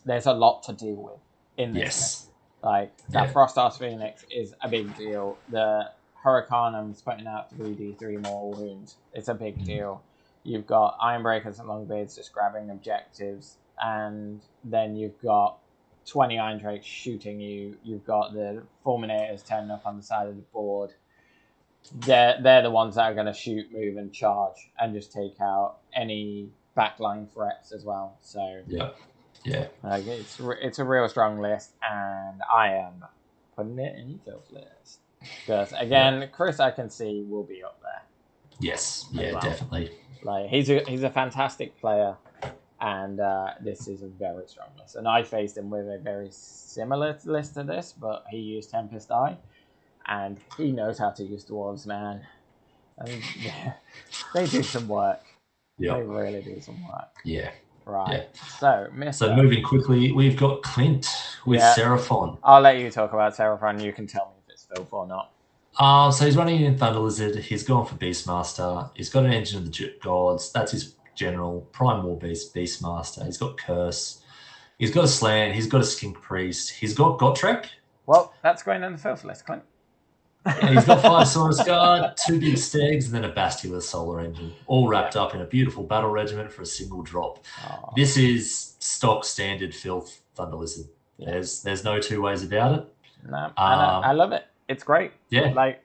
There's a lot to deal with in this. That Frostheart Phoenix is a big deal. The Hurricanum's putting out 3d3 more wounds. It's a big deal. You've got Ironbreakers and Longbeards just grabbing objectives, and then you've got 20 Iron Drakes shooting you. You've got the Fulminators turning up on the side of the board. They're the ones that are going to shoot, move, and charge, and just take out any backline threats as well. So it's a real strong list, and I am putting it in the filth list because again, Chris, I can see will be up there. Yes, definitely. He's a fantastic player, and this is a very strong list. And I faced him with a very similar list to this, but he used Tempest Eye. And he knows how to use dwarves, man. And they do some work. They really do some work. Right. So moving quickly, we've got Clint with Seraphon. I'll let you talk about Seraphon. You can tell me if it's filth or not. So he's running in Thunder Lizard. He's gone for Beastmaster. He's got an Engine of the Gods. That's his general. Prime War Beast, Beastmaster. He's got Curse. He's got a Slant. He's got a Skink Priest. He's got Gotrek. Well, that's going on the filth list, Clint. Yeah, he's got 5 Saurus Guard, 2 big Stegs, and then a Basti with a solar engine, all wrapped up in a beautiful battle regiment for a single drop. Oh, This is stock standard filth Thunder Lizard. There's no two ways about it. No, and I love it. It's great. Yeah. Like,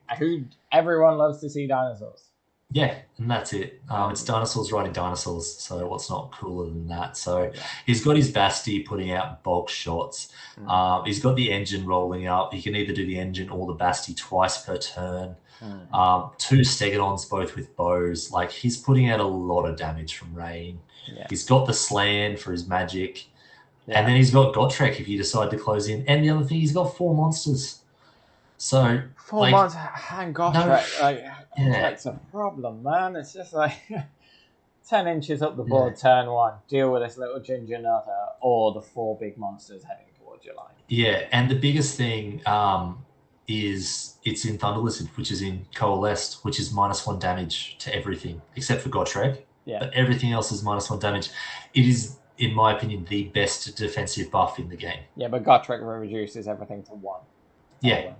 everyone loves to see dinosaurs. Yeah, and that's it. It's dinosaurs riding dinosaurs, so what's not cooler than that? So he's got his Basti putting out bulk shots. He's got the engine rolling up. He can either do the engine or the Basti twice per turn. 2 Stegodons, both with bows. Like, he's putting out a lot of damage from rain. Yeah. He's got the Slan for his magic. Yeah. And then he's got Gotrek if you decide to close in. And the other thing, he's got 4 monsters. So 4 months and Gotrek, that's a problem, man. It's just like 10 inches up the board, turn 1. Deal with this little ginger nutter or the 4 big monsters heading towards your line. Yeah, and the biggest thing is it's in Thunder Lizard, which is in Coalesced, which is -1 damage to everything except for Gotrek. Yeah. But everything else is -1 damage. It is, in my opinion, the best defensive buff in the game. Yeah, but Gotrek reduces everything to 1. Yeah.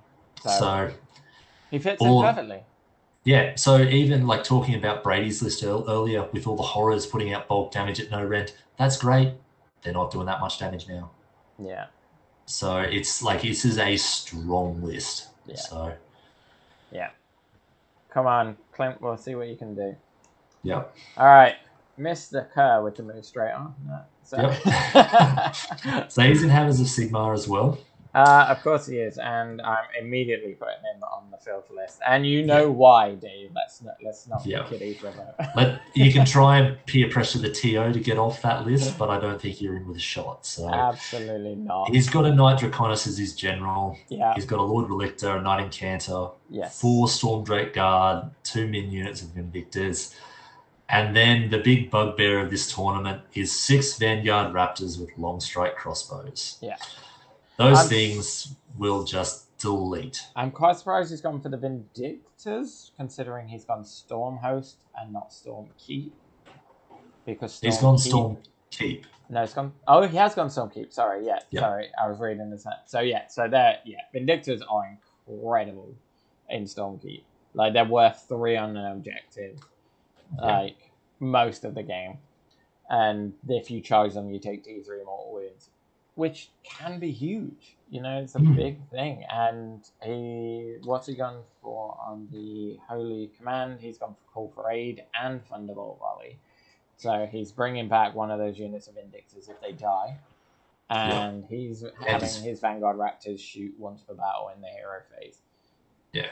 So he fits in perfectly. Yeah, so even like talking about Brady's list earlier with all the horrors putting out bulk damage at no rent, that's great. They're not doing that much damage now. Yeah. So it's like, this is a strong list. Yeah. So. Yeah. Come on, Clint, we'll see what you can do. Yeah. All right. Mr. Kerr with the move straight on. So he's in Hammers of Sigmar as well. Of course he is, and I'm immediately putting him on the filth list. And you know why, Dave. Let's not be kiddies with it. You can try and peer pressure the TO to get off that list, but I don't think you're in with a shot. So absolutely not. He's got a Knight Draconis as his general. Yeah. He's got a Lord Relictor, a Knight Incanter, yes. 4 Stormdrake Guard, 2 min units of Vindictors. And then the big bugbear of this tournament is 6 Vanguard Raptors with long strike crossbows. Yeah. Those things will just delete. I'm quite surprised he's gone for the Vindictors, considering he's gone Storm Host and not Storm Keep. Because he's gone Storm Keep. No, he's gone. Oh, he has gone Storm Keep. Sorry, sorry, I was reading this. So Vindictors are incredible in Storm Keep. Like, they're worth 3 on an objective, like most of the game. And if you charge them, you take D3 mortal wounds, which can be huge. You know, it's a big thing. And what's he gone for on the Holy Command? He's gone for Call for Aid and Thunderbolt Volley. So he's bringing back one of those units of Vindictors if they die. And he's having his Vanguard Raptors shoot once per battle in the hero phase. Yeah.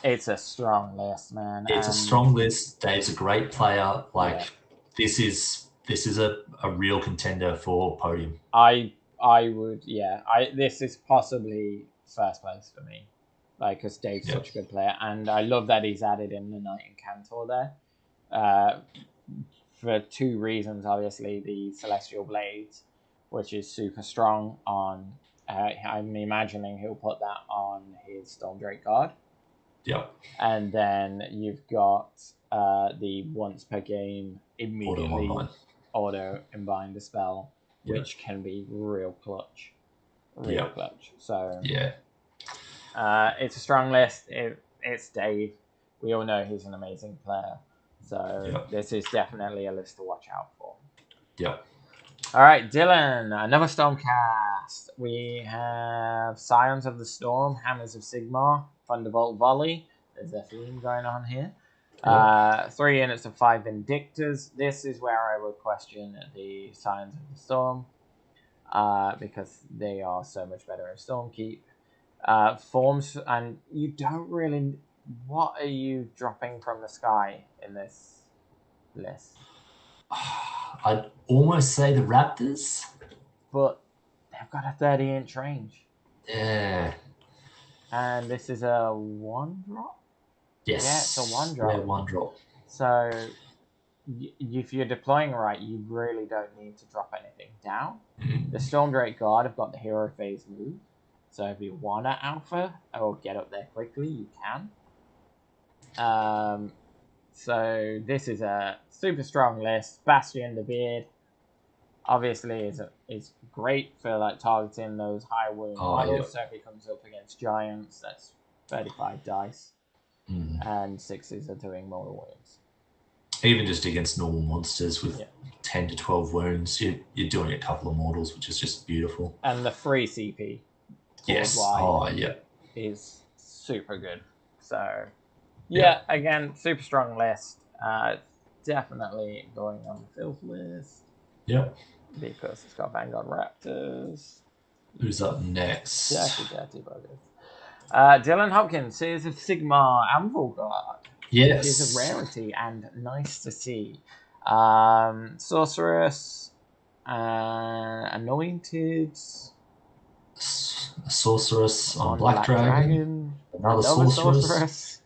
It's a strong list, man. It's a strong list. Dave's a great player. This is a real contender for podium. I would, this is possibly first place for me, like, because Dave's such a good player, and I love that he's added in the Knight Incantor there, for 2 reasons. Obviously, the Celestial Blades, which is super strong on. I'm imagining he'll put that on his Stormdrake Guard. Yep. And then you've got the once per game immediately auto imbind the spell, which can be real clutch. Real clutch. So it's a strong list. It's Dave. We all know he's an amazing player. So this is definitely a list to watch out for. Yep. All right, Dylan, another Stormcast. We have Scions of the Storm, Hammers of Sigmar, Thunderbolt Volley. There's a theme going on here. 3 units of 5 Vindictors. This is where I would question the Scions of the Storm, because they are so much better in Stormkeep. Forms, and you don't really... What are you dropping from the sky in this list? I'd almost say the Raptors. But they've got a 30-inch range. Yeah. And this is a 1-drop? Yes. Yeah, it's a 1-drop. Yeah, 1-drop. So if you're deploying right, you really don't need to drop anything down. The Stormdrake Guard have got the hero phase move. So if you want to alpha or get up there quickly, you can. So this is a super strong list. Bastion the Beard. obviously is great for like targeting those high wound models. Yeah. So if he comes up against giants, that's 35 dice, and 6s are doing more wounds. Even just against normal monsters with 10 to 12 wounds, you're doing a couple of mortals, which is just beautiful. And the free CP, yes, is super good. So again, super strong list. Definitely going on the Phil's list. Yep. Because it's got Vanguard Raptors. Who's up next? Dirty buggers. Dylan Hopkins is a Sigmar Anvil Guard. Yes. Which is a rarity and nice to see. Sorceress, Anointed. Sorceress on Black Dragon. Another sorceress.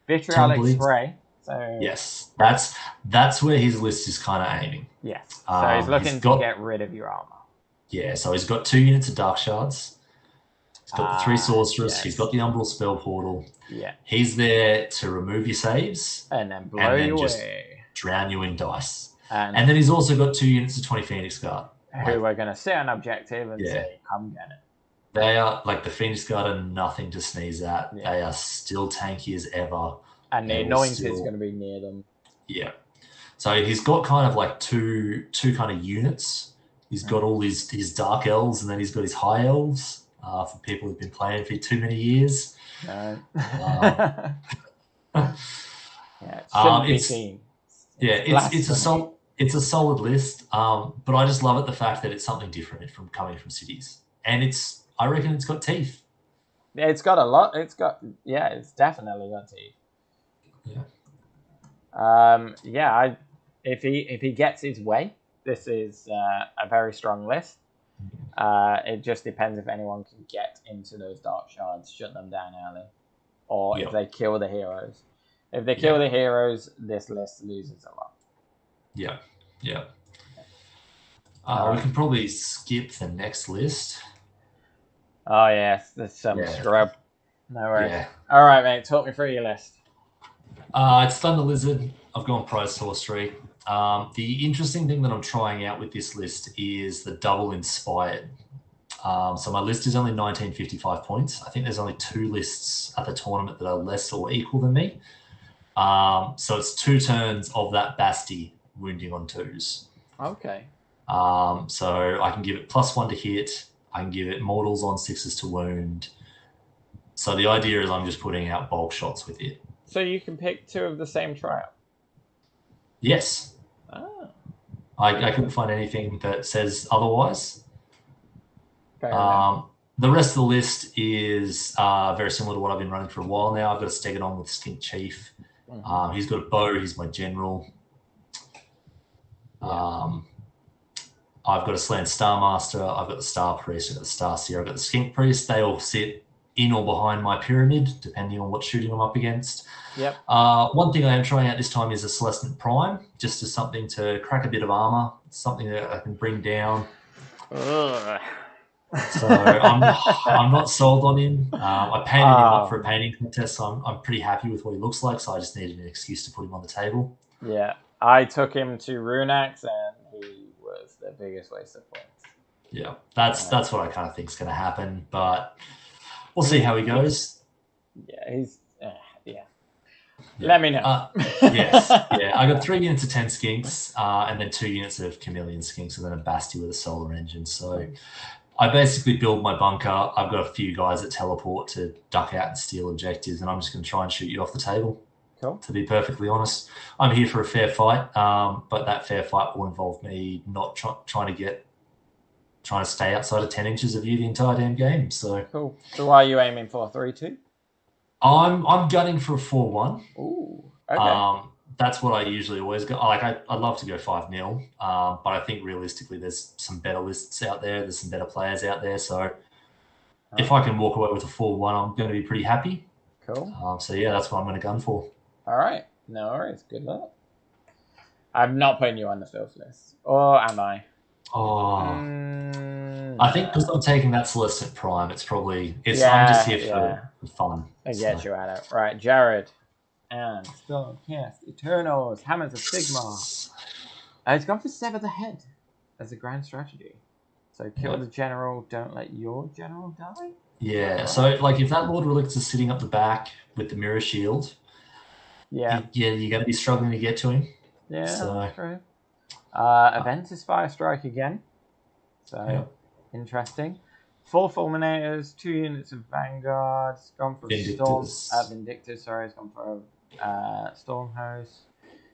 Vitriolic Spray. So yes, that's where his list is kind of aiming. Yes. So he's looking to get rid of your armor. Yeah, so he's got 2 units of Dark Shards. He's got the 3 Sorceress. Yes. He's got the Umbral Spell Portal. Yeah. He's there to remove your saves. And then blow you away. Drown you in dice. And then he's also got 2 units of 20 Phoenix Guard. Who are going to sit on objective and say, come get it. They are, like, the Phoenix Guard are nothing to sneeze at. Yeah. They are still tanky as ever. And the Anointed is going to be near them. Yeah. So he's got kind of like two kind of units. He's got all his Dark Elves, and then he's got his High Elves for people who've been playing for too many years. No. It's a solid list, but I just love it, the fact that it's something different from coming from cities, and I reckon it's got teeth. Yeah, it's got a lot. It's definitely got teeth. Yeah. If he gets his way, this is a very strong list. It just depends if anyone can get into those Dark Shards, shut them down early, or if they kill the heroes. If they kill the heroes, this list loses a lot. Yeah. We can probably skip the next list. Oh yes, there's some scrub. No worries. Yeah. All right, mate. Talk me through your list. It's Thunder Lizard. I've gone Prize Sorcery. The interesting thing that I'm trying out with this list is the double inspired. So my list is only 1955 points. I think there's only 2 lists at the tournament that are less or equal than me. So it's 2 turns of that Basti wounding on 2s. Okay. So I can give it +1 to hit. I can give it mortals on 6s to wound. So the idea is I'm just putting out bulk shots with it. So you can pick 2 of the same trial? Yes. Oh. I couldn't find anything that says otherwise. The rest of the list is very similar to what I've been running for a while now. I've got a Stegodon with Skink Chief. Mm-hmm. He's got a bow. He's my general. I've got a Slant Star Master. I've got the Star Priest. I've got the Star Seer. I've got the Skink Priest. They all sit in or behind my pyramid, depending on what shooting I'm up against. Yep. One thing I am trying out this time is a Celestant Prime, just as something to crack a bit of armor, something that I can bring down. Ugh. So I'm not sold on him. I painted him up for a painting contest, so I'm pretty happy with what he looks like. So I just needed an excuse to put him on the table. Yeah, I took him to Runax, and he was the biggest waste of points. Yeah, that's what I kind of think is going to happen, but we'll see how he goes. Yeah, he's Let me know. Yes, I got 3 units of 10 skinks, and then 2 units of chameleon skinks, and then a Basti with a solar engine. So I basically build my bunker. I've got a few guys that teleport to duck out and steal objectives, and I'm just going to try and shoot you off the table. Cool. To be perfectly honest, I'm here for a fair fight, but that fair fight will involve me not trying to stay outside of 10 inches of you the entire damn game. So cool. So why are you aiming for 3-2? I'm gunning for a 4-1. Ooh. Okay. That's what I usually always go. I'd love to go 5-0, but I think realistically there's some better lists out there. There's some better players out there. So if I can walk away with a 4-1, I'm going to be pretty happy. Cool. So that's what I'm going to gun for. All right. No worries. Good luck. I'm not putting you on the filth list. Or am I? I think because I'm taking that Celestant Prime, I'm just here for fun. I get you at it. Right, Jared. And still cast Eternals, Hammers of Sigmar. He's gone for Sever the Head as a grand strategy. So kill the general, don't let your general die? Yeah, Right. so like if that Lord Relicts is sitting up the back with the mirror shield, yeah, you're going to be struggling to get to him. Yeah, So, that's true. Aventus Fire Strike again. So, interesting. 4 Fulminators, 2 units of Vanguard. It's gone for Vindictors, sorry. It's gone for Storm Host.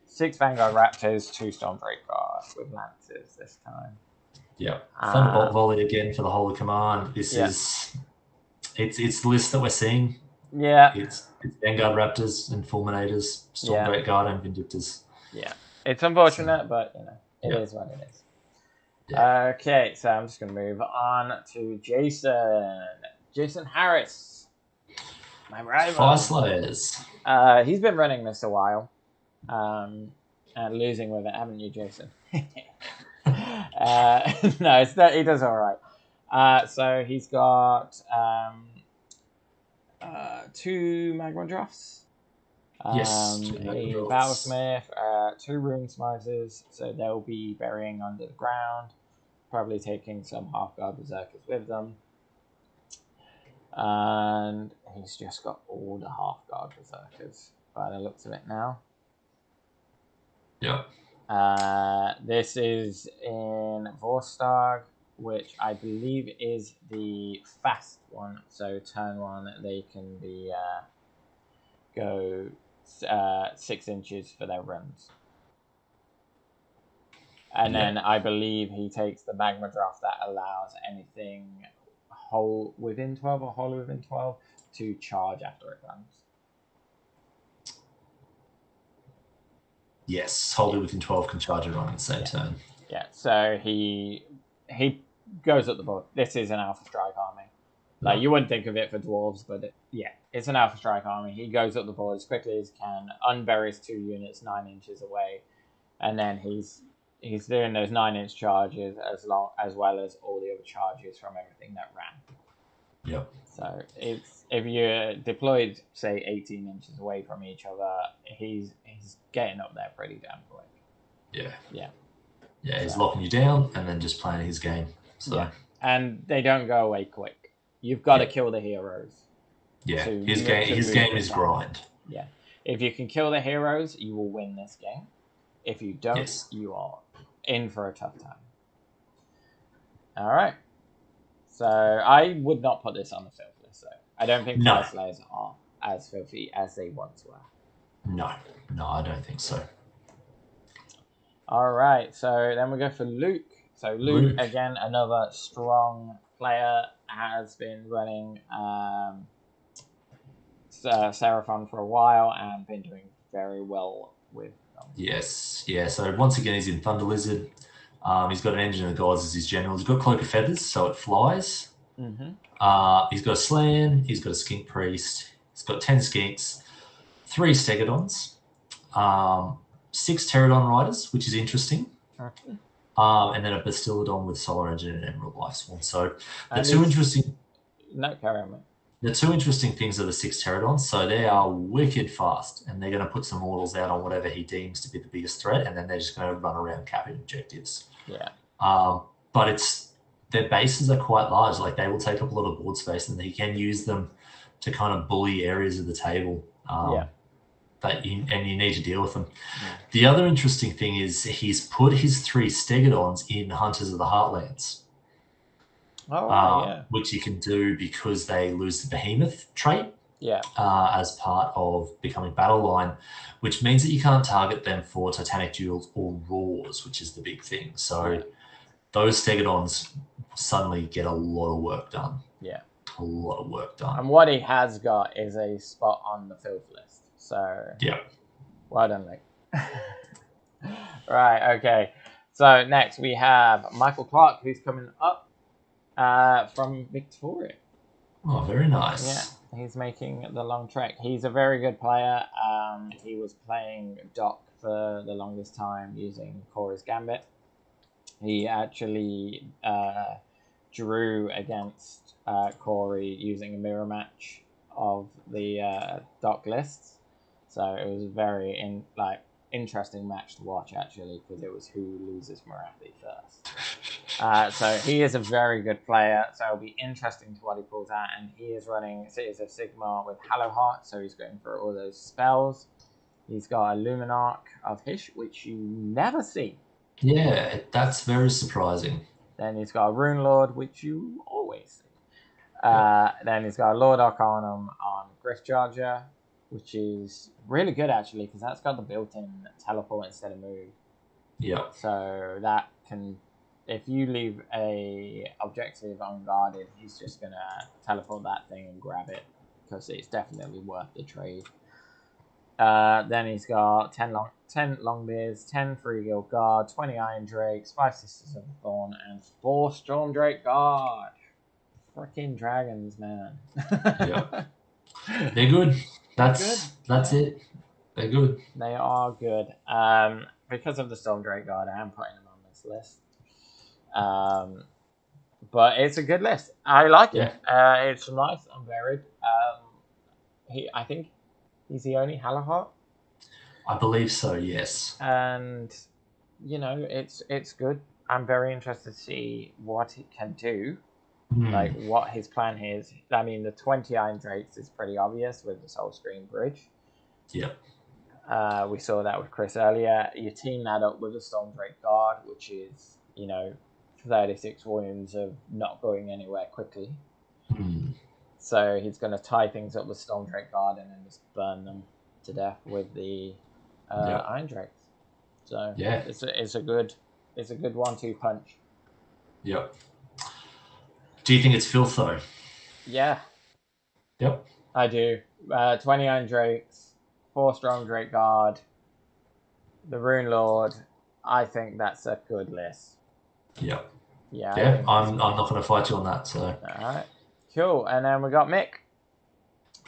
6 Vanguard Raptors, 2 Stormbreaker with Lancers this time. Yeah. Thunderbolt Volley again for the Holy Command. This is... It's the list that we're seeing. Yeah. It's Vanguard Raptors and Fulminators, Stormbreaker Guard and Vindictors. Yeah. It's unfortunate, but, you know, it is what it is. Yeah. Okay, so I'm just going to move on to Jason. Jason Harris. My rival. Fire Slayers. He's been running this a while. And losing with it, haven't you, Jason? No, he does all right. So he's got 2 Magma Drafts. Yes, a Battlesmith, 2 Rune Smiters, so they'll be burying under the ground, probably taking some half-guard berserkers with them. And he's just got all the half-guard berserkers by the looks of it now. Yeah. This is in Vorstag, which I believe is the fast one. So turn 1, they can be go 6 inches for their runs. And then I believe he takes the Magma Draft that allows anything whole within 12 or wholly within 12 to charge after it runs. Yes, wholly within 12 can charge and run in the same turn. Yeah, so he goes up the board. This is an Alpha Strike army. Like, you wouldn't think of it for dwarves, but it's an Alpha Strike army. He goes up the board as quickly as he can, unburies 2 units 9 inches away, and then he's doing those 9-inch charges as well as all the other charges from everything that ran. Yep. So if you're deployed, say 18 inches away from each other, he's getting up there pretty damn quick. Yeah, he's locking you down and then just playing his game. So and they don't go away quick. You've got to kill the heroes. Yeah, his game is grind. Yeah, if you can kill the heroes, you will win this game. If you don't, you are in for a tough time. All right. So I would not put this on the filth list, though. I don't think Fire Slayers are as filthy as they once were. No, I don't think so. All right. So then we go for Luke. So Luke, again, another strong player, has been running Seraphon for a while and been doing very well with them. Yes, yeah. So once again, he's in Thunder Lizard. He's got an Engine of the Gods as his general. He's got Cloak of Feathers, so it flies. Mm-hmm. He's got a Slan. He's got a Skink Priest. He's got 10 Skinks, 3 Stegodons, 6 Pterodon Riders, which is interesting. Okay. And then a Bastillodon with Solar Engine and Emerald Lifesworn. So the two interesting... No, carry on, mate. The 2 interesting things are the 6 Pterodons. So they are wicked fast, and they're going to put some mortals out on whatever he deems to be the biggest threat, and then they're just going to run around capping objectives. Yeah. But their bases are quite large. Like, they will take up a lot of board space, and he can use them to kind of bully areas of the table. And you need to deal with them. Yeah. The other interesting thing is he's put his 3 Stegodons in Hunters of the Heartlands. Which you can do because they lose the Behemoth trait as part of becoming Battle Line, which means that you can't target them for Titanic Duels or Roars, which is the big thing. So those Stegodons suddenly get a lot of work done. Yeah. A lot of work done. And what he has got is a spot on the filth list. So well done, Nick. Right, okay. So next we have Michael Clark, who's coming up from Victoria. Oh, very nice. Yeah, he's making the long trek. He's a very good player. He was playing Doc for the longest time using Corey's Gambit. He actually drew against Corey using a mirror match of the Doc lists. So it was very interesting match to watch, actually, because it was who loses Marathi first. So he is a very good player, so it'll be interesting to what he pulls out. And he is running Cities of Sigmar with Hallow Heart, so he's going for all those spells. He's got a Luminarch of Hish, which you never see. Yeah, that's very surprising. Then he's got a Rune Lord, which you always see. Then he's got a Lord Arcanum on Griff Charger, which is really good, actually, because that's got the built-in teleport instead of move. Yeah. So that can, if you leave a objective unguarded, he's just going to teleport that thing and grab it, because it's definitely worth the trade. Then he's got 10 Longbeards, 10 Free Guild Guard, 20 Iron Drakes, 5 Sisters of the Thorn, and 4 Storm Drake Guard. Freaking dragons, man. Yeah. They're good. That's it. They're good. They are good. Because of the Storm Drake Guard, I am putting them on this list. But it's a good list. I like it. It's nice and varied. I think he's the only Hallowheart. I believe so, yes. And, you know, it's good. I'm very interested to see what it can do. Like, what his plan is. I mean, the 20 Iron Drakes is pretty obvious with the Soul Screen Bridge. Yep. We saw that with Chris earlier. You team that up with a Storm Drake Guard, which is, 36 wounds of not going anywhere quickly. So he's going to tie things up with Storm Drake Guard and then just burn them to death with the Iron Drakes. So it's a good 1-2 punch. Yep. Do you think it's filth though? Yeah. Yep. I do. 20 Iron Drakes, 4 Storm Drake Guard, the Rune Lord. I think that's a good list. Yep. Yeah. I'm not going to fight you on that. So. All right. Cool. And then we got Mick.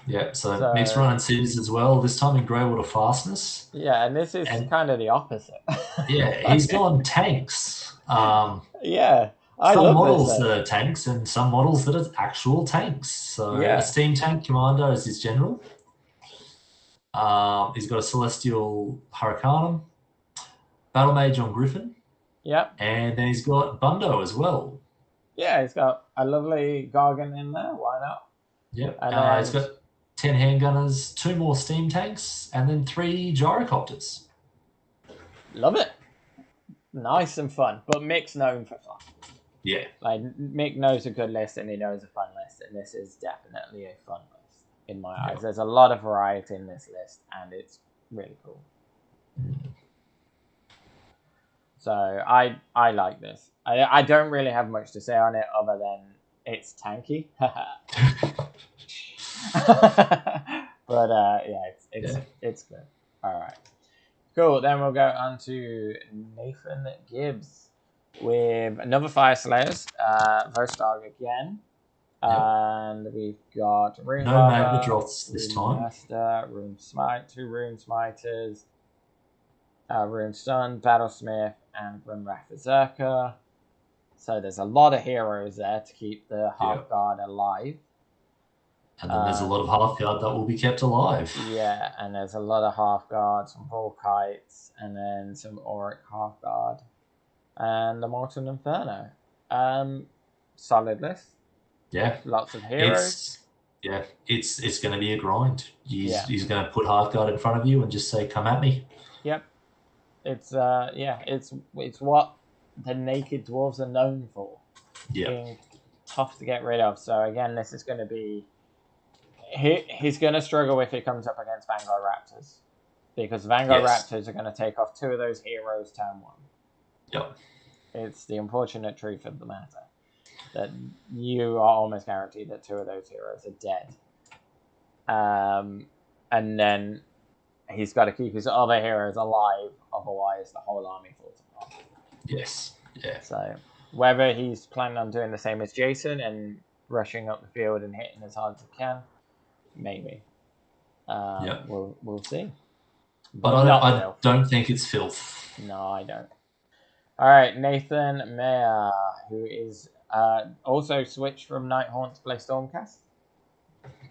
Yeah. So Mick's running cities as well. This time in Greywater Fastness. Yeah, and this is kind of the opposite. Yeah, he's gone tanks. Yeah. Some models that are tanks and some models that are actual tanks. So a Steam Tank Commander is his general. He's got a Celestial Hurricanum, Battle Mage on Griffin. Yep. And then he's got Bundo as well. Yeah, he's got a lovely Gargan in there. Why not? Yep. And he's got 10 handgunners, 2 more steam tanks, and then 3 gyrocopters. Love it. Nice and fun. But Mick's known for fun. Yeah. Like, Mick knows a good list and he knows a fun list, and this is definitely a fun list in my eyes. There's a lot of variety in this list, and it's really cool. So I like this. I don't really have much to say on it other than it's tanky. But it's good. All right. Cool. Then we'll go on to Nathan Gibbs with another Fire Slayers, Vostog again. And we've got Rune No Magna Droths this time. Master, Rune Smite, 2 Rune Smiters, Rune Stun, Battlesmith, and Grimwrath Berserker. So there's a lot of heroes there to keep the half guard alive. And then there's a lot of half guard that will be kept alive. Yeah, and there's a lot of half guard, some Volkites, and then some Auric half guard, and the Molten Inferno. Solid list. Yeah. Lots of heroes. It's going to be a grind. He's going to put half guard in front of you and just say, "Come at me." Yep. It's what the naked dwarves are known for. Yeah. Being tough to get rid of. So again, this is going to be. He's going to struggle if he comes up against Vanguard Raptors, because Vanguard Raptors are going to take off 2 of those heroes turn 1. Yep. It's the unfortunate truth of the matter that you are almost guaranteed that 2 of those heroes are dead. And then he's got to keep his other heroes alive, otherwise the whole army falls apart. Yes. Yeah. So whether he's planning on doing the same as Jason and rushing up the field and hitting as hard as he can, maybe. We'll see. But I don't think it's filth. No, I don't. All right, Nathan Mayer, who is also switched from Nighthaunt to play Stormcast.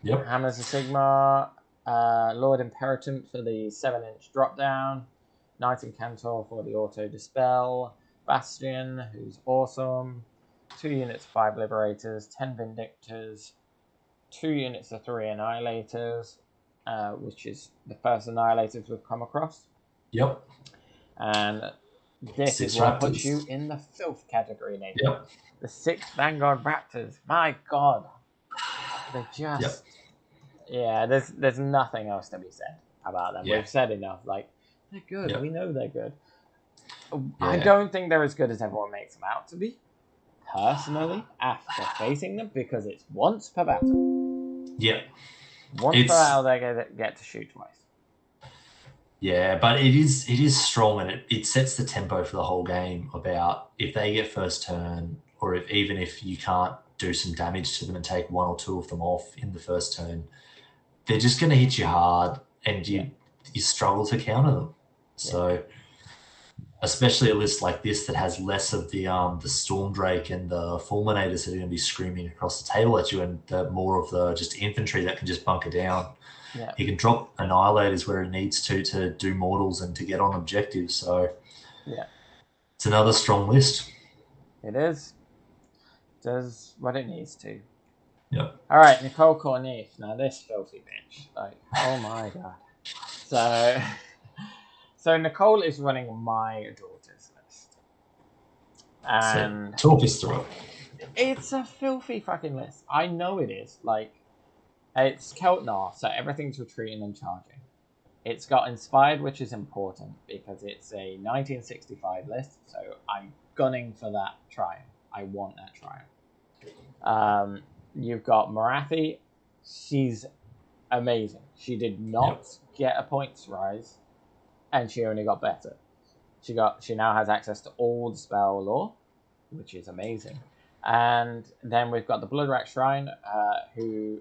Yep. Hammers of Sigmar, Lord Imperator for the 7-inch drop down, Knight and Cantor for the auto dispel. Bastion, who's awesome. 2 units of 5 Liberators, 10 Vindictors, 2 units of 3 Annihilators, which is the first Annihilators we've come across. Yep. And this 6 is what Raptors. puts you in the filth category, Nathan. Yep. The 6 Vanguard Raptors. My God. They're just... Yep. Yeah, there's nothing else to be said about them. Yeah. We've said enough. Like, they're good. Yep. We know they're good. Yeah. I don't think they're as good as everyone makes them out to be, personally, after facing them, because it's once per battle. Yeah. Once per battle, they get to shoot twice. Yeah, but it is strong, and it sets the tempo for the whole game about if they get first turn, or even if you can't do some damage to them and take 1 or 2 of them off in the first turn, they're just going to hit you hard, and you struggle to counter them. So, especially a list like this that has less of the Stormdrake and the Fulminators that are going to be screaming across the table at you, and more of the just infantry that can just bunker down. Yeah. He can drop Annihilators where he needs to do mortals and to get on objectives. So, it's another strong list. It is. Does what it needs to. Yep. All right, Nicole Corniche. Now this filthy bitch. Like, oh my God. So Nicole is running my daughter's list. And talk us through it. It's a filthy fucking list. I know it is. Like, it's Keltnar, so everything's retreating and charging. It's got Inspired, which is important because it's a 1965 list, so I'm gunning for that triumph. I want that triumph. You've got Marathi. She's amazing. She did not get a points rise, and she only got better. She now has access to all the spell lore, which is amazing. And then we've got the Bloodrat Shrine, who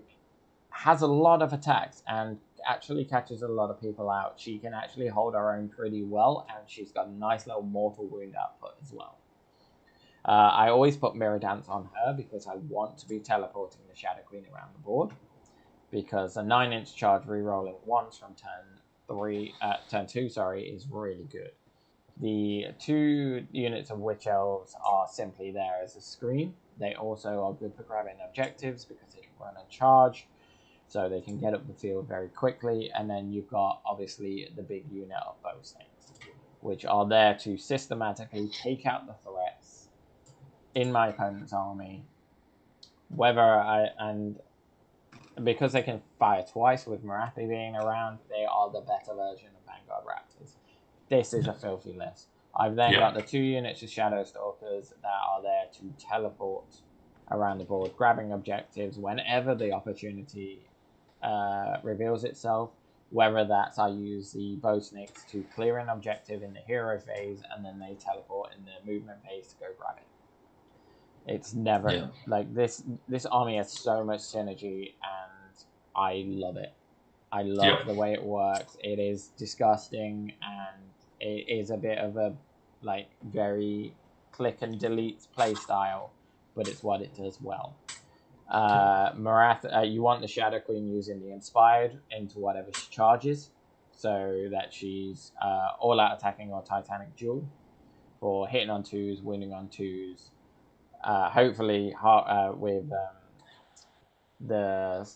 has a lot of attacks and actually catches a lot of people out. She can actually hold her own pretty well, and she's got a nice little mortal wound output as well. I always put Mirror Dance on her because I want to be teleporting the Shadow Queen around the board, because a 9-inch charge rerolling once from turn 2 is really good. The 2 units of Witch Elves are simply there as a screen. They also are good for grabbing objectives because they can run and charge, so they can get up the field very quickly. And then you've got, obviously, the big unit of Bow Snakes, which are there to systematically take out the threats in my opponent's army. And because they can fire twice with Marathi being around, they are the better version of Vanguard Raptors. This is a filthy list. I've then got the 2 units of Shadow Stalkers that are there to teleport around the board, grabbing objectives whenever the opportunity reveals itself. Whether that's I use the Bow Snakes to clear an objective in the hero phase, and then they teleport in the movement phase to go grab it. It's never like this. This army has so much synergy, and I love it. I love the way it works. It is disgusting, and it is a bit of a very click and delete play style, but it's what it does well. Marath, you want the Shadow Queen using the Inspired into whatever she charges, so that she's all out attacking or Titanic Duel for hitting on 2s, winning on 2s. Hopefully with the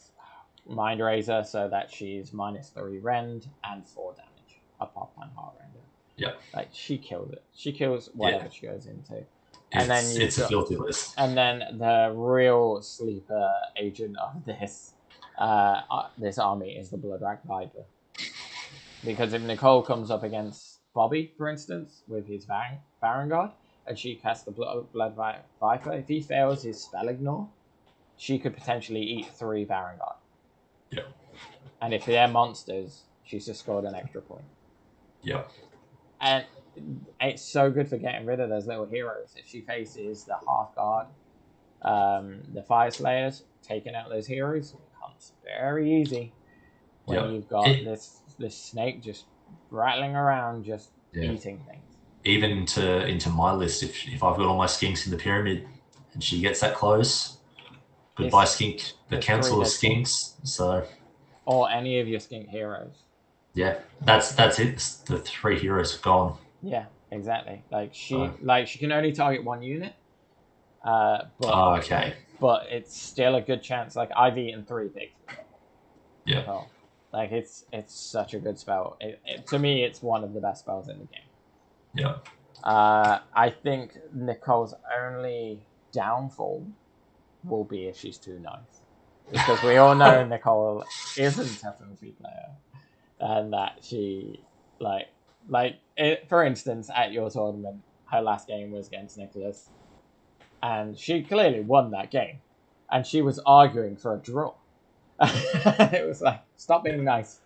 Mind Razor, so that she's -3 rend and 4 damage. A pop and heart render. Yeah. Like, she kills it. She kills whatever she goes into. And then it's a filthy list. And then the real sleeper agent of this army is the Bloodrat Viper. Because if Nicole comes up against Bobby, for instance, with his Vanguard, and she casts the Blood Viper, if he fails his spell ignore, she could potentially eat 3 Vanguard. Yeah. And if they're monsters, she's just scored an extra point. Yeah. And it's so good for getting rid of those little heroes. If she faces the Half Guard, the Fire Slayers, taking out those heroes becomes very easy when you've got this snake just rattling around, just eating things. Even into my list, if I've got all my skinks in the pyramid and she gets that close, goodbye skink, the council of skinks. So, or any of your skink heroes. Yeah, that's it. The 3 heroes have gone. Yeah, exactly. So, Like she can only target one unit, but oh, okay. it's still a good chance. Like I've eaten 3 pigs before. Yeah. Oh, like it's such a good spell. To me, it's one of the best spells in the game. Yeah. I think Nicole's only downfall will be if she's too nice, because we all know Nicole isn't a FMC player, and that she for instance, at your tournament, her last game was against Nicholas, and she clearly won that game, and she was arguing for a draw. It was like, stop being nice.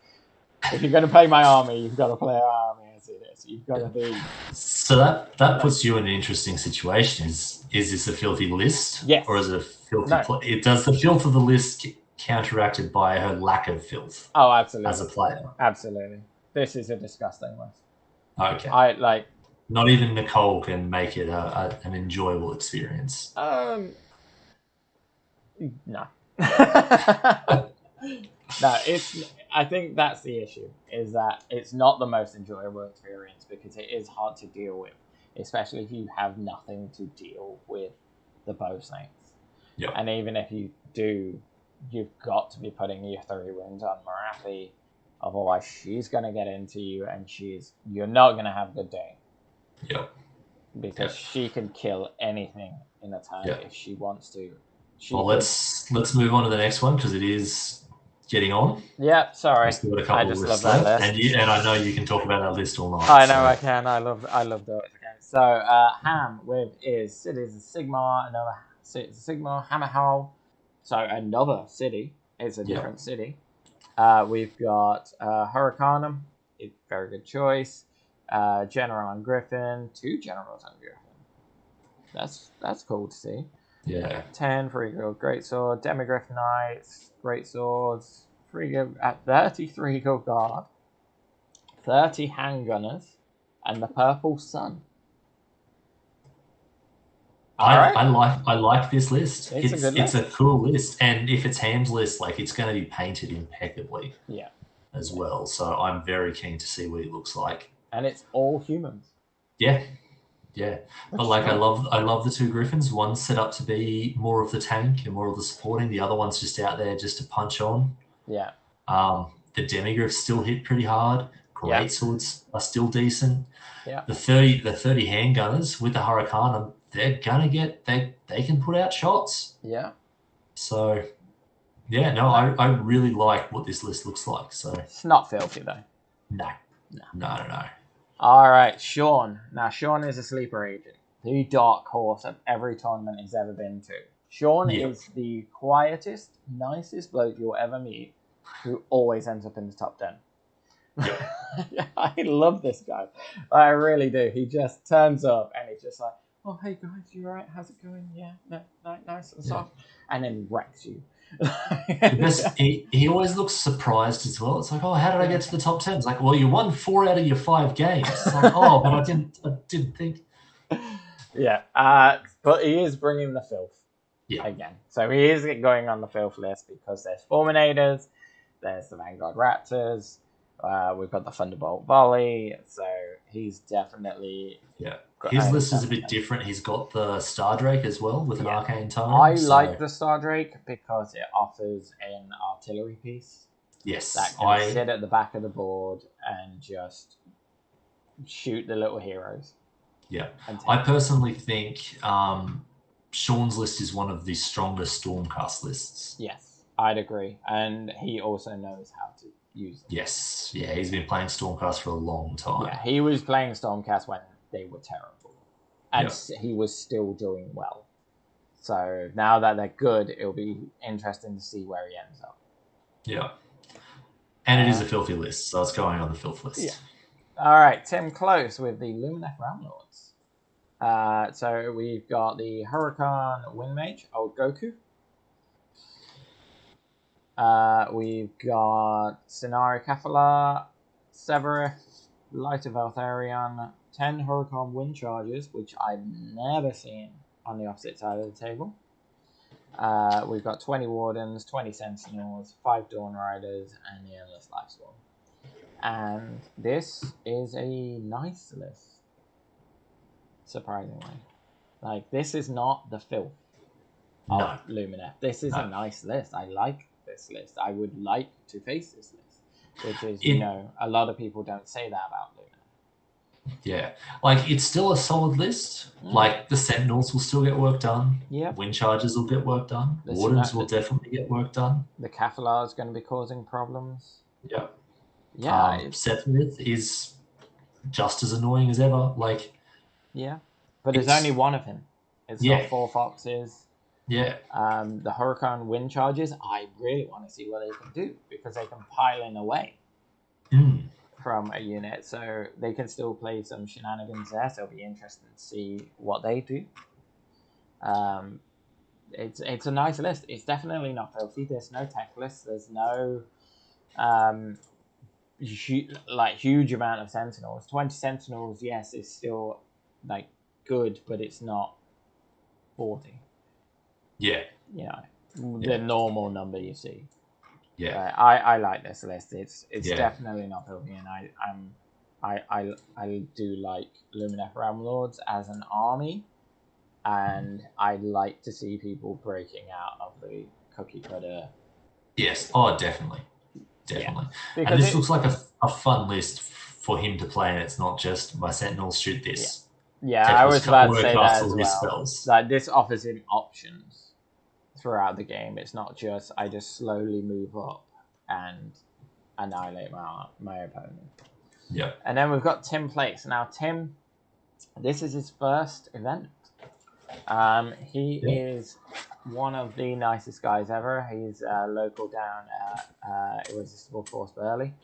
If you're going to play my army, you've got to play our army as it is. You've got to be. So that puts you in an interesting situation. Is this a filthy list? Yes. Or is it a filthy No. play? Does the filth of the list counteracted by her lack of filth? Oh, absolutely. As a player. Absolutely. This is a disgusting list. Okay. Not even Nicole can make it an enjoyable experience. No. No, I think that's the issue, is that it's not the most enjoyable experience because it is hard to deal with, especially if you have nothing to deal with the bow snakes. Yep. And even if you do, you've got to be putting your 3 wounds on Marathi, otherwise she's going to get into you and you're not going to have a good day. Yep. Because she can kill anything in a turn if she wants to. Let's move on to the next one because it is getting on. Yeah, sorry. I just love that list. And I know you can talk about that list all night. I know I can. I love those games. So Ham it is Sigmar, another Sigmar, Hammerhal. So another city. It's a different city. We've got Hurricanum, very good choice. General on Griffin, 2 generals on Griffin. That's cool to see. Yeah. 10 free gold greatsword, Demigriff Knights, great swords, free gold at 33 gold guard, 30 handgunners, and the purple sun. I like this list. It's a good list. It's a cool list, and if it's Ham's list, like it's going to be painted impeccably. Yeah. As well, so I'm very keen to see what he looks like. And it's all humans. Yeah. But like, I love the 2 Griffins. One's set up to be more of the tank and more of the supporting. The other one's just out there just to punch on. Yeah. The Demigriffs still hit pretty hard. Great swords are still decent. Yeah. The 30 handgunners with the Hurricanum, they're gonna get they can put out shots. Yeah. So yeah, no, I really like what this list looks like. So it's not filthy though. No. All right, Sean. Now Sean is a sleeper agent, the dark horse of every tournament he's ever been to. Sean is the quietest, nicest bloke you'll ever meet, who always ends up in the top 10. Yep. I love this guy. I really do. He just turns up and he's just like, "Oh, hey guys, you alright? How's it going? Yeah, no, nice and soft," and then wrecks you. He always looks surprised as well. It's like, "Oh, how did I get to the top 10?" It's like, "Well, you won 4 out of your 5 games." It's like, "Oh, but I didn't think." Yeah, but he is bringing the filth again. So he is going on the filth list because there's Fulminators, there's the Vanguard Raptors, we've got the Thunderbolt Volley. So he's definitely His list is a bit different. He's got the Star Drake as well with an Arcane Tome. I like the Star Drake because it offers an artillery piece. Yes. That can sit at the back of the board and just shoot the little heroes. Yeah. I personally think Sean's list is one of the strongest Stormcast lists. Yes, I'd agree. And he also knows how to use them. Yes. Yeah, he's been playing Stormcast for a long time. Yeah, he was playing Stormcast when they were terrible. And he was still doing well. So now that they're good, it'll be interesting to see where he ends up. Yeah. And it is a filthy list, so it's going on the filth list. Yeah. All right, Tim Close with the Lumineth Ramlords. So we've got the Huracan Windmage, Old Goku. We've got Scenari Kefala, Severith, Light of Eltharion, 10 Huracan Wind Charges, which I've never seen on the opposite side of the table. We've got 20 Wardens, 20 Sentinels, 5 Dawn Riders, and the Endless Lifestorm. And this is a nice list, surprisingly. Like, this is not the filth of Lumineth. This is a nice list. I like this list. I would like to face this list, which is, you know, a lot of people don't say that about Lumineth. Yeah, like, it's still a solid list. Like, the Sentinels will still get work done. Yeah. Wind Chargers will get work done. Wardens will definitely get work done. The Cathalar is going to be causing problems. Yeah. Yeah. Sephiroth is just as annoying as ever. Like, yeah, but there's only one of him. It's not 4 foxes. Yeah. The Hurricane Wind Charges, I really want to see what they can do, because they can pile in away from a unit, so they can still play some shenanigans there. So it'll be interesting to see what they do. It's a nice list. It's definitely not filthy. There's no tech list. There's no huge amount of Sentinels. 20 Sentinels, yes, is still like good, but it's not 40. Yeah. You know, the normal number you see. Yeah. I like this list. It's definitely not filthy, and I do like Lumineth Realm Lords as an army, and I'd like to see people breaking out of the cookie cutter. Yes. Oh, definitely. Yeah. And this looks like a fun list for him to play, and it's not just my Sentinels shoot this. Yeah, I was about to say that as well. Like, this offers him options throughout the game. It's not just I just slowly move up and annihilate my opponent. Yeah. And then we've got Tim Place. Now, Tim, this is his first event. He is one of the nicest guys ever. He's local down at Irresistible Force Burley,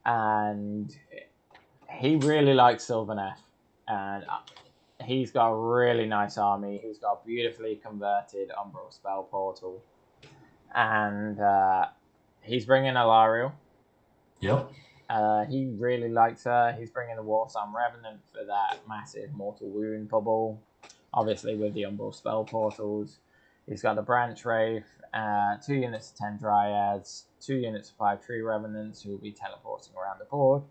and he really likes Sylvaneth, and he's got a really nice army. He's got a beautifully converted Umbral Spell Portal, and he's bringing Alariel. Yep. He really likes her. He's bringing the Warsun Revenant for that massive Mortal Wound bubble. Obviously, with the Umbral Spell Portals. He's got the Branch Wraith, 2 units of 10 Dryads, 2 units of 5 Tree Revenants who will be teleporting around the board.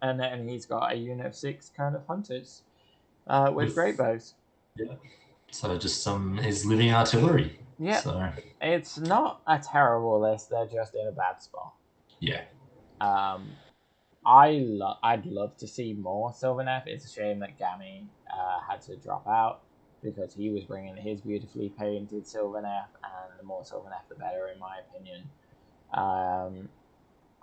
And then he's got a unit of 6 Cone of Hunters with Great Bows. Yeah. So just his living artillery. Yeah. So it's not a terrible list. They're just in a bad spot. Yeah. I'd love to see more Sylvaneth. It's a shame that Gammy had to drop out, because he was bringing his beautifully painted Sylvaneth, and the more Sylvaneth, the better, in my opinion.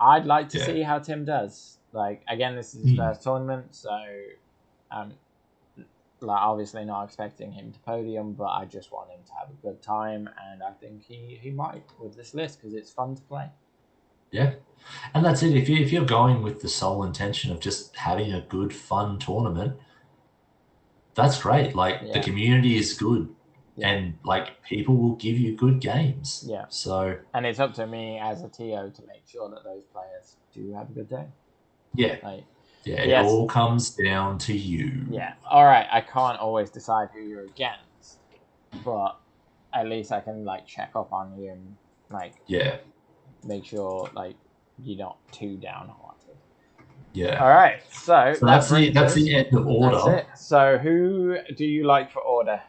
I'd like to see how Tim does. Like, again, this is his first tournament, so like, obviously not expecting him to podium, but I just want him to have a good time, and I think he might with this list, because it's fun to play. Yeah, and that's it. If you're going with the sole intention of just having a good, fun tournament, that's great. Like, the community is good, and like, people will give you good games. Yeah. So, and it's up to me as a TO to make sure that those players do have a good day. Yeah. Like, it all comes down to you. Yeah. All right. I can't always decide who you're against, but at least I can like check up on you and like make sure like you're not too downhearted. Yeah. All right. So that's the end of order. That's it. So who do you like for order?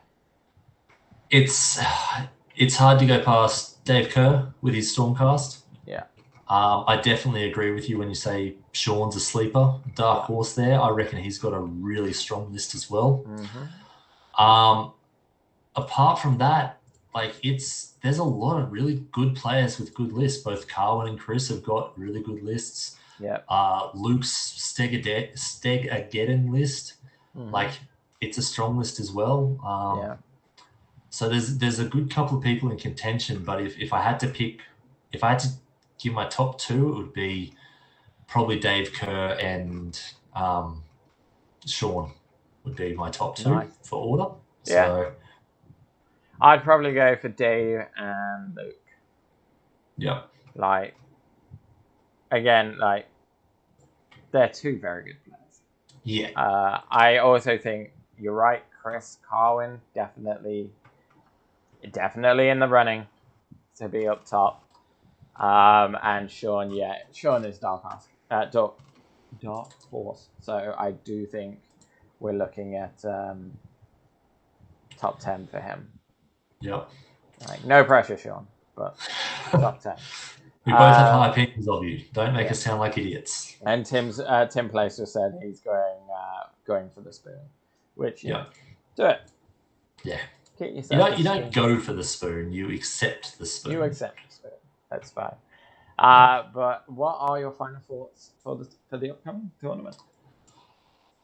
It's hard to go past Dave Kerr with his Stormcast. Yeah. I definitely agree with you when you say Sean's a sleeper, dark horse there. I reckon he's got a really strong list as well. Apart from that, like, there's a lot of really good players with good lists. Both Carwin and Chris have got really good lists. Yeah. Luke's Stegageddon list, like, it's a strong list as well. So there's a good couple of people in contention, but if I had to give my top 2, it would be probably Dave Kerr and Sean would be my top 2 for order. Yeah. So I'd probably go for Dave and Luke. Yeah. Like, again, like, they're 2 very good players. Yeah. I also think you're right, Chris Carwin, definitely in the running to be up top. And Sean, Sean is Dark dark horse. So I do think we're looking at top 10 for him. Yep. Like, no pressure, Sean, but top 10. We both have high opinions of you. Don't make us sound like idiots. And Tim Place just said he's going for the spoon, which do it. Yeah. Get yourself you don't go for the spoon. You accept the spoon. You accept the spoon. That's fine. But what are your final thoughts for the upcoming tournament?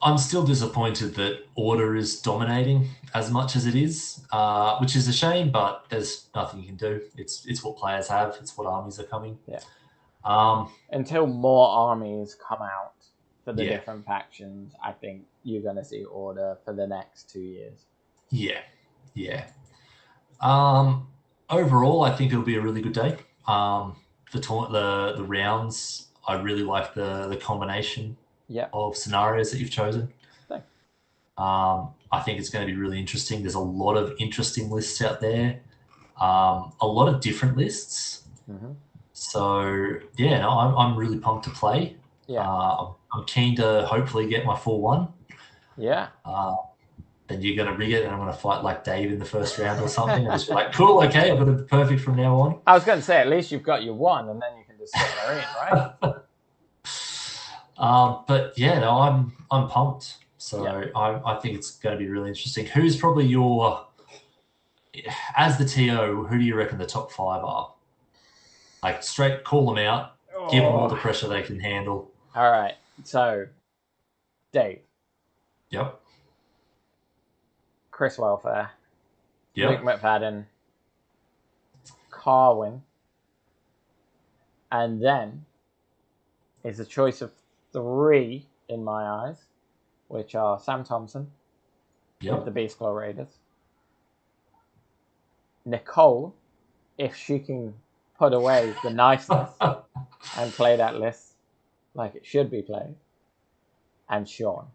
I'm still disappointed that Order is dominating as much as it is, which is a shame, but there's nothing you can do. It's what players have. It's what armies are coming. Yeah. Until more armies come out for the different factions, I think you're going to see Order for the next 2 years. Yeah. Overall, I think it'll be a really good day. The rounds, I really like the combination of scenarios that you've chosen. Thanks. I think it's going to be really interesting. There's a lot of interesting lists out there, a lot of different lists. Mm-hmm. So yeah, no, I'm really pumped to play. I'm keen to hopefully get my 4-1. Yeah. Then you're going to rig it and I'm going to fight like Dave in the first round or something. And just be like, cool, okay, I've got it perfect from now on. I was going to say, at least you've got your 1 and then you can just get Marine, right? But yeah, no, I'm pumped. So I think it's going to be really interesting. Who's probably as the TO, who do you reckon the top 5 are? Like, straight call them out, give them all the pressure they can handle. All right. So, Dave. Yep. Chris Welfare. Yep. Luke McFadden. Carwin. And then is a choice of 3 in my eyes, which are Sam Thompson with the Beast Claw Raiders. Nicole, if she can put away the niceness and play that list like it should be played. And Sean,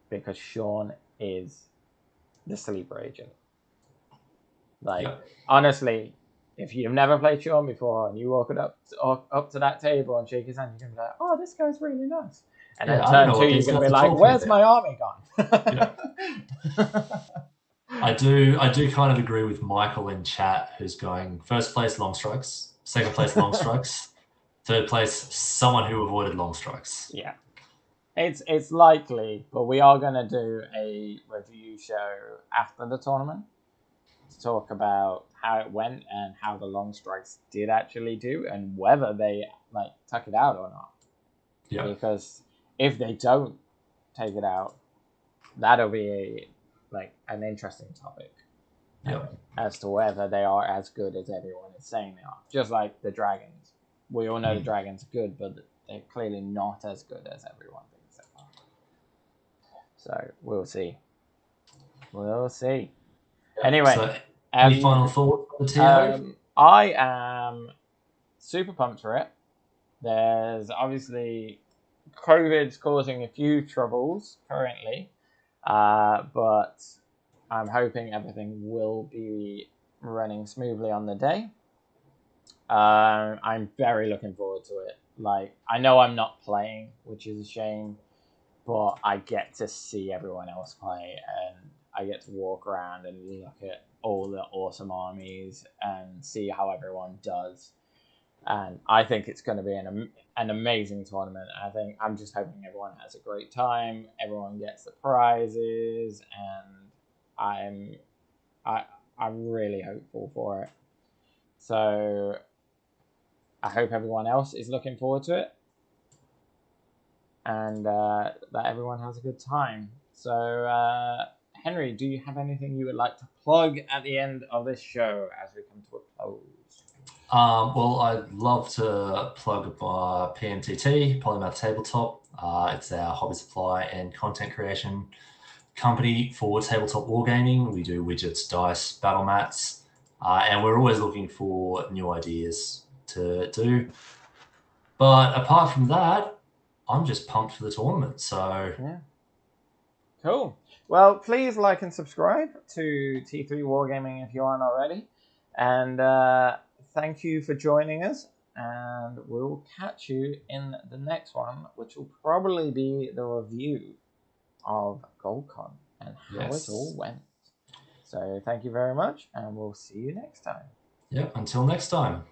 because Sean is the sleeper agent. Honestly, if you've never played Sean before and you walk it up to that table and shake his hand, you're going to be like, oh, this guy's really nice. And then turn 2, you're going to be like, where's my army gone? I do kind of agree with Michael in chat, who's going first place long strikes, second place long strikes, third place someone who avoided long strikes. Yeah. It's likely, but we are going to do a review show after the tournament to talk about how it went and how the long strikes did actually do and whether they tuck it out or not. Yeah. Because if they don't take it out, that'll be an interesting topic. As to whether they are as good as everyone is saying they are. Just like the Dragons. We all know the Dragons are good, but they're clearly not as good as everyone thinks they are. So we'll see. We'll see. Anyway. So, any final thoughts on the TO? I am super pumped for it. There's obviously COVID's causing a few troubles currently, but I'm hoping everything will be running smoothly on the day. I'm very looking forward to it. I know I'm not playing, which is a shame, but I get to see everyone else play and I get to walk around and look at all the awesome armies and see how everyone does. And I think it's going to be an amazing tournament. I'm just hoping everyone has a great time. Everyone gets the prizes, and I'm really hopeful for it. So I hope everyone else is looking forward to it, and that everyone has a good time. So Henry, do you have anything you would like to plug at the end of this show as we come to a close? Well, I'd love to plug PMTT, Polymath Tabletop. It's our hobby supply and content creation company for tabletop wargaming. We do widgets, dice, battle mats, and we're always looking for new ideas to do. But apart from that, I'm just pumped for the tournament. So yeah, cool. Well, please like and subscribe to T3 Wargaming if you aren't already, and thank you for joining us. and we'll catch you in the next one, which will probably be the review of GoldCon and how it all went. So thank you very much, and we'll see you next time. Yep, until next time.